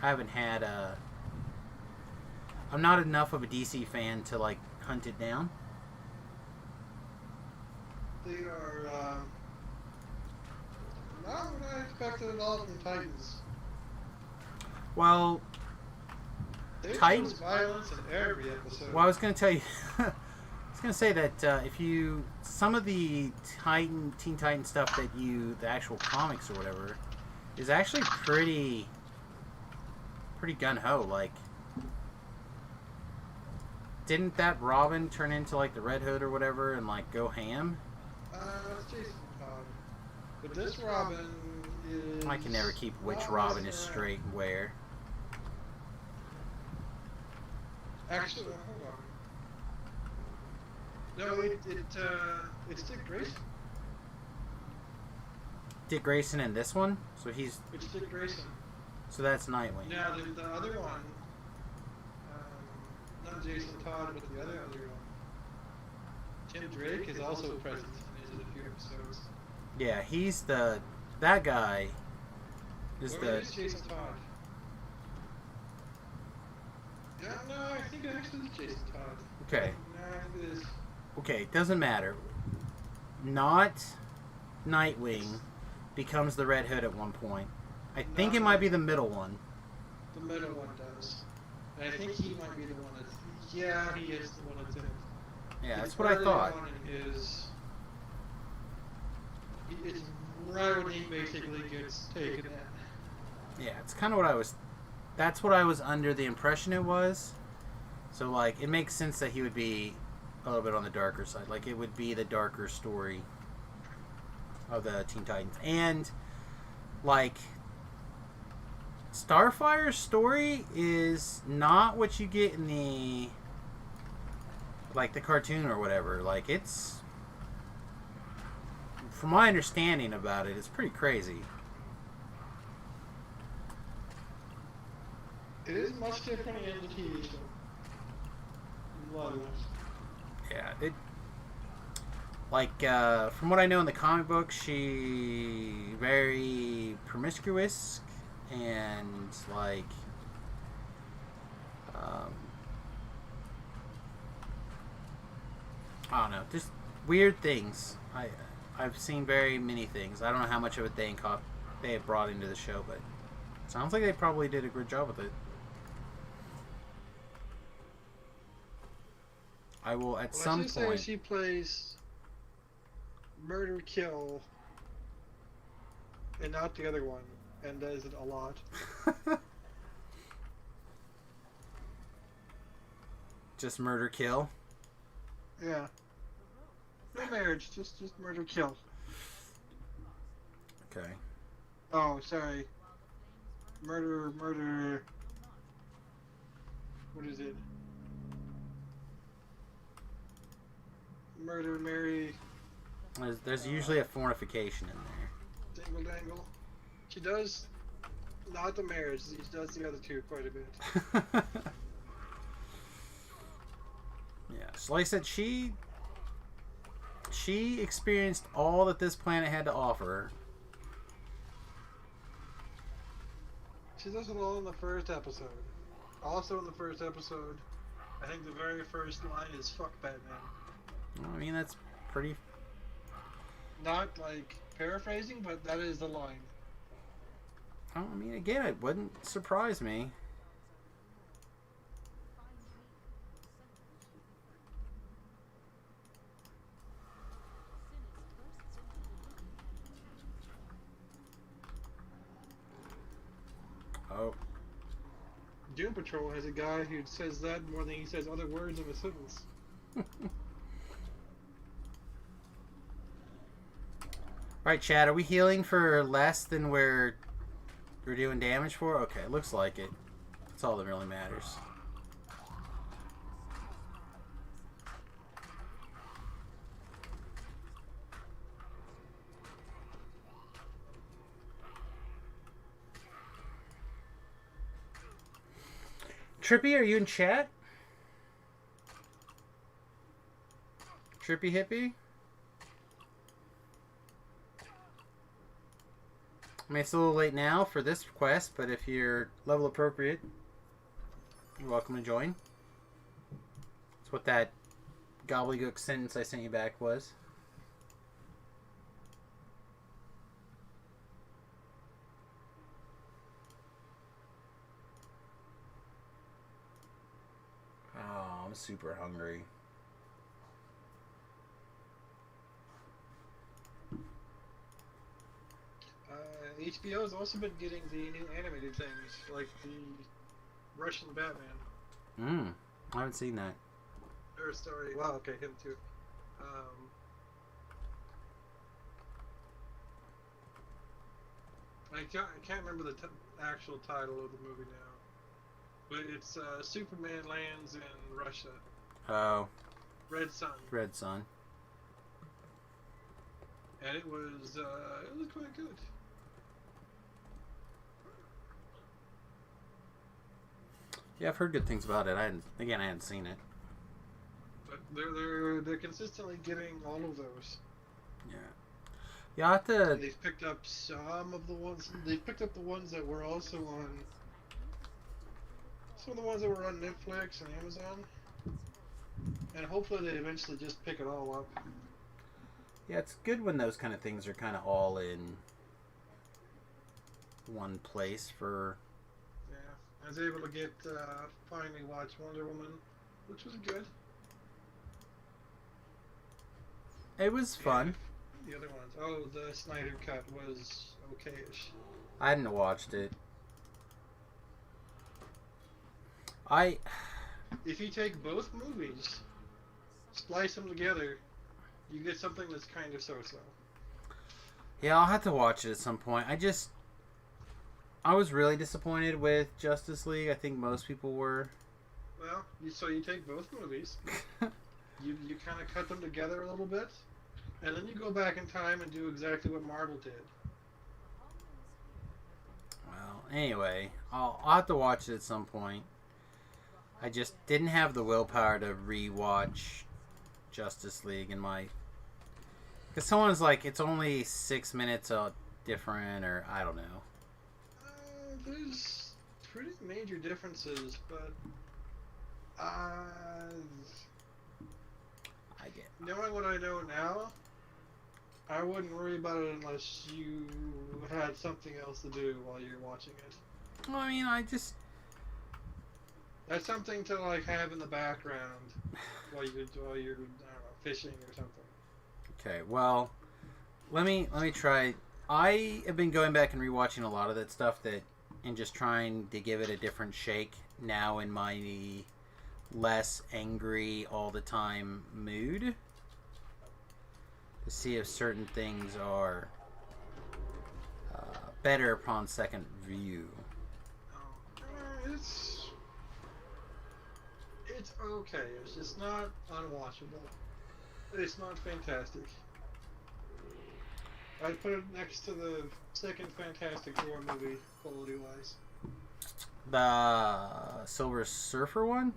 haven't had I'm not enough of a DC fan to like hunt it down. They are not what I expected at all from Titans. Well, They Titans- shows violence in every episode. I was going to tell you. I was going to say that some of the Teen Titan stuff that the actual comics or whatever, is actually pretty gun ho. Like, didn't that Robin turn into like the Red Hood or whatever and like go ham? That's Jason Todd. But this Robin is. I can never keep which not Robin is messing straight and where. around. Actually, hold on. No, it's Dick Grayson. Dick Grayson in this one, so It's Dick Grayson. that's Nightwing. Now the other one, not Jason Todd, but the other one. Tim Drake is also present in a few episodes. Yeah, he's that guy is Or the is Jason Todd? Yeah, no, I think it actually is Jason Todd. okay. No, I think it is. Okay, it doesn't matter. Not Nightwing becomes the Red Hood at one point. I think it might be the middle one. The middle one does. And I think he might be the one that's. Yeah, he is the one that's in it. Yeah, The that's what I early thought. one is. It's right when he basically gets taken in. Yeah, it's kind of what I was. That's what I was under the impression it was. So like, it makes sense that he would be a little bit on the darker side. Like, it would be the darker story of the Teen Titans, and like, Starfire's story is not what you get in the cartoon or whatever. Like, it's, from my understanding about it, it's pretty crazy. It is much different in the TV show. A lot of this. Yeah, it. Like, from what I know in the comic book, she very promiscuous and like, I don't know, just weird things. I've seen very many things. I don't know how much of it they have brought into the show, but it sounds like they probably did a good job with it. I will at some Let's just point. say she plays murder kill and not the other one, and does it a lot. Just murder kill. Yeah. No marriage, just murder kill. Okay. Oh, sorry. Murder. What is it? Murder, Mary, There's usually a fornification in there. Dingle Dangle. She does not the marriage. She does the other two quite a bit. Yeah, so like I said, she experienced all that this planet had to offer. She does it all in the first episode. Also in the first episode, I think the very first line is "fuck Batman." Well, I mean, that's pretty. Not like paraphrasing, but that is the line. I mean, again, it wouldn't surprise me. Oh. Doom Patrol has a guy who says that more than he says other words in a sentence. Alright, Chad, are we healing for less than we're doing damage for? Okay, looks like it. That's all that really matters. Trippy, are you in chat? Trippy Hippie? I mean, it's a little late now for this quest, but if you're level appropriate, you're welcome to join. That's what that gobbledygook sentence I sent you back was. Oh, I'm super hungry. HBO has also been getting the new animated things, like the Russian Batman. I haven't seen that. Or sorry, wow, okay, him too. I can't remember the actual title of the movie now, but it's Superman lands in Russia. Oh, Red Sun. Red Sun. And it was quite good. Yeah, I've heard good things about it. I hadn't seen it. But they're consistently getting all of those. Yeah. Yeah, I have to. And they've picked up some of the ones. They've picked up the ones that were also on. Some of the ones that were on Netflix and Amazon. And hopefully they eventually just pick it all up. Yeah, it's good when those kind of things are kind of all in one place for. I was able to get finally watch Wonder Woman, which was good. It was fun. The other ones, oh, the Snyder Cut was okay-ish. I hadn't watched it. If you take both movies, splice them together, you get something that's kind of so-so. Yeah, I'll have to watch it at some point. I was really disappointed with Justice League. I think most people were. Well, so you take both movies, you kind of cut them together a little bit, and then you go back in time and do exactly what Marvel did. Well, anyway, I'll have to watch it at some point. I just didn't have the willpower to rewatch Justice League in my... Because someone's like, it's only 6 minutes different, or I don't know. There's pretty major differences, but I get... knowing what I know now, I wouldn't worry about it unless you had something else to do while you're watching it. Well, I mean, That's something to like have in the background while you're I don't know, fishing or something. Okay, well, let me try. I have been going back and rewatching a lot of that stuff and just trying to give it a different shake now in my less angry all the time mood to see if certain things are better upon second view. It's okay. It's just not unwatchable. It's not fantastic. I'd put it next to the second Fantastic Four movie, quality-wise. The Silver Surfer one?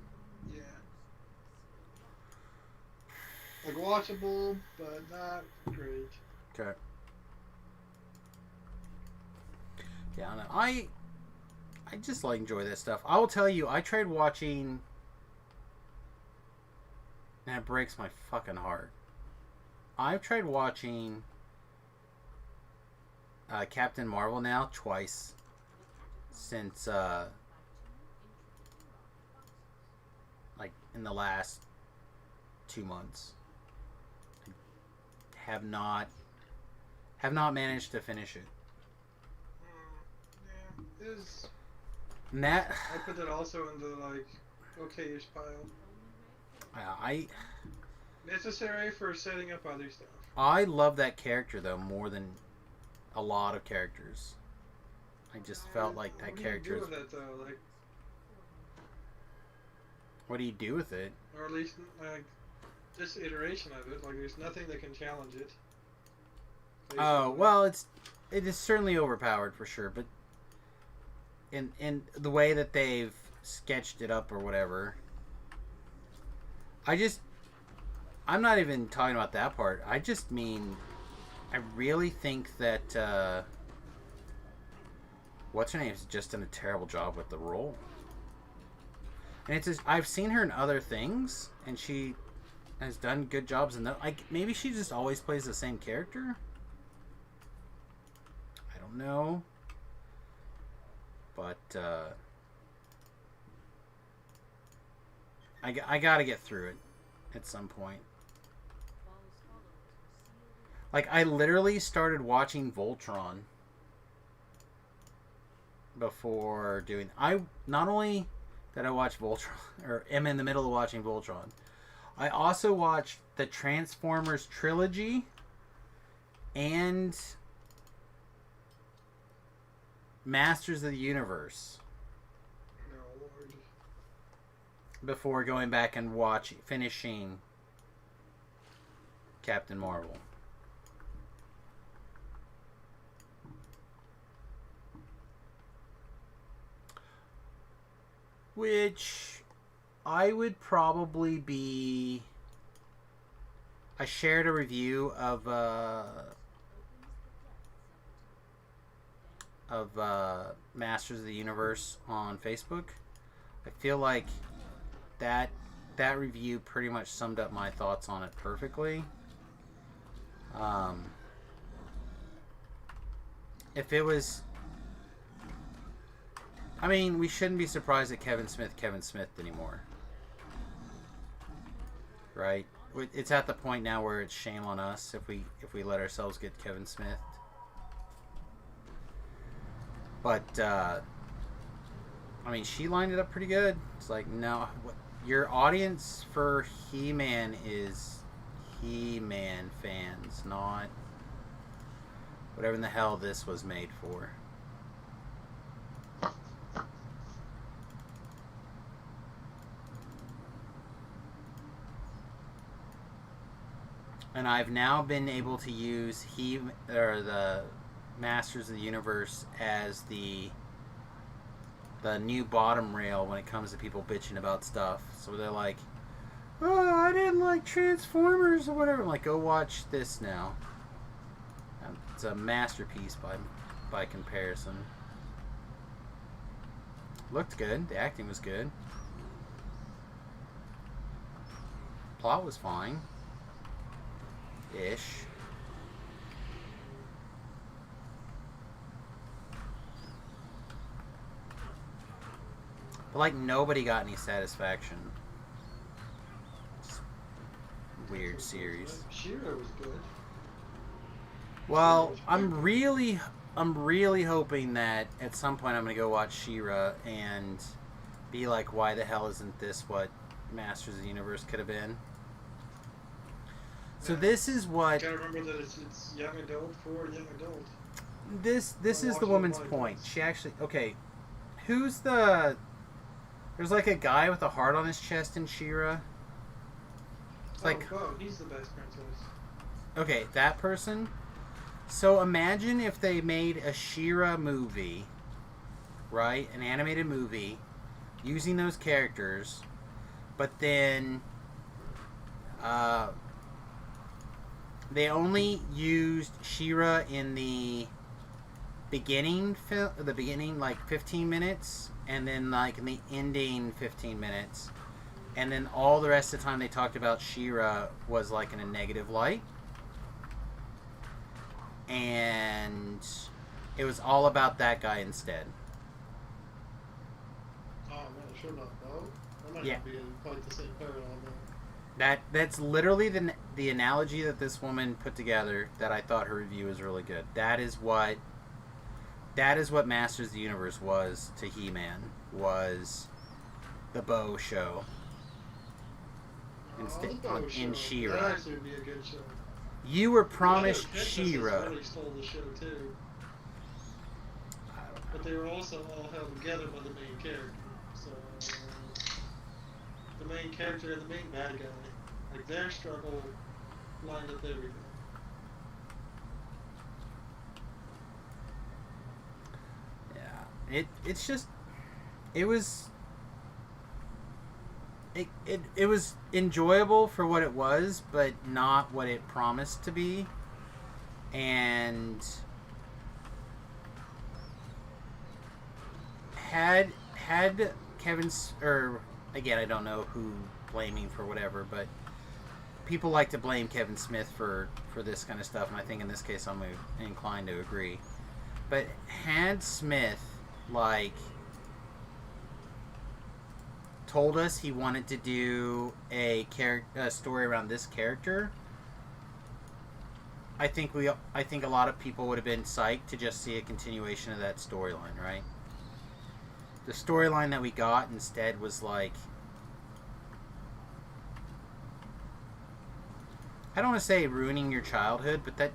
Yeah. Like, watchable, but not great. Okay. Yeah, no, I just like enjoy that stuff. I will tell you, I tried watching, and it breaks my fucking heart. I've tried watching Captain Marvel now twice since like in the last 2 months. I have not managed to finish it. Yeah, And that I put it also in the like okay-ish pile. I Necessary for setting up other stuff. I love that character though more than a lot of characters. I just felt like that character. What do you do with it though? Like, What do you do with it? or at least like this iteration of it. Like, there's nothing that can challenge it. Oh well, it is certainly overpowered for sure, but in the way that they've sketched it up or whatever, I'm not even talking about that part. I just mean, I really think that what's her name has just done a terrible job with the role, and it's just, I've seen her in other things, and she has done good jobs in that. Like maybe she just always plays the same character. I don't know, but I gotta get through it at some point. Like I literally started watching Voltron before doing. I not only did I watch Voltron, or am in the middle of watching Voltron, I also watched the Transformers trilogy and Masters of the Universe No, Lord. before going back and finishing Captain Marvel. Which I would probably be. I shared a review of Masters of the Universe on Facebook. I feel like that review pretty much summed up my thoughts on it perfectly. If it was, I mean, we shouldn't be surprised that Kevin Smith anymore, right? It's at the point now where it's shame on us if we let ourselves get Kevin Smith. But I mean, she lined it up pretty good. It's like, no, your audience for He-Man is He-Man fans, not whatever in the hell this was made for. And I've now been able to use the Masters of the Universe as the new bottom rail when it comes to people bitching about stuff. So they're like, "Oh, I didn't like Transformers or whatever." I'm like, go watch this now. It's a masterpiece by comparison. Looked good. The acting was good. Plot was fine. Ish. But like nobody got any satisfaction. It's a weird series. She-Ra was good. Well, I'm really hoping that at some point I'm gonna go watch She-Ra and be like, why the hell isn't this what Masters of the Universe could have been? So this is what. Gotta remember that it's young adult for young adult. This is the woman's point. She actually who's the? There's like a guy with a heart on his chest in She-Ra. It's like, he's the best princess. okay, that person. So imagine if they made a She-Ra movie, right? An animated movie using those characters, but then they only used She-Ra in the beginning like 15 minutes, and then like in the ending 15 minutes, and then all the rest of the time they talked about She-Ra was like in a negative light, and it was all about that guy instead. Oh man, sure not though. That might Yeah. not be quite the same parallel though. That's literally the analogy that this woman put together. That I thought her review was really good. That is what Masters of the Universe was to He-Man. was the Bow show. Oh, Instead, the Bow in show. She-Ra. That actually would be a good show. You were promised Princess She-Ra. really stole the show too, but they were also all held together by the main character. So the main character and the main bad guy, like their struggle lined up everything. Yeah, it's just it was it was enjoyable for what it was, but not what it promised to be. And had Kevin's, or again, I don't know who blaming for whatever, but people like to blame Kevin Smith for this kind of stuff, and I think in this case I'm inclined to agree. But had Smith like told us he wanted to do a story around this character, I think a lot of people would have been psyched to just see a continuation of that storyline, right? The storyline that we got instead was like, I don't want to say ruining your childhood, but that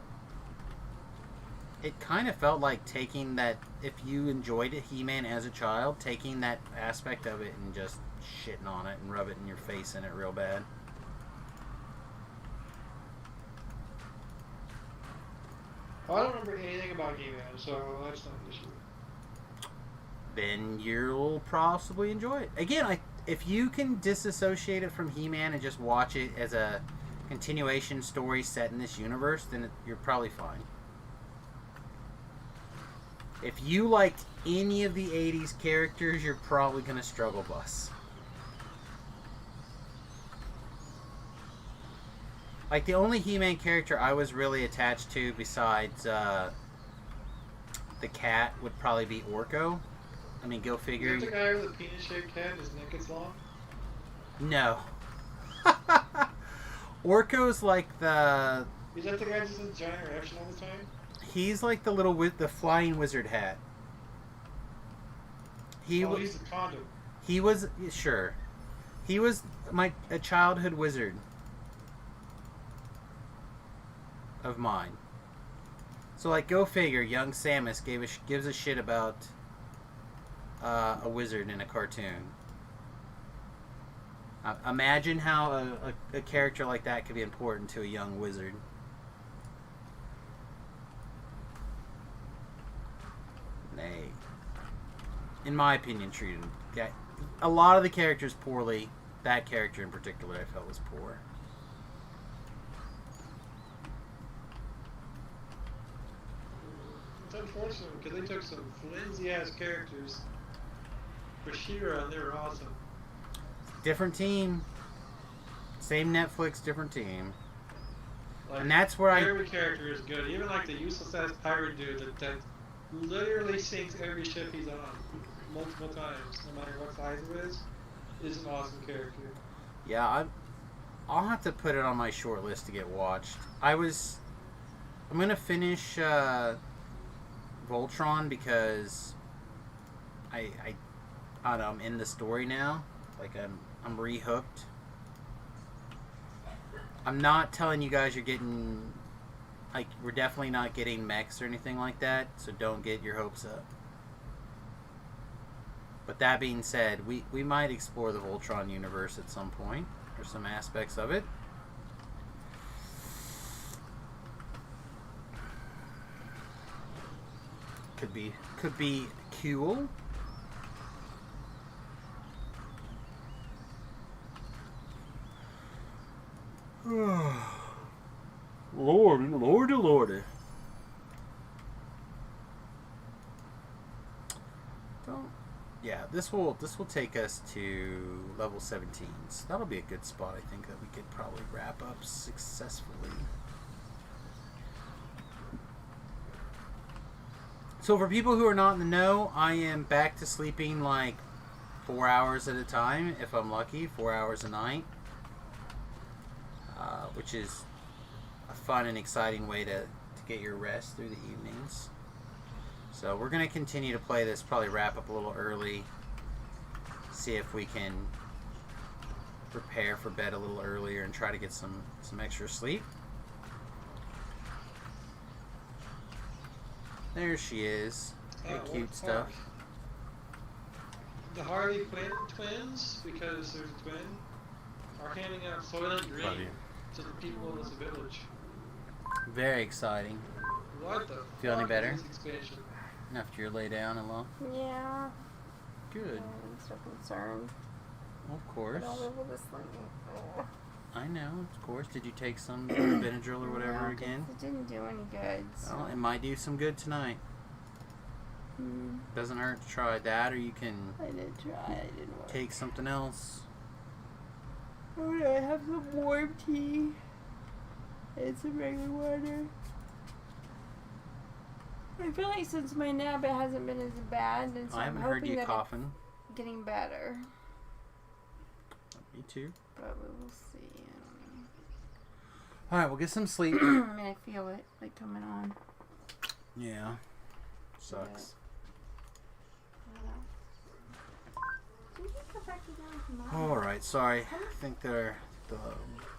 it kind of felt like taking that, if you enjoyed it, He-Man as a child, taking that aspect of it and just shitting on it and rub it in your face in it real bad. I don't remember anything about He-Man, so that's not an issue. Then you'll possibly enjoy it. Again, if you can disassociate it from He-Man and just watch it as a continuation story set in this universe, then you're probably fine. If you liked any of the 80s characters, you're probably going to struggle bus. Like, the only He-Man character I was really attached to besides the cat would probably be Orko. I mean, go figure. Is that the guy with the penis-shaped head? His neck is long? No. Orko's like the... Is that the guy that does giant erection all the time? He's like the little the flying wizard hat. He's the condom. He was, sure. He was a childhood wizard of mine. So, like, go figure, young Samus gives a shit about a wizard in a cartoon. Imagine how a character like that could be important to a young wizard. They, in my opinion, treated a lot of the characters poorly. That character in particular, I felt was poor. It's unfortunate because they took some flimsy-ass characters for She-Ra and they were awesome. Different team. Same Netflix, different team. Like, And that's where every character is good. Even like the useless-ass pirate dude that literally sinks every ship he's on multiple times, no matter what size it is an awesome character. Yeah, I'll have to put it on my short list to get watched. I'm gonna finish Voltron because I don't know, I'm in the story now. Like I'm rehooked. I'm not telling you guys you're getting, like, we're definitely not getting mechs or anything like that, so don't get your hopes up. But that being said, we might explore the Voltron universe at some point, or some aspects of it. Could be cool. Lordy. Yeah, this will take us to level 17. So that'll be a good spot, I think, that we could probably wrap up successfully. So for people who are not in the know, I am back to sleeping like 4 hours at a time, if I'm lucky, 4 hours a night. Which is a fun and exciting way to get your rest through the evenings. So we're going to continue to play this, probably wrap up a little early. see if we can prepare for bed a little earlier and try to get some extra sleep. There she is. Hey, What cute a stuff. park. The Harley Quinn twins, because there's a twin, are handing out Soylent Green Love you. to the people of this village. Very exciting. What the Feel any fuck better? is this expansion? After you lay down and long. Yeah. Good. I'm so concerned. Of course. But all over this thing. Oh. I know, of course. Did you take some Benadryl or whatever No, again? It didn't do any good. So. Well, it might do some good tonight. Doesn't hurt to try that, or you can I did try. I didn't work. take something else. Oh, yeah, I have some warm tea and some regular water. I feel like since my nap, it hasn't been as bad, and so I I'm haven't heard hoping you that coughing. it's getting better. Me too. But we will see. I don't know. Alright, we'll get some sleep. I mean, I feel it like coming on. Yeah. Sucks. Alright, sorry. I think the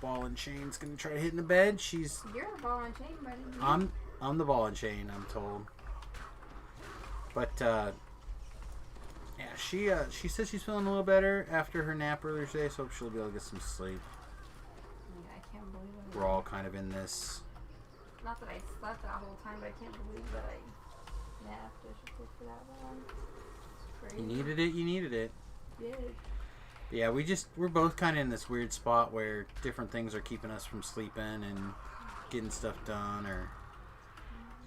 ball and chain's gonna try hitting the bed. She's You're a ball and chain, buddy. I'm the ball and chain, I'm told. But yeah, she says she's feeling a little better after her nap earlier today, so hope she'll be able to get some sleep. Yeah, I can't believe it. We're all kind of in this. Not that I slept that whole time, but I can't believe that I napped for that long. It's crazy. You needed it. Yeah. Yeah, we're both kind of in this weird spot where different things are keeping us from sleeping and getting stuff done, or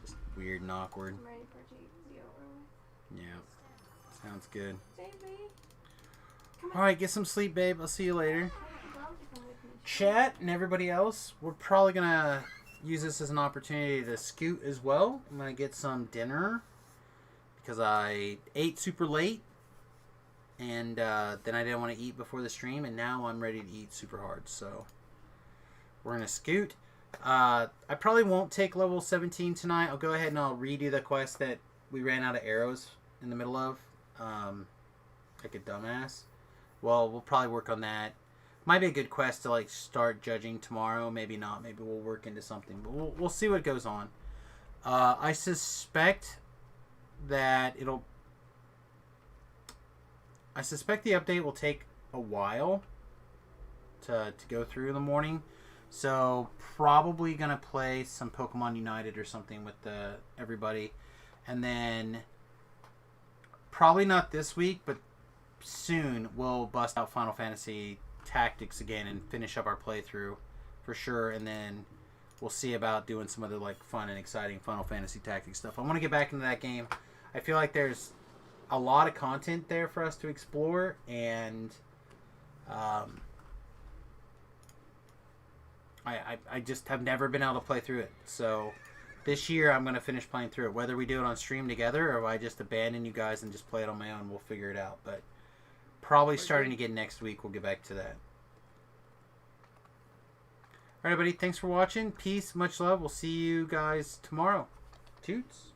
just weird and awkward. I'm ready for Jake to be over. Yeah, sounds good. JB. All right, get some sleep, babe. I'll see you later. I'd love to come with me. Chat and everybody else, we're probably gonna use this as an opportunity to scoot as well. I'm gonna get some dinner because I ate super late. And then I didn't want to eat before the stream, and now I'm ready to eat super hard. So we're going to scoot. I probably won't take level 17 tonight. I'll go ahead and I'll redo the quest that we ran out of arrows in the middle of. Like a dumbass. Well, we'll probably work on that. Might be a good quest to like start judging tomorrow. Maybe not. Maybe we'll work into something. But we'll see what goes on. I suspect that I suspect the update will take a while to go through in the morning. So probably going to play some Pokemon United or something with everybody. And then probably not this week, but soon we'll bust out Final Fantasy Tactics again and finish up our playthrough for sure. And then we'll see about doing some other like fun and exciting Final Fantasy Tactics stuff. I want to get back into that game. I feel like there's a lot of content there for us to explore, and I just have never been able to play through it. So this year I'm going to finish playing through it. Whether we do it on stream together or I just abandon you guys and just play it on my own, we'll figure it out. But probably starting again next week, we'll get back to that. All right, everybody. Thanks for watching. Peace. Much love. We'll see you guys tomorrow. Toots.